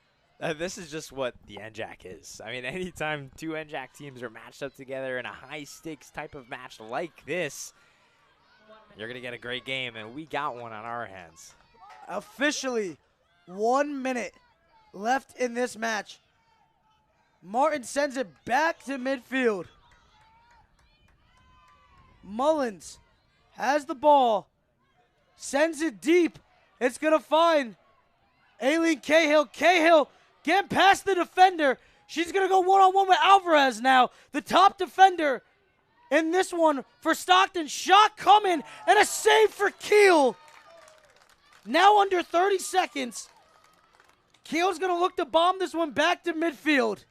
This is just what the NJAC is. I mean, anytime two NJAC teams are matched up together in a high-stakes type of match like this, you're going to get a great game, and we got one on our hands. Officially, 1 minute left in this match. Martin sends it back to midfield. Mullins has the ball, sends it deep. It's going to find Aileen Cahill. Cahill getting past the defender. She's going to go one-on-one with Alvarez now, the top defender in this one for Stockton. Shot coming and a save for Keel. Now under 30 seconds. Keel's going to look to bomb this one back to midfield.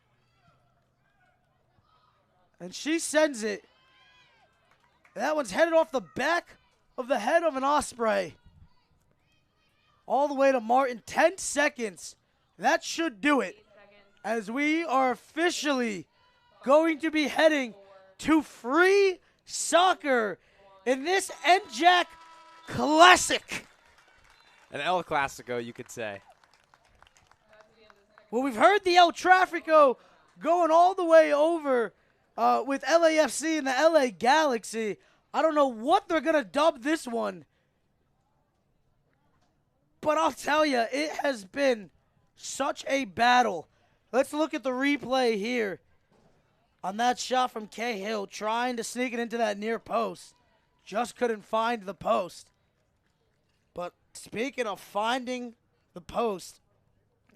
And she sends it. That one's headed off the back of the head of an Osprey. All the way to Martin. 10 seconds. That should do it. As we are officially going to be heading to free soccer in this NJAC Classic. An El Clasico, you could say. Well, we've heard the El Trafico going all the way over with LAFC and the LA Galaxy. I don't know what they're going to dub this one. But I'll tell you, it has been such a battle. Let's look at the replay here on that shot from Cahill, trying to sneak it into that near post. Just couldn't find the post. But speaking of finding the post,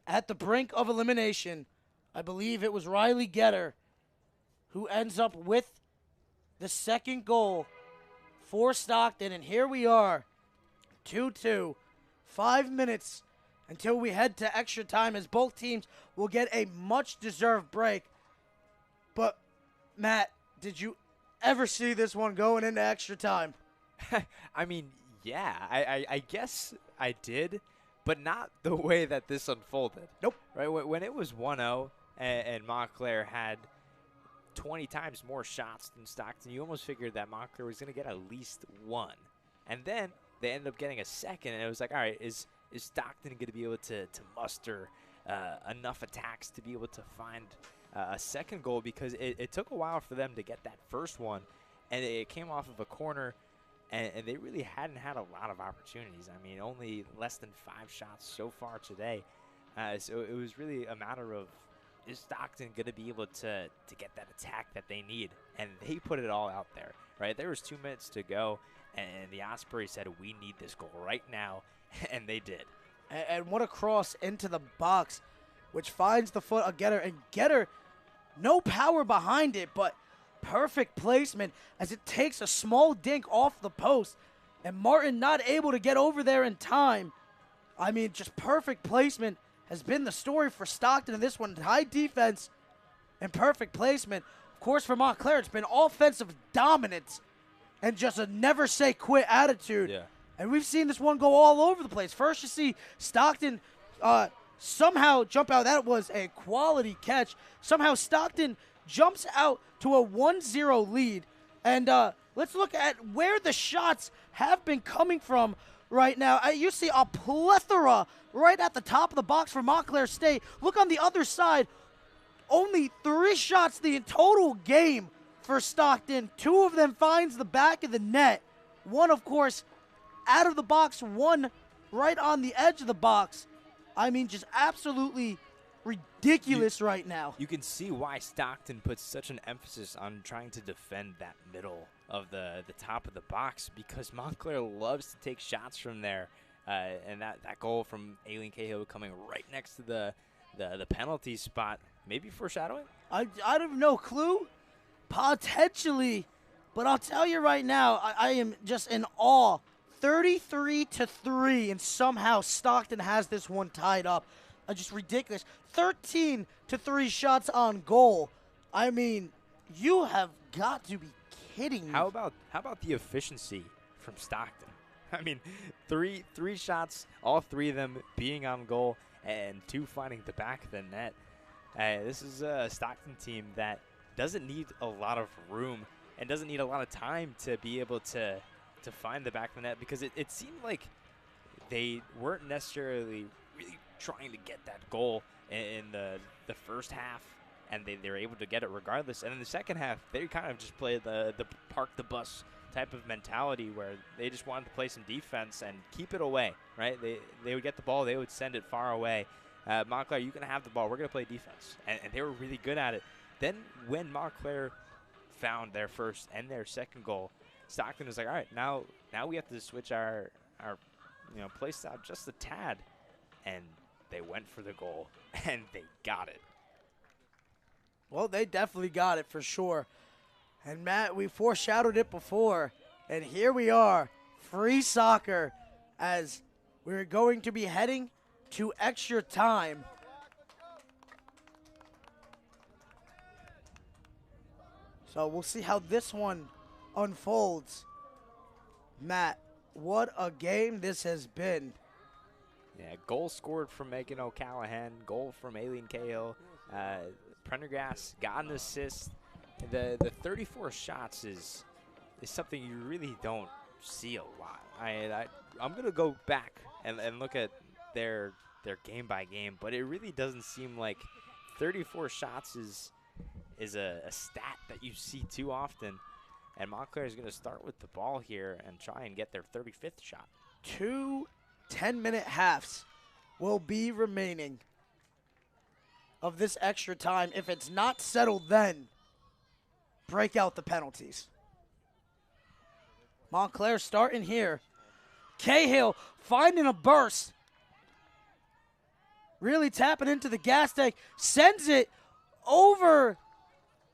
at the brink of elimination, I believe it was Riley Getter who ends up with the second goal for Stockton. And here we are, 2-2. 5 minutes until we head to extra time, as both teams will get a much-deserved break. But, Matt, did you ever see this one going into extra time? I mean, yeah, I guess I did, but not the way that this unfolded. Nope. Right, when it was 1-0 and Montclair had 20 times more shots than Stockton, you almost figured that Montclair was going to get at least one. And then they ended up getting a second, and it was like, all right, is Stockton going to be able to muster enough attacks to be able to find a second goal? Because it took a while for them to get that first one, and it came off of a corner, and they really hadn't had a lot of opportunities. I mean, only less than 5 shots so far today. So it was really a matter of, is Stockton going to be able to get that attack that they need? And they put it all out there, right? There was 2 minutes to go, and the Ospreys said, we need this goal right now, and they did. And what a cross into the box, which finds the foot of Getter. And Getter, no power behind it, but perfect placement as it takes a small dink off the post. And Martin not able to get over there in time. I mean, just perfect placement has been the story for Stockton in this one. High defense and perfect placement. Of course, for Montclair, it's been offensive dominance and just a never-say-quit attitude. Yeah. And we've seen this one go all over the place. First, you see Stockton somehow jump out. That was a quality catch. Somehow Stockton jumps out to a 1-0 lead. And let's look at where the shots have been coming from right now. You see a plethora right at the top of the box for Montclair State. Look on the other side. Only 3 shots the total game for Stockton. 2 of them finds the back of the net. 1, of course, out of the box. 1 right on the edge of the box. I mean, just absolutely ridiculous right now. You can see why Stockton puts such an emphasis on trying to defend that middle of the top of the box, because Montclair loves to take shots from there. And that goal from Aileen Cahill coming right next to the penalty spot, maybe foreshadowing? I have no clue. Potentially. But I'll tell you right now, I am just in awe. 33-3, and somehow Stockton has this one tied up. Just ridiculous. 13-3 shots on goal. I mean, you have got to be kidding me. How about the efficiency from Stockton? I mean, three shots, all 3 of them being on goal, and 2 finding the back of the net. This is a Stockton team that doesn't need a lot of room and doesn't need a lot of time to be able to find the back of the net, because it seemed like they weren't necessarily really trying to get that goal in the first half, and they were able to get it regardless. And in the second half, they kind of just played the park the bus type of mentality, where they just wanted to play some defense and keep it away, right? They would get the ball, they would send it far away. Montclair, you can have the ball, we're going to play defense. And they were really good at it. Then when Montclair found their first and their second goal, Stockton was like, all right, now we have to switch our play style just a tad. And they went for the goal, and they got it. Well, they definitely got it for sure. And Matt, we foreshadowed it before, and here we are, free soccer, as we're going to be heading to extra time. So we'll see how this one unfolds. Matt, what a game this has been. Yeah, goal scored from Megan O'Callahan, goal from Aileen Cahill. Prendergast got an assist. The 34 shots is something you really don't see a lot. I'm going to go back and look at their game by game, but it really doesn't seem like 34 shots is a stat that you see too often. And Montclair is going to start with the ball here and try and get their 35th shot. 2 10-minute halves will be remaining of this extra time. If it's not settled, then break out the penalties. Montclair starting here. Cahill finding a burst. Really tapping into the gas tank. Sends it over,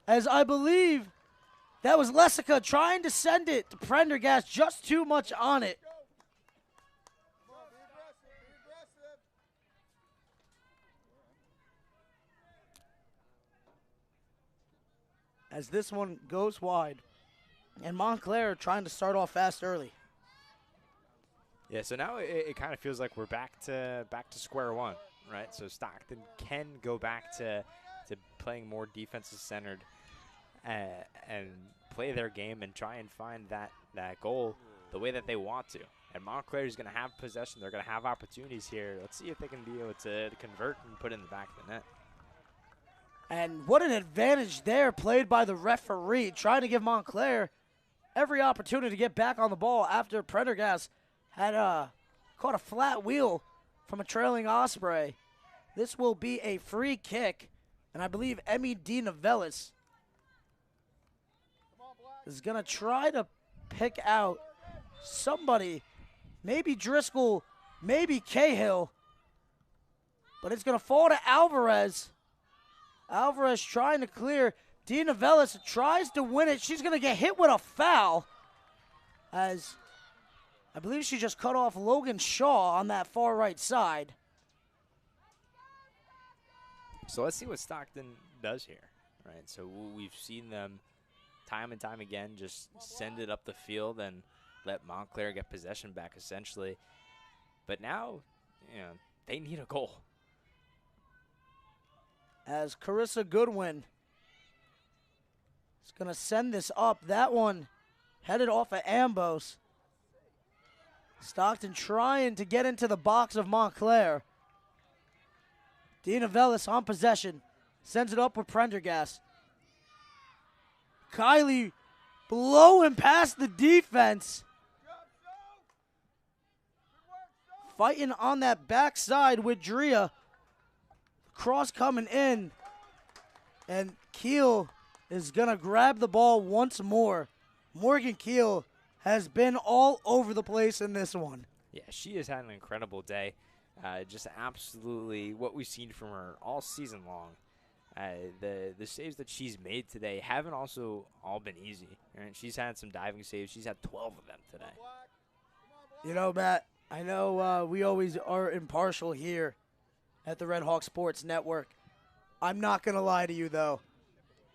as I believe that was Lessica trying to send it to Prendergast. Just too much on it. As this one goes wide. And Montclair trying to start off fast early. Yeah, so now it kind of feels like we're back to square one, right? So Stockton can go back to playing more defensive centered and play their game and try and find that goal the way that they want to. And Montclair is going to have possession. They're going to have opportunities here. Let's see if they can be able to convert and put it in the back of the net. And what an advantage there played by the referee, trying to give Montclair every opportunity to get back on the ball after Prendergast had caught a flat wheel from a trailing Osprey. This will be a free kick, and I believe Emmy D. Novellis is going to try to pick out somebody, maybe Driscoll, maybe Cahill, but it's going to fall to Alvarez. Alvarez trying to clear. D. Novellis tries to win it. She's going to get hit with a foul, as I believe she just cut off Logan Shaw on that far right side. So let's see what Stockton does here, right? So we've seen them time and time again just send it up the field and let Montclair get possession back, essentially. But now, they need a goal. As Carissa Goodwin is going to send this up. That one headed off of Ambos. Stockton trying to get into the box of Montclair. D. Novellis on possession. Sends it up with Prendergast. Kylie blowing past the defense. Fighting on that backside with Drea. Cross coming in. And Keel is going to grab the ball once more. Morgan Keel has been all over the place in this one. Yeah, she has had an incredible day. Just absolutely what we've seen from her all season long. The saves that she's made today haven't also all been easy. Right? She's had some diving saves. She's had 12 of them today. You know, Matt, I know we always are impartial here at the Red Hawk Sports Network. I'm not going to lie to you, though.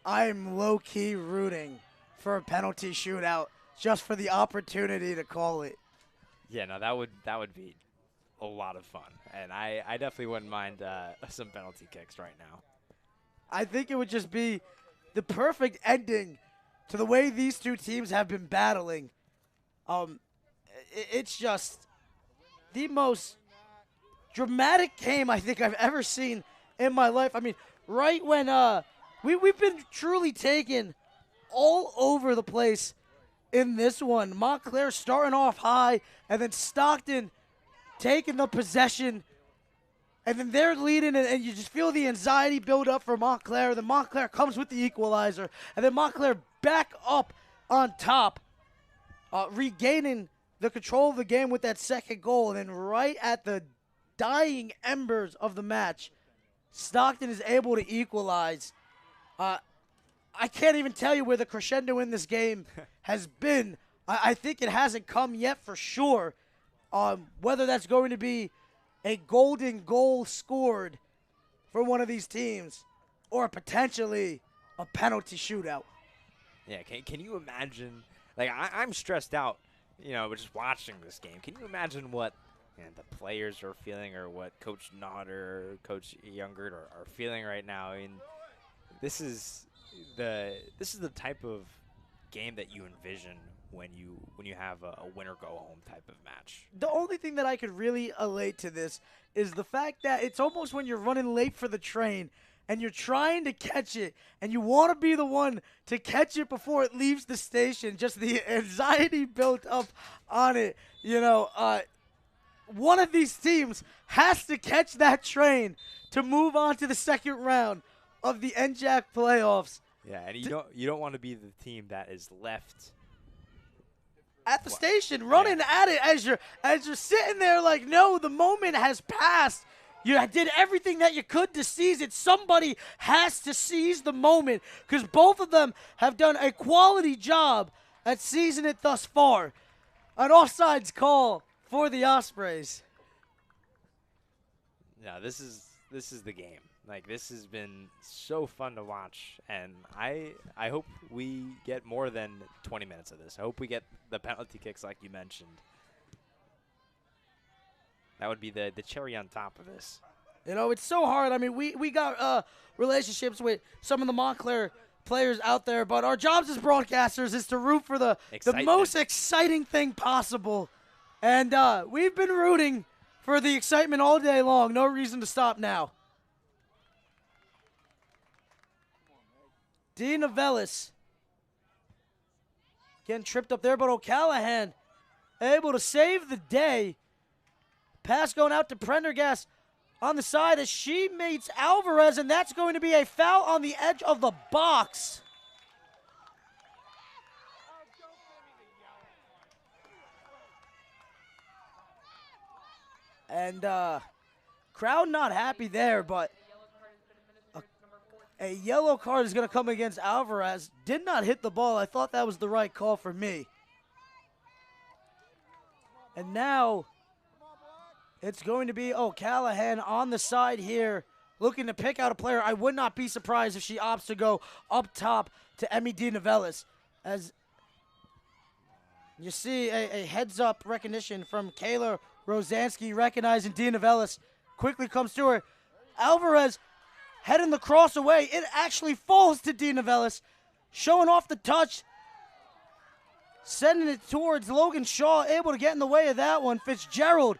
I'm low-key rooting for a penalty shootout just for the opportunity to call it. Yeah, no, that would be a lot of fun. And I definitely wouldn't mind some penalty kicks right now. I think it would just be the perfect ending to the way these two teams have been battling. It's just the most dramatic game I think I've ever seen in my life. I mean, right when we've been truly taken all over the place in this one. Montclair starting off high, and then Stockton taking the possession. And then they're leading, and you just feel the anxiety build up for Montclair. Then Montclair comes with the equalizer. And then Montclair back up on top, regaining the control of the game with that second goal. And then right at the dying embers of the match, Stockton is able to equalize. I can't even tell you where the crescendo in this game has been. I think it hasn't come yet for sure. Whether that's going to be a golden goal scored for one of these teams or potentially a penalty shootout. Yeah, can you imagine? Like, I'm stressed out, just watching this game. Can you imagine what the players are feeling, or what Coach Nodder or Coach Youngert are feeling right now? I mean, this is the type of game that you envision when you have a winner-go-home type of match. The only thing that I could really relate to this is the fact that it's almost when you're running late for the train and you're trying to catch it and you want to be the one to catch it before it leaves the station, just the anxiety built up on it. One of these teams has to catch that train to move on to the second round of the NJAC playoffs. Yeah, and you don't want to be the team that is left at the station, running at it as you're sitting there like, no, the moment has passed. You did everything that you could to seize it. Somebody has to seize the moment, because both of them have done a quality job at seizing it thus far. An offsides call for the Ospreys. Yeah, this is the game. Like, this has been so fun to watch, and I hope we get more than 20 minutes of this. I hope we get the penalty kicks like you mentioned. That would be the cherry on top of this. It's so hard. I mean, we got relationships with some of the Montclair players out there, but our jobs as broadcasters is to root for the most exciting thing possible. And we've been rooting for the excitement all day long. No reason to stop now. D. Novellis getting tripped up there, but O'Callahan able to save the day. Pass going out to Prendergast on the side as she meets Alvarez, and that's going to be a foul on the edge of the box. And crowd not happy there, but a yellow card is going to come against Alvarez. Did not hit the ball. I thought that was the right call for me. And now it's going to be O'Callahan on the side here, looking to pick out a player. I would not be surprised if she opts to go up top to Emmy D. Novellis. As you see a heads-up recognition from Kayla Rosansky, recognizing D. Novellis. Quickly comes to her. Alvarez heading the cross away. It actually falls to D. Novellis, showing off the touch, sending it towards Logan Shaw, able to get in the way of that one. Fitzgerald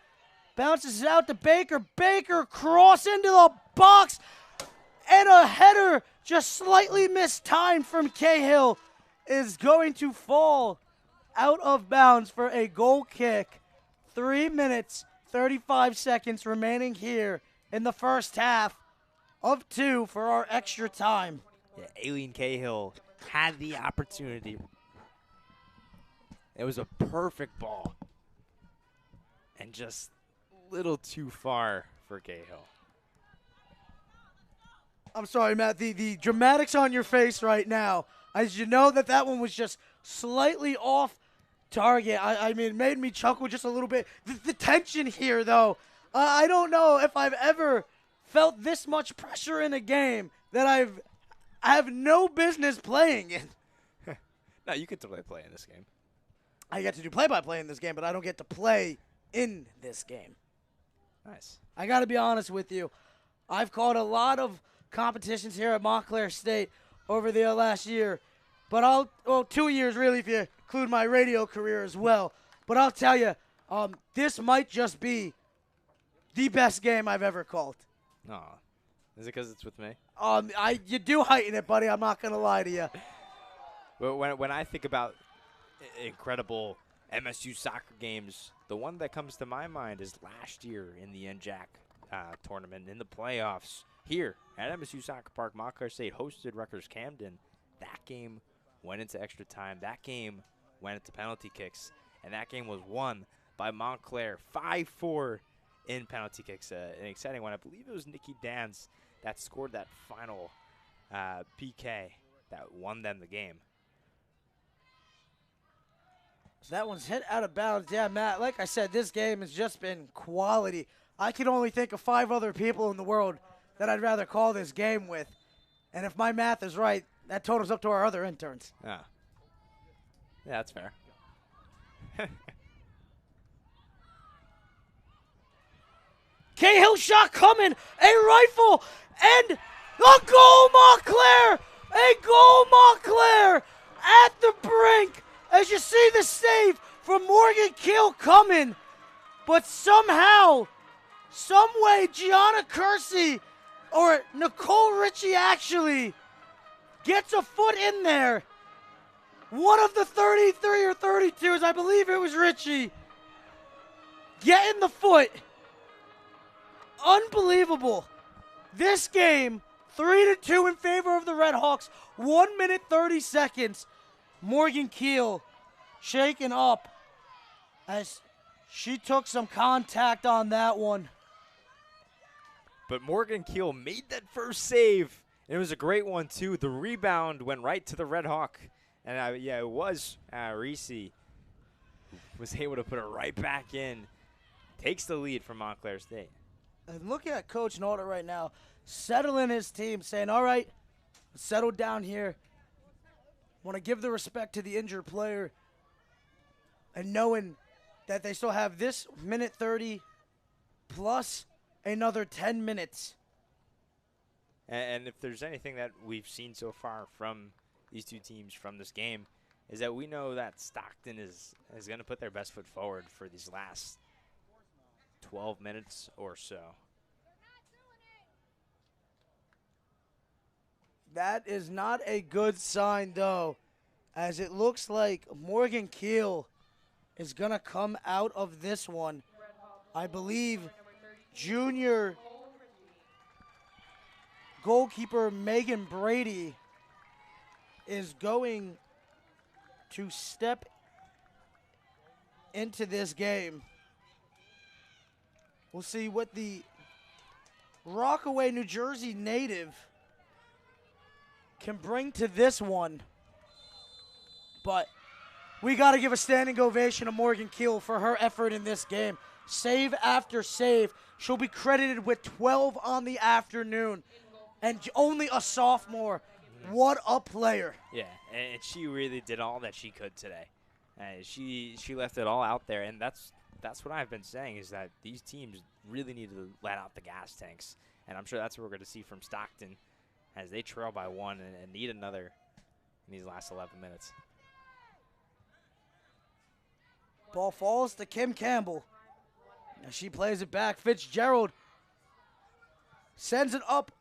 bounces it out to Baker. Baker cross into the box, And a header just slightly mistimed from Cahill is going to fall out of bounds for a goal kick. 3 minutes, 35 seconds remaining here in the first half of 2 for our extra time. Yeah, Aileen Cahill had the opportunity. It was a perfect ball. And just a little too far for Cahill. I'm sorry, Matt. The dramatics on your face right now, as you know that one was just slightly off target. I mean, it made me chuckle just a little bit. The tension here, though, I don't know if I've ever felt this much pressure in a game that I have no business playing in. No, you get to play in this game. I get to do play-by-play in this game, but I don't get to play in this game. Nice. I got to be honest with you. I've called a lot of competitions here at Montclair State over the last year, but 2 years really if you include my radio career as well. But I'll tell you, this might just be the best game I've ever called. Aw. Is it because it's with me? You do heighten it, buddy. I'm not gonna lie to you. But when I think about incredible MSU soccer games, the one that comes to my mind is last year in the NJAC tournament in the playoffs here at MSU Soccer Park. Montclair State hosted Rutgers Camden. That game went into extra time. That game went into penalty kicks, and that game was won by Montclair 5-4 in penalty kicks. An exciting one. I believe it was Nikki Dans that scored that final PK that won them the game. That one's hit out of bounds. Yeah, Matt, like I said, this game has just been quality. I can only think of 5 other people in the world that I'd rather call this game with. And if my math is right, that totals up to our other interns. Yeah, that's fair. Cahill shot coming, a rifle, and a goal, Montclair! A goal, Montclair! At the brink, as you see the save from Morgan Keel coming. But somehow, some way, Gianna Kersey, or Nicole Ritchie actually, gets a foot in there. One of the 33 or 32s, I believe it was Ritchie, getting the foot. Unbelievable. This game, 3-2 in favor of the Red Hawks. 1 minute, 30 seconds. Morgan Keel shaken up as she took some contact on that one. But Morgan Keel made that first save. It was a great one, too. The rebound went right to the Red Hawk. And, it was Reese was able to put it right back in. Takes the lead from Montclair State. And look at Coach Nauta right now, settling his team, saying, all right, settle down here. Want to give the respect to the injured player. And knowing that they still have this minute 30 plus another 10 minutes. And if there's anything that we've seen so far from these two teams from this game, is that we know that Stockton is going to put their best foot forward for these last 12 minutes or so. That is not a good sign, though, as it looks like Morgan Keel is going to come out of this one. I believe junior goalkeeper Megan Brady is going to step into this game. We'll see what the Rockaway, New Jersey native can bring to this one. But we got to give a standing ovation to Morgan Keel for her effort in this game. Save after save. She'll be credited with 12 on the afternoon. And only a sophomore. What a player. Yeah, and she really did all that she could today. She left it all out there, and that's what I've been saying, is that these teams really need to let out the gas tanks. And I'm sure that's what we're going to see from Stockton as they trail by 1 and need another in these last 11 minutes. Ball falls to Kim Campbell. Now she plays it back. Fitzgerald sends it up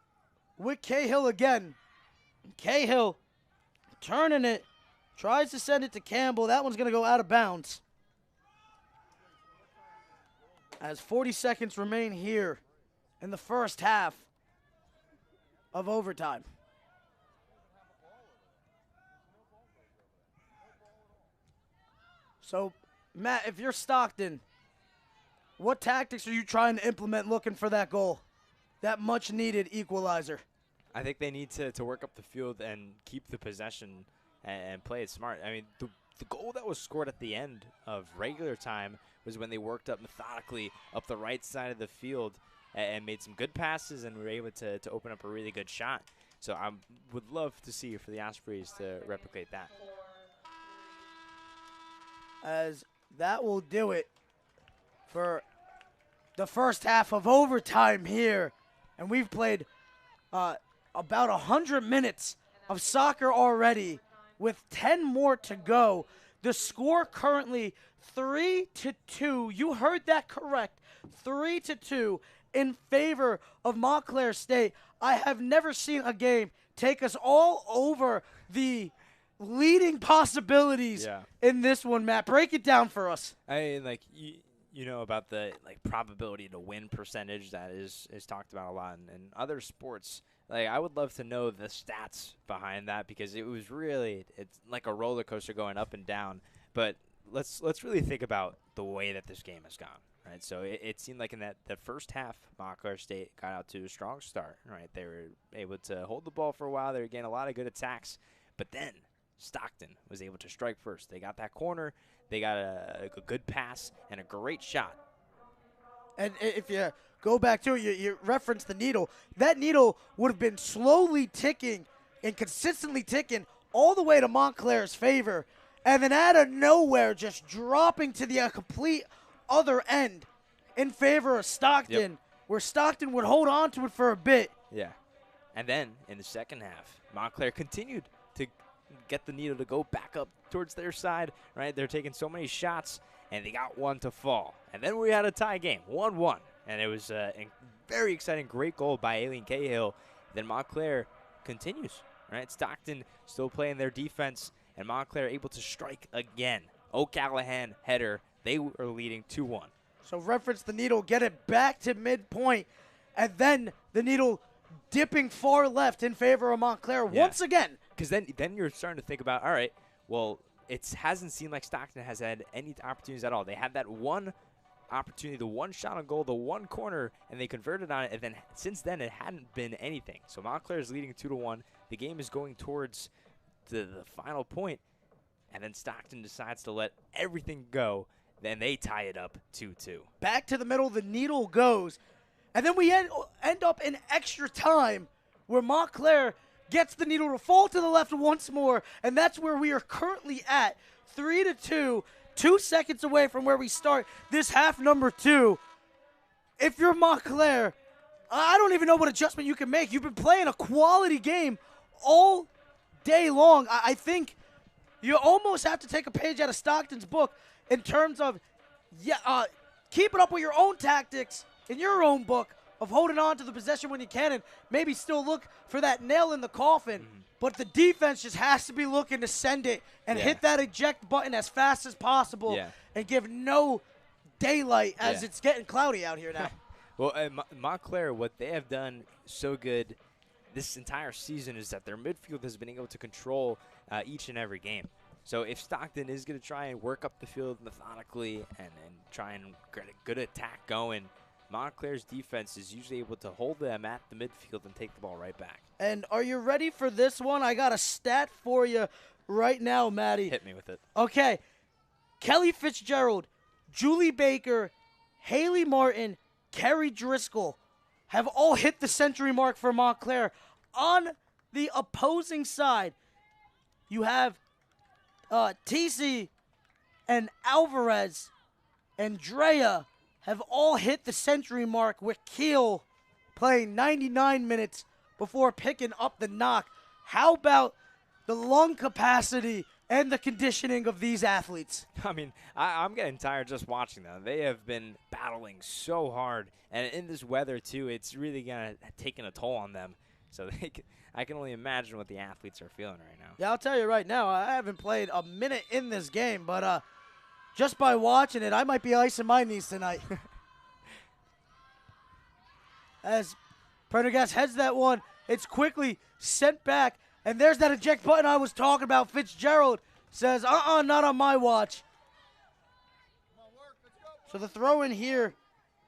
with Cahill again. Cahill turning it, tries to send it to Campbell. That one's going to go out of bounds. As 40 seconds remain here in the first half of overtime. So, Matt, if you're Stockton, what tactics are you trying to implement looking for that goal, that much-needed equalizer? I think they need to work up the field and keep the possession and play it smart. I mean, the goal that was scored at the end of regular time was when they worked up methodically up the right side of the field and made some good passes and were able to open up a really good shot. So I would love to see for the Ospreys to replicate that. As that will do it for the first half of overtime here. And we've played about 100 minutes of soccer already with 10 more to go. The score currently 3-2. You heard that correct. 3-2 in favor of Montclair State. I have never seen a game take us all over the leading possibilities in this one, Matt. Break it down for us. I mean, like, you know about the probability to win percentage that is talked about a lot in other sports. Like, I would love to know the stats behind that because it was really, it's like a roller coaster going up and down. But let's really think about the way that this game has gone, right? So it seemed like in the first half, Montclair State got out to a strong start, right? They were able to hold the ball for a while. They were getting a lot of good attacks. But then Stockton was able to strike first. They got that corner. They got a good pass and a great shot. And if you go back to it, you referenced the needle. That needle would have been slowly ticking and consistently ticking all the way to Montclair's favor. And then out of nowhere, just dropping to the complete other end in favor of Stockton, where Stockton would hold on to it for a bit. Yeah. And then in the second half, Montclair continued to get the needle to go back up towards their side, right? They're taking so many shots, and they got one to fall. And then we had a tie game, 1-1. And it was a very exciting, great goal by Aileen Cahill. Then Montclair continues, right? Stockton still playing their defense, and Montclair able to strike again. O'Callahan header. They are leading 2-1. So reference the needle, get it back to midpoint, and then the needle dipping far left in favor of Montclair once again. Because then you're starting to think about, all right, well, it hasn't seemed like Stockton has had any opportunities at all. They had that one opportunity, the one shot on goal, the one corner, and they converted on it. And then since then, it hadn't been anything. So Montclair is leading 2-1. The game is going towards the final point, and then Stockton decides to let everything go. Then they tie it up 2-2. Back to the middle, the needle goes. And then we end up in extra time where Montclair gets the needle to fall to the left once more, and that's where we are currently at, 3-2, 2 seconds away from where we start this half number 2. If you're Montclair, I don't even know what adjustment you can make. You've been playing a quality game all day long. I think you almost have to take a page out of Stockton's book in terms of keeping up with your own tactics in your own book of holding on to the possession when you can and maybe still look for that nail in the coffin. But the defense just has to be looking to send it and hit that eject button as fast as possible and give no daylight as it's getting cloudy out here now. Well, Montclair, what they have done so good this entire season is that their midfield has been able to control each and every game. So if Stockton is going to try and work up the field methodically and try and get a good attack going, Montclair's defense is usually able to hold them at the midfield and take the ball right back. And are you ready for this one? I got a stat for you right now, Maddie. Hit me with it. Okay. Kelly Fitzgerald, Julie Baker, Haley Martin, Kerry Driscoll have all hit the century mark for Montclair. On the opposing side, you have TC and Alvarez and Drea have all hit the century mark, with Keel playing 99 minutes before picking up the knock. How about the lung capacity and the conditioning of these athletes? I mean, I'm getting tired just watching them. They have been battling so hard, and in this weather, too, it's really taken a toll on them. So I can only imagine what the athletes are feeling right now. Yeah, I'll tell you right now, I haven't played a minute in this game, but just by watching it, I might be icing my knees tonight. As Prendergast heads that one, it's quickly sent back, and there's that eject button I was talking about. Fitzgerald says, not on my watch. So the throw in here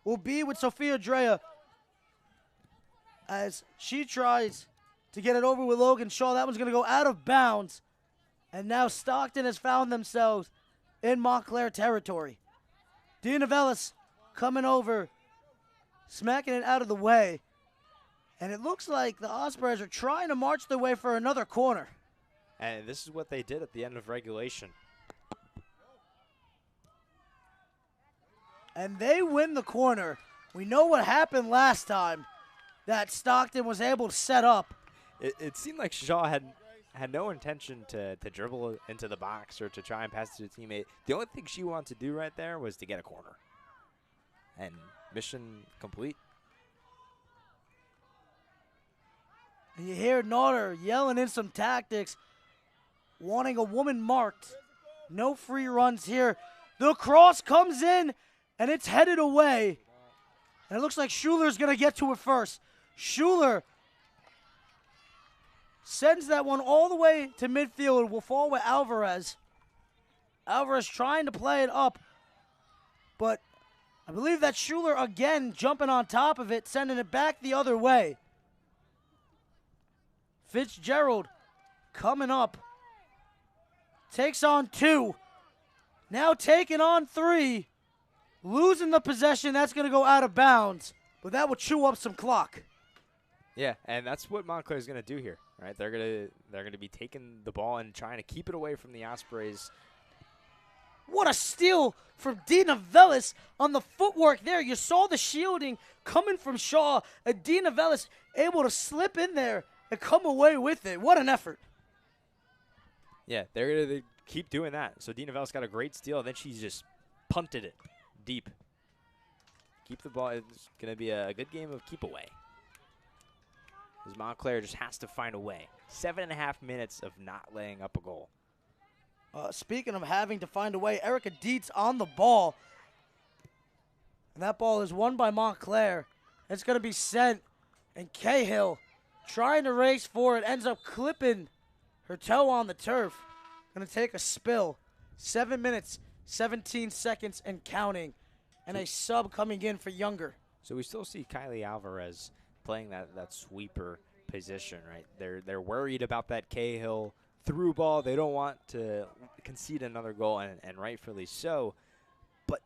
will be with Sophia Drea as she tries to get it over with Logan Shaw. That one's going to go out of bounds. And now Stockton has found themselves in Montclair territory. Dina Velis coming over, smacking it out of the way. And it looks like the Ospreys are trying to march their way for another corner. And this is what they did at the end of regulation. And they win the corner. We know what happened last time that Stockton was able to set up. It seemed like Shaw had no intention to dribble into the box or to try and pass it to a teammate. The only thing she wanted to do right there was to get a corner. And mission complete. And you hear Naughter yelling in some tactics, wanting a woman marked. No free runs here. The cross comes in, and it's headed away. And it looks like Schuler's going to get to it first. Schuler sends that one all the way to midfield. Will fall with Alvarez. Alvarez trying to play it up, but I believe that Schuler again jumping on top of it, sending it back the other way. Fitzgerald coming up. Takes on 2. Now taking on 3. Losing the possession. That's going to go out of bounds, but that will chew up some clock. Yeah, and that's what Montclair is going to do here, right? They're going to be taking the ball and trying to keep it away from the Ospreys. What a steal from Dina Velis on the footwork there. You saw the shielding coming from Shaw. And Dina Velis able to slip in there and come away with it. What an effort. Yeah, they're going to keep doing that. So Dina Velis got a great steal, then she's just punted it deep. Keep the ball. It's going to be a good game of keep away. As Montclair just has to find a way. 7.5 minutes of not laying up a goal. Speaking of having to find a way, Erica Dietz on the ball. And that ball is won by Montclair. It's going to be sent. And Cahill trying to race for it. Ends up clipping her toe on the turf. Going to take a spill. 7 minutes, 17 seconds and counting. And a sub coming in for Younger. So we still see Kylie Alvarez playing that sweeper position, right? They're worried about that Cahill through ball. They don't want to concede another goal, and rightfully so. But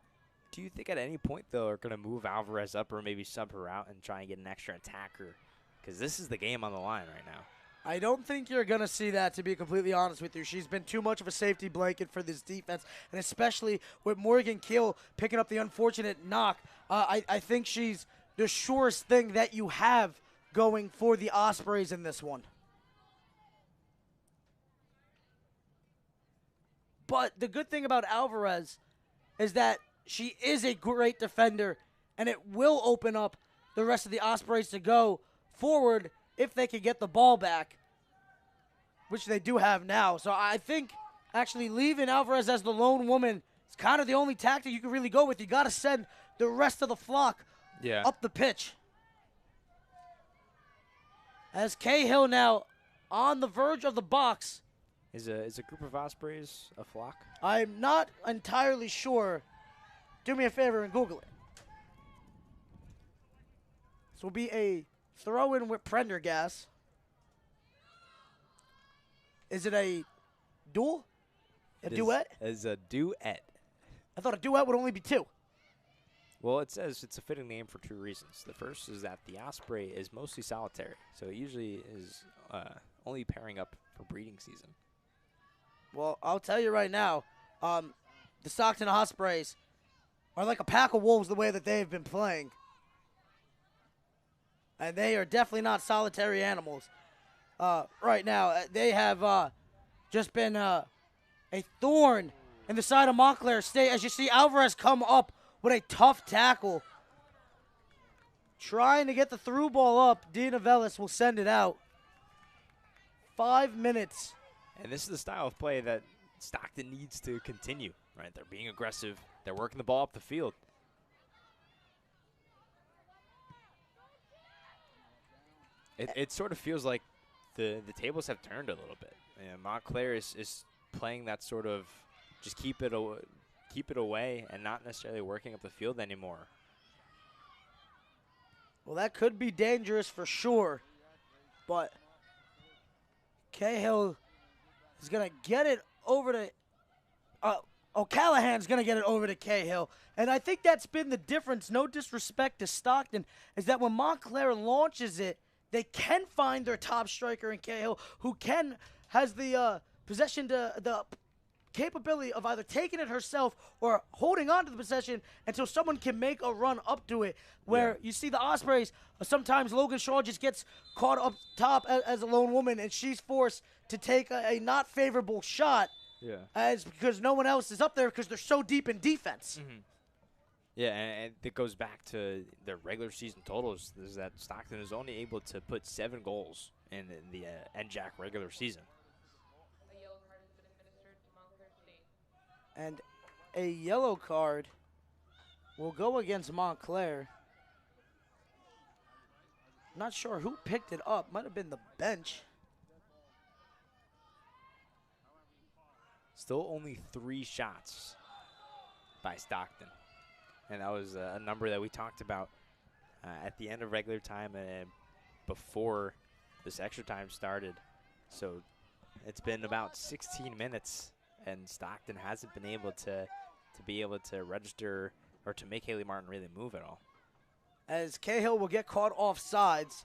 do you think at any point, though, they're going to move Alvarez up or maybe sub her out and try and get an extra attacker? Because this is the game on the line right now. I don't think you're going to see that, to be completely honest with you. She's been too much of a safety blanket for this defense, and especially with Morgan Keel picking up the unfortunate knock. I think she's the surest thing that you have going for the Ospreys in this one. But the good thing about Alvarez is that she is a great defender, and it will open up the rest of the Ospreys to go forward if they can get the ball back, which they do have now. So I think actually leaving Alvarez as the lone woman is kind of the only tactic you can really go with. You got to send the rest of the flock up the pitch. As Cahill now on the verge of the box. Is a group of Ospreys a flock? I'm not entirely sure. Do me a favor and Google it. This will be a throw-in with Prendergast. Is it a duel? A duet? It's a duet. I thought a duet would only be 2. Well, it says it's a fitting name for 2 reasons. The first is that the Osprey is mostly solitary, so it usually is only pairing up for breeding season. Well, I'll tell you right now, the Stockton Ospreys are like a pack of wolves the way that they've been playing. And they are definitely not solitary animals. Right now, they have just been a thorn in the side of Montclair State. As you see Alvarez come up with a tough tackle. trying to get the through ball up. Dina Velis will send it out. 5 minutes. And this is the style of play that Stockton needs to continue, right? They're being aggressive. They're working the ball up the field. It sort of feels like the tables have turned a little bit. And Montclair is playing that sort of just keep it away and not necessarily working up the field anymore. Well, that could be dangerous for sure. But Cahill is going to get it over to O'Callahan's going to get it over to Cahill. And I think that's been the difference, no disrespect to Stockton, is that when Montclair launches it, they can find their top striker in Cahill, who has the possession, the capability of either taking it herself or holding on to the possession until someone can make a run up to it. Where you see the Ospreys, sometimes Logan Shaw just gets caught up top as a lone woman, and she's forced to take a not favorable shot. Yeah. As because no one else is up there because they're so deep in defense. Mm-hmm. Yeah, and it goes back to their regular season totals, is that Stockton is only able to put 7 goals in the NJAC regular season. A yellow card has been administered to Montclair State. And a yellow card will go against Montclair. Not sure who picked it up. Might have been the bench. Still only 3 shots by Stockton. And that was a number that we talked about at the end of regular time and before this extra time started. So it's been about 16 minutes, and Stockton hasn't been able to register or to make Haley Martin really move at all. As Cahill will get caught off sides,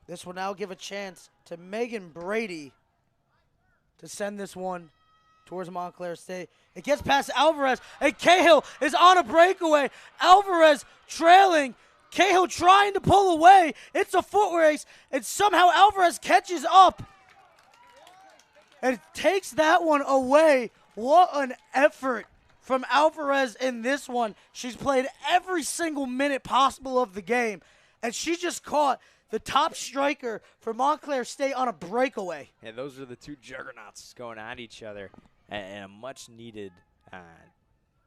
this will now give a chance to Megan Brady to send this one towards Montclair State. It gets past Alvarez, and Cahill is on a breakaway. Alvarez trailing. Cahill trying to pull away. It's a foot race, and somehow Alvarez catches up and takes that one away. What an effort from Alvarez in this one. She's played every single minute possible of the game, and she just caught the top striker for Montclair State on a breakaway. Yeah, those are the two juggernauts going at each other. And a much-needed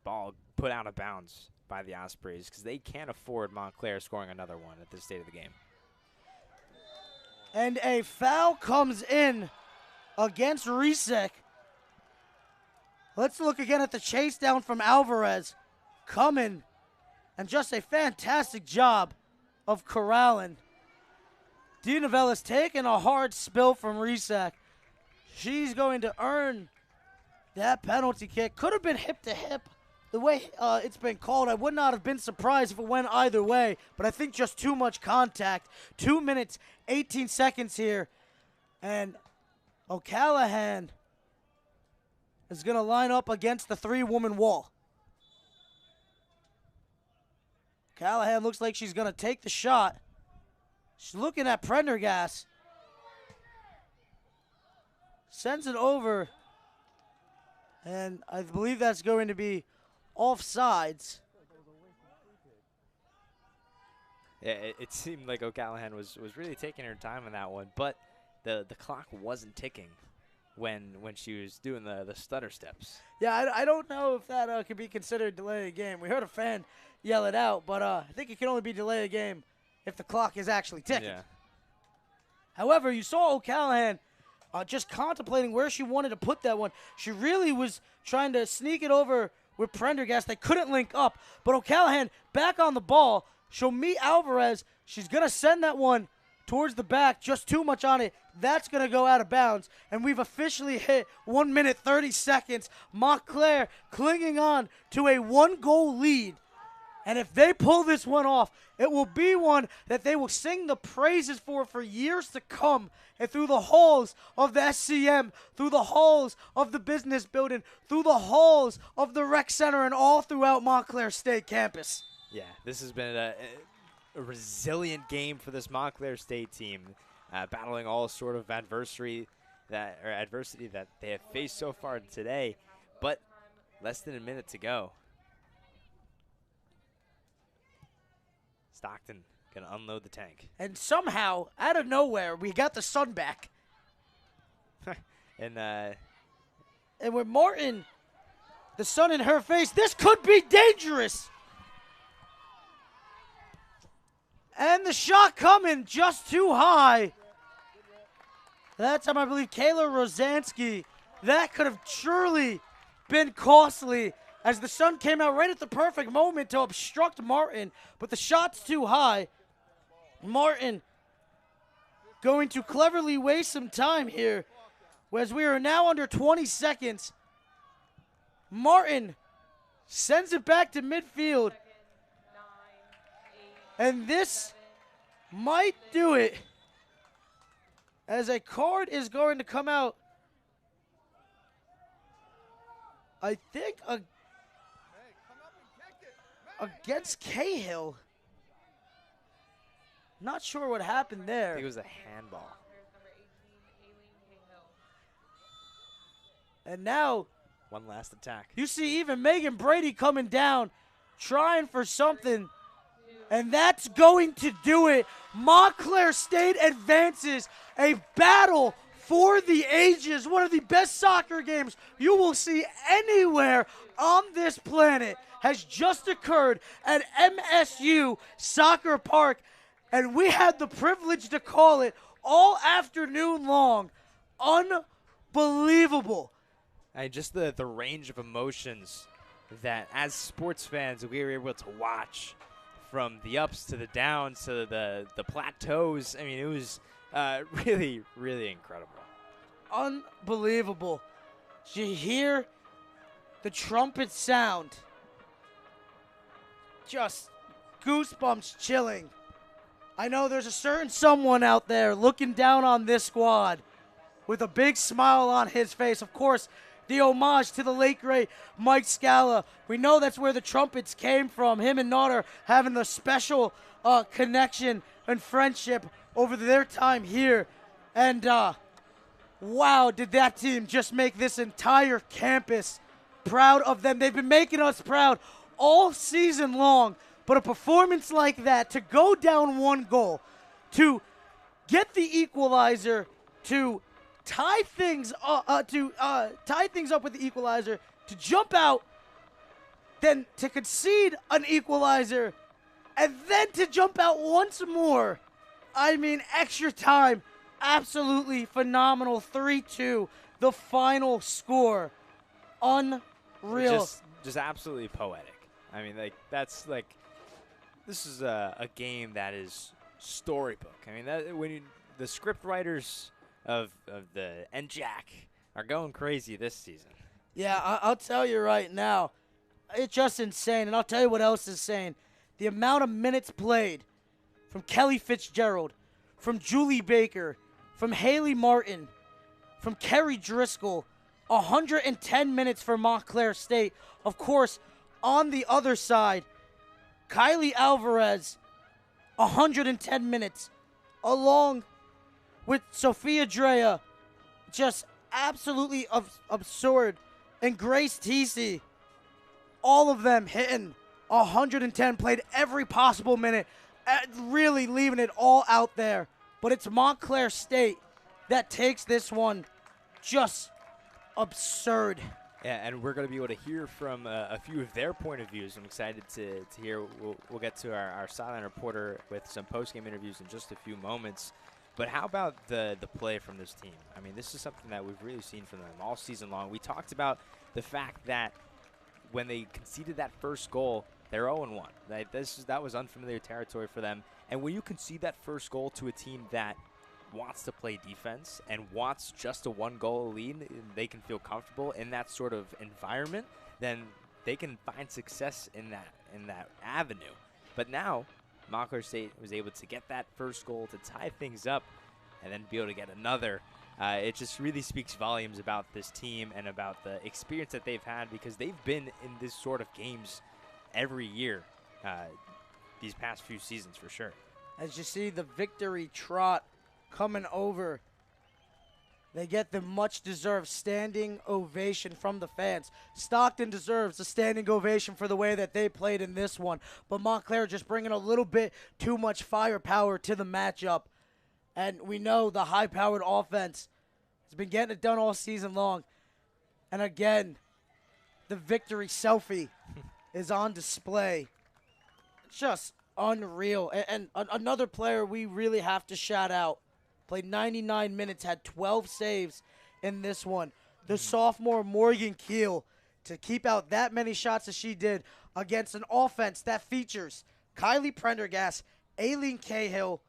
ball put out of bounds by the Ospreys because they can't afford Montclair scoring another one at this state of the game. And a foul comes in against Risek. Let's look again at the chase down from Alvarez. Coming, and just a fantastic job of corralling. Dina Velis taking a hard spill from Risek. She's going to earn that penalty kick. Could have been hip to hip. The way it's been called, I would not have been surprised if it went either way, but I think just too much contact. 2 minutes, 18 seconds here. And O'Callahan is going to line up against the 3-woman wall. Callahan looks like she's going to take the shot. She's looking at Prendergast. Sends it over. And I believe that's going to be offsides. Yeah, it seemed like O'Callahan was really taking her time on that one, but the clock wasn't ticking when she was doing the stutter steps. Yeah, I don't know if that could be considered delay a game. We heard a fan yell it out, but I think it can only be delay a game if the clock is actually ticking. Yeah. However, you saw O'Callahan just contemplating where she wanted to put that one. She really was trying to sneak it over with Prendergast. They couldn't link up. But O'Callahan back on the ball. She'll meet Alvarez. She's going to send that one towards the back. Just too much on it. That's going to go out of bounds. And we've officially hit 1 minute, 30 seconds. Montclair clinging on to a 1-goal lead. And if they pull this one off, it will be one that they will sing the praises for years to come. And through the halls of the SCM, through the halls of the business building, through the halls of the rec center, and all throughout Montclair State campus. Yeah, this has been a resilient game for this Montclair State team, battling all sort of adversity that they have faced so far today. But less than a minute to go. Stockton Gonna unload the tank. And somehow, out of nowhere, we got the sun back. And And with Martin, the sun in her face, this could be dangerous. And the shot coming just too high. That time, I believe, Kayla Rosansky, that could have surely been costly as the sun came out right at the perfect moment to obstruct Martin, but the shot's too high. Martin going to cleverly waste some time here, as we are now under 20 seconds. Martin sends it back to midfield. And this might do it, as a card is going to come out, I think, against Cahill. Not sure what happened there. I think it was a handball. And now One last attack. you see even Megan Brady coming down, trying for something. And that's going to do it. Montclair State advances. A battle for the ages. One of the best soccer games you will see anywhere on this planet has just occurred at MSU Soccer Park. And we had the privilege to call it all afternoon long. Unbelievable. And just the range of emotions that, as sports fans, we were able to watch, from the ups to the downs to the plateaus. I mean, it was really, really incredible. Unbelievable. Did you hear the trumpet sound? Just goosebumps chilling. I know there's a certain someone out there looking down on this squad with a big smile on his face. Of course, the homage to the late, great Mike Scala. We know that's where the trumpets came from. Him and Naughter having a special connection and friendship over their time here. And wow, did that team just make this entire campus proud of them. They've been making us proud all season long. But a performance like that, to go down one goal, to get the equalizer, to tie things up with the equalizer, to jump out, then to concede an equalizer, and then to jump out once more. I mean, extra time, absolutely phenomenal. 3-2, the final score. Unreal. Just absolutely poetic. I mean, this is a game that is storybook. I mean, the script writers of the NJAC are going crazy this season. Yeah, I'll tell you right now, it's just insane. And I'll tell you what else is insane. The amount of minutes played from Kelly Fitzgerald, from Julie Baker, from Haley Martin, from Kerry Driscoll, 110 minutes for Montclair State. Of course, on the other side, Kylie Alvarez, 110 minutes, along with Sophia Drea, just absolutely absurd, and Grace Teesey, all of them hitting 110, played every possible minute, really leaving it all out there. But it's Montclair State that takes this one. Just absurd. Yeah, and we're going to be able to hear from a few of their point of views. I'm excited to hear. We'll get to our sideline reporter with some post-game interviews in just a few moments. But how about the play from this team? I mean, this is something that we've really seen from them all season long. We talked about the fact that when they conceded that first goal, they're 0-1. That was unfamiliar territory for them. And when you concede that first goal to a team that wants to play defense and wants just a one-goal lead, they can feel comfortable in that sort of environment, then they can find success in that avenue. But now, Montclair State was able to get that first goal to tie things up and then be able to get another. It just really speaks volumes about this team and about the experience that they've had, because they've been in this sort of games every year these past few seasons for sure. As you see the victory trot coming over They get the much-deserved standing ovation from the fans. Stockton deserves a standing ovation for the way that they played in this one. But Montclair just bringing a little bit too much firepower to the matchup. And we know the high-powered offense has been getting it done all season long. And again, the victory selfie is on display. Just unreal. And another player we really have to shout out. Played 99 minutes, had 12 saves in this one. The sophomore Morgan Keel to keep out that many shots as she did against an offense that features Kylie Prendergast, Aileen Cahill.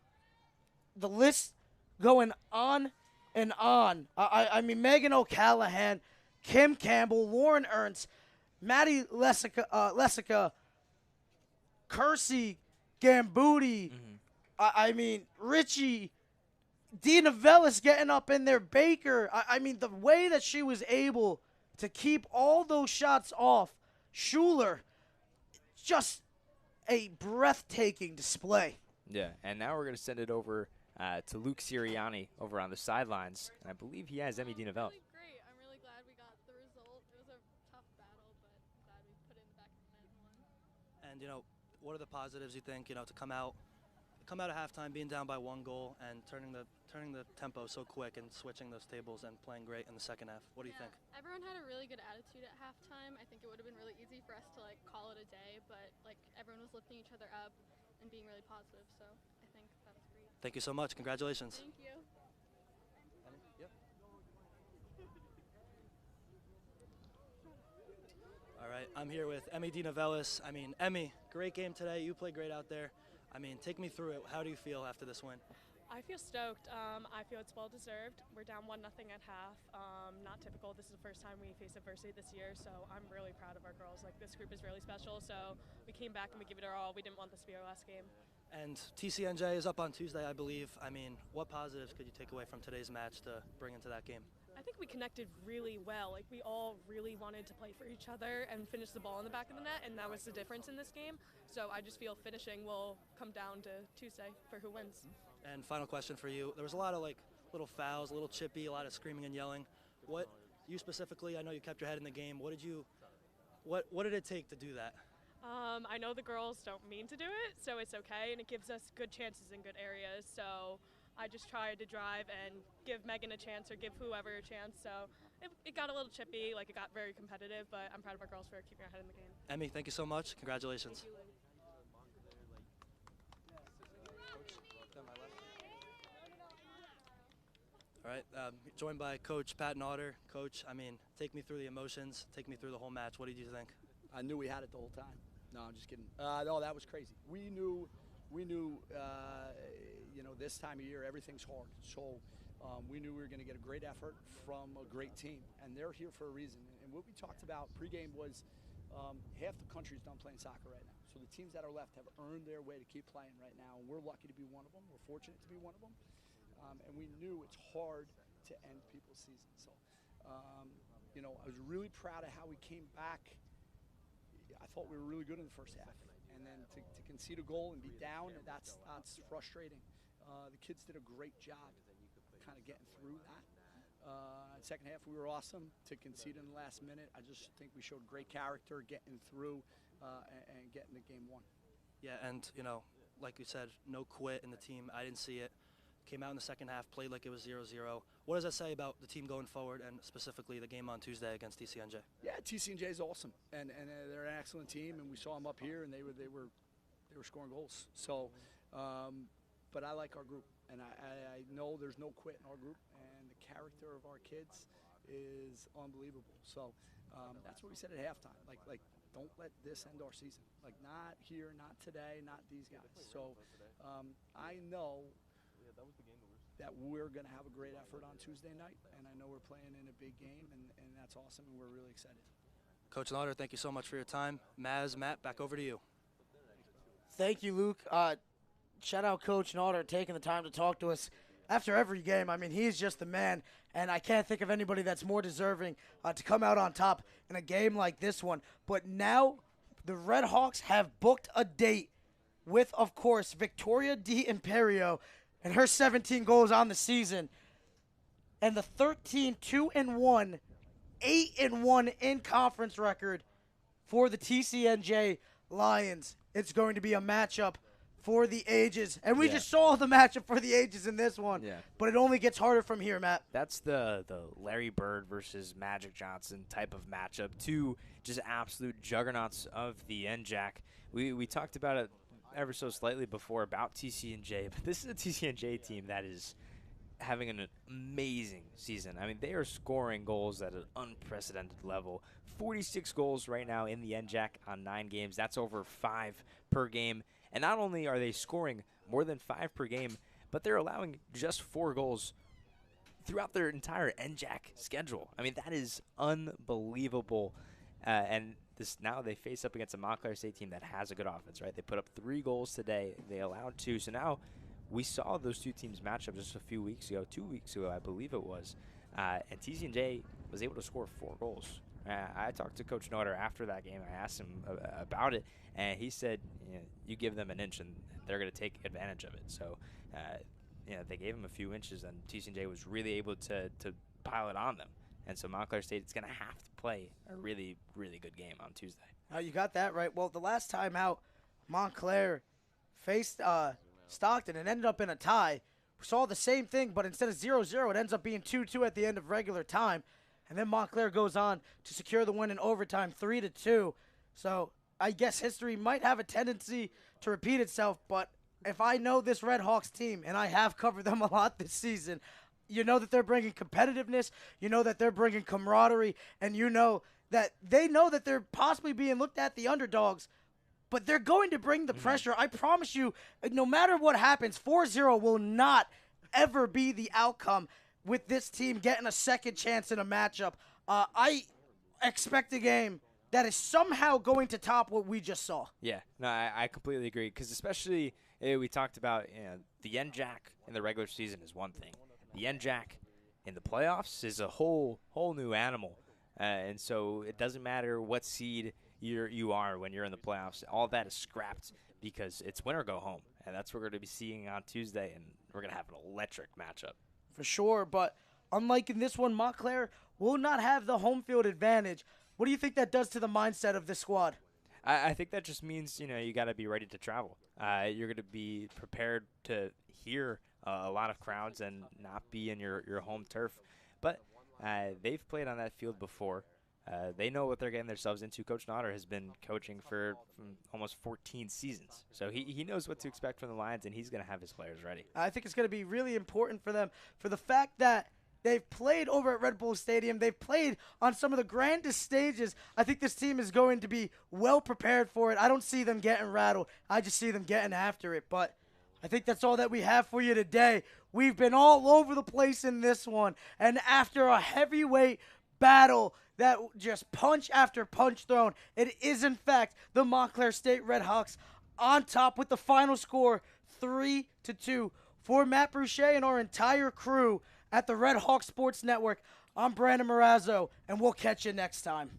The list going on and on. I mean, Megan O'Callahan, Kim Campbell, Lauren Ernst, Maddie Lessica, Kersey Gambuti. I mean, Richie, Dina Vellis getting up in there, Baker. I mean, the way that she was able to keep all those shots off, Schuler, just a breathtaking display. Yeah, and now we're going to send it over to Luke Sirianni over on the sidelines. And I believe he has Emmy Dina Vellis. Really great. I'm really glad we got the result. It was a tough battle, but I'm glad we put it in the back of the net and won. And, what are the positives you think, to come out at halftime being down by 1 goal and turning the tempo so quick and switching those tables and playing great in the second half? What do you think? Everyone had a really good attitude at halftime. I think it would have been really easy for us to call it a day, but everyone was lifting each other up and being really positive. So I think that was great. Thank you so much. Congratulations. Thank you. Yep. All right, I'm here with Emmy Dina Vellis. I mean, Emmy, great game today. You played great out there. I mean, take me through it. How do you feel after this win? I feel stoked. I feel it's well deserved. We're down 1-0 at half. Not typical. This is the first time we face adversity this year, so I'm really proud of our girls. This group is really special, so we came back and we give it our all. We didn't want this to be our last game. And TCNJ is up on Tuesday, I believe. I mean, what positives could you take away from today's match to bring into that game? I think we connected really well. We all really wanted to play for each other and finish the ball in the back of the net, and that was the difference in this game. So I just feel finishing will come down to Tuesday for who wins. And final question for you. There was a lot of little fouls, a little chippy, a lot of screaming and yelling. What you specifically, I know you kept your head in the game. What did it take to do that? I know the girls don't mean to do it, so it's okay, and it gives us good chances in good areas. So I just tried to drive and give Megan a chance or give whoever a chance. So it got a little chippy, it got very competitive, but I'm proud of our girls for keeping our head in the game. Emmy, thank you so much. Congratulations. Thank you, ladies. All right, joined by Coach Pat Naughter. Coach, I mean, take me through the emotions, take me through the whole match. What did you think? I knew we had it the whole time. No, I'm just kidding. No, that was crazy. We knew, this time of year everything's hard. So we knew we were going to get a great effort from a great team, and they're here for a reason. And what we talked about pregame was half the country's done playing soccer right now. So the teams that are left have earned their way to keep playing right now, and we're lucky to be one of them. We're fortunate to be one of them. And we knew it's hard to end people's season. So, I was really proud of how we came back. I thought we were really good in the first half. And then to concede a goal and be down, that's frustrating. The kids did a great job kind of getting through that. Second half, we were awesome. To concede in the last minute, I just think we showed great character getting through and getting the game won. Yeah, and, like you said, no quit in the team. I didn't see it. Came out in the second half, played like it was 0-0. What does that say about the team going forward and specifically the game on Tuesday against TCNJ? Yeah, TCNJ is awesome, and they're an excellent team, and we saw them up here, and they were scoring goals. So, but I like our group, and I know there's no quit in our group, and the character of our kids is unbelievable. So that's what we said at halftime. Like don't let this end our season. Not here, not today, not these guys. So I know that we're going to have a great effort on Tuesday night, and I know we're playing in a big game, and that's awesome, and we're really excited. Coach Naughter, thank you so much for your time. Matt, back over to you. Thank you, Luke. Shout out Coach Naughter taking the time to talk to us after every game. I mean, he's just the man, and I can't think of anybody that's more deserving to come out on top in a game like this one. But now the Red Hawks have booked a date with, of course, Victoria D. Imperio and her 17 goals on the season. and the 13-2-1, 8-1 in conference record for the TCNJ Lions. It's going to be a matchup for the ages. And we just saw the matchup for the ages in this one. Yeah. But it only gets harder from here, Matt. That's the Larry Bird versus Magic Johnson type of matchup. Two just absolute juggernauts of the NJAC. We talked about it ever so slightly before about TCNJ, but this is a TCNJ team that is having an amazing season. I mean, they are scoring goals at an unprecedented level. 46 goals right now in the NJAC on 9 games. That's over 5 per game. And not only are they scoring more than 5 per game, but they're allowing just 4 goals throughout their entire NJAC schedule. I mean, that is unbelievable. And now they face up against a Montclair State team that has a good offense, right? They put up 3 goals today. They allowed 2. So now we saw those two teams match up just a few weeks ago, 2 weeks ago, I believe it was. And TCNJ was able to score 4 goals. I talked to Coach Notter after that game. I asked him about it, and he said, you give them an inch, and they're going to take advantage of it. So, they gave him a few inches, and TCNJ was really able to pile it on them. And so Montclair State is going to have to play a really, really good game on Tuesday. You got that right. Well, the last time out, Montclair faced Stockton and ended up in a tie. We saw the same thing, but instead of 0-0, it ends up being 2-2 at the end of regular time. And then Montclair goes on to secure the win in overtime, 3-2. So I guess history might have a tendency to repeat itself, but if I know this Red Hawks team, and I have covered them a lot this season, you know that they're bringing competitiveness, you know that they're bringing camaraderie, and you know that they're possibly being looked at the underdogs, but they're going to bring the pressure. I promise you, no matter what happens, 4-0 will not ever be the outcome with this team getting a second chance in a matchup. I expect a game that is somehow going to top what we just saw. Yeah, no, I completely agree, because especially we talked about the NJAC in the regular season is one thing. The NJAC in the playoffs is a whole new animal, and so it doesn't matter what seed you are when you're in the playoffs. All that is scrapped because it's win or go home, and that's what we're going to be seeing on Tuesday, and we're going to have an electric matchup. For sure, but unlike in this one, Montclair will not have the home field advantage. What do you think that does to the mindset of this squad? I think that just means, you got to be ready to travel. You're going to be prepared to hear a lot of crowds and not be in your home turf. But they've played on that field before. They know what they're getting themselves into. Coach Notter has been coaching for almost 14 seasons. So he knows what to expect from the Lions, and he's going to have his players ready. I think it's going to be really important for them for the fact that they've played over at Red Bull Stadium. They've played on some of the grandest stages. I think this team is going to be well prepared for it. I don't see them getting rattled. I just see them getting after it. But I think that's all that we have for you today. We've been all over the place in this one. And after a heavyweight battle that just punch after punch thrown, it is, in fact, the Montclair State Red Hawks on top with the final score 3-2. For Matt Boucher and our entire crew at the Red Hawk Sports Network, I'm Brandon Morazzo, and we'll catch you next time.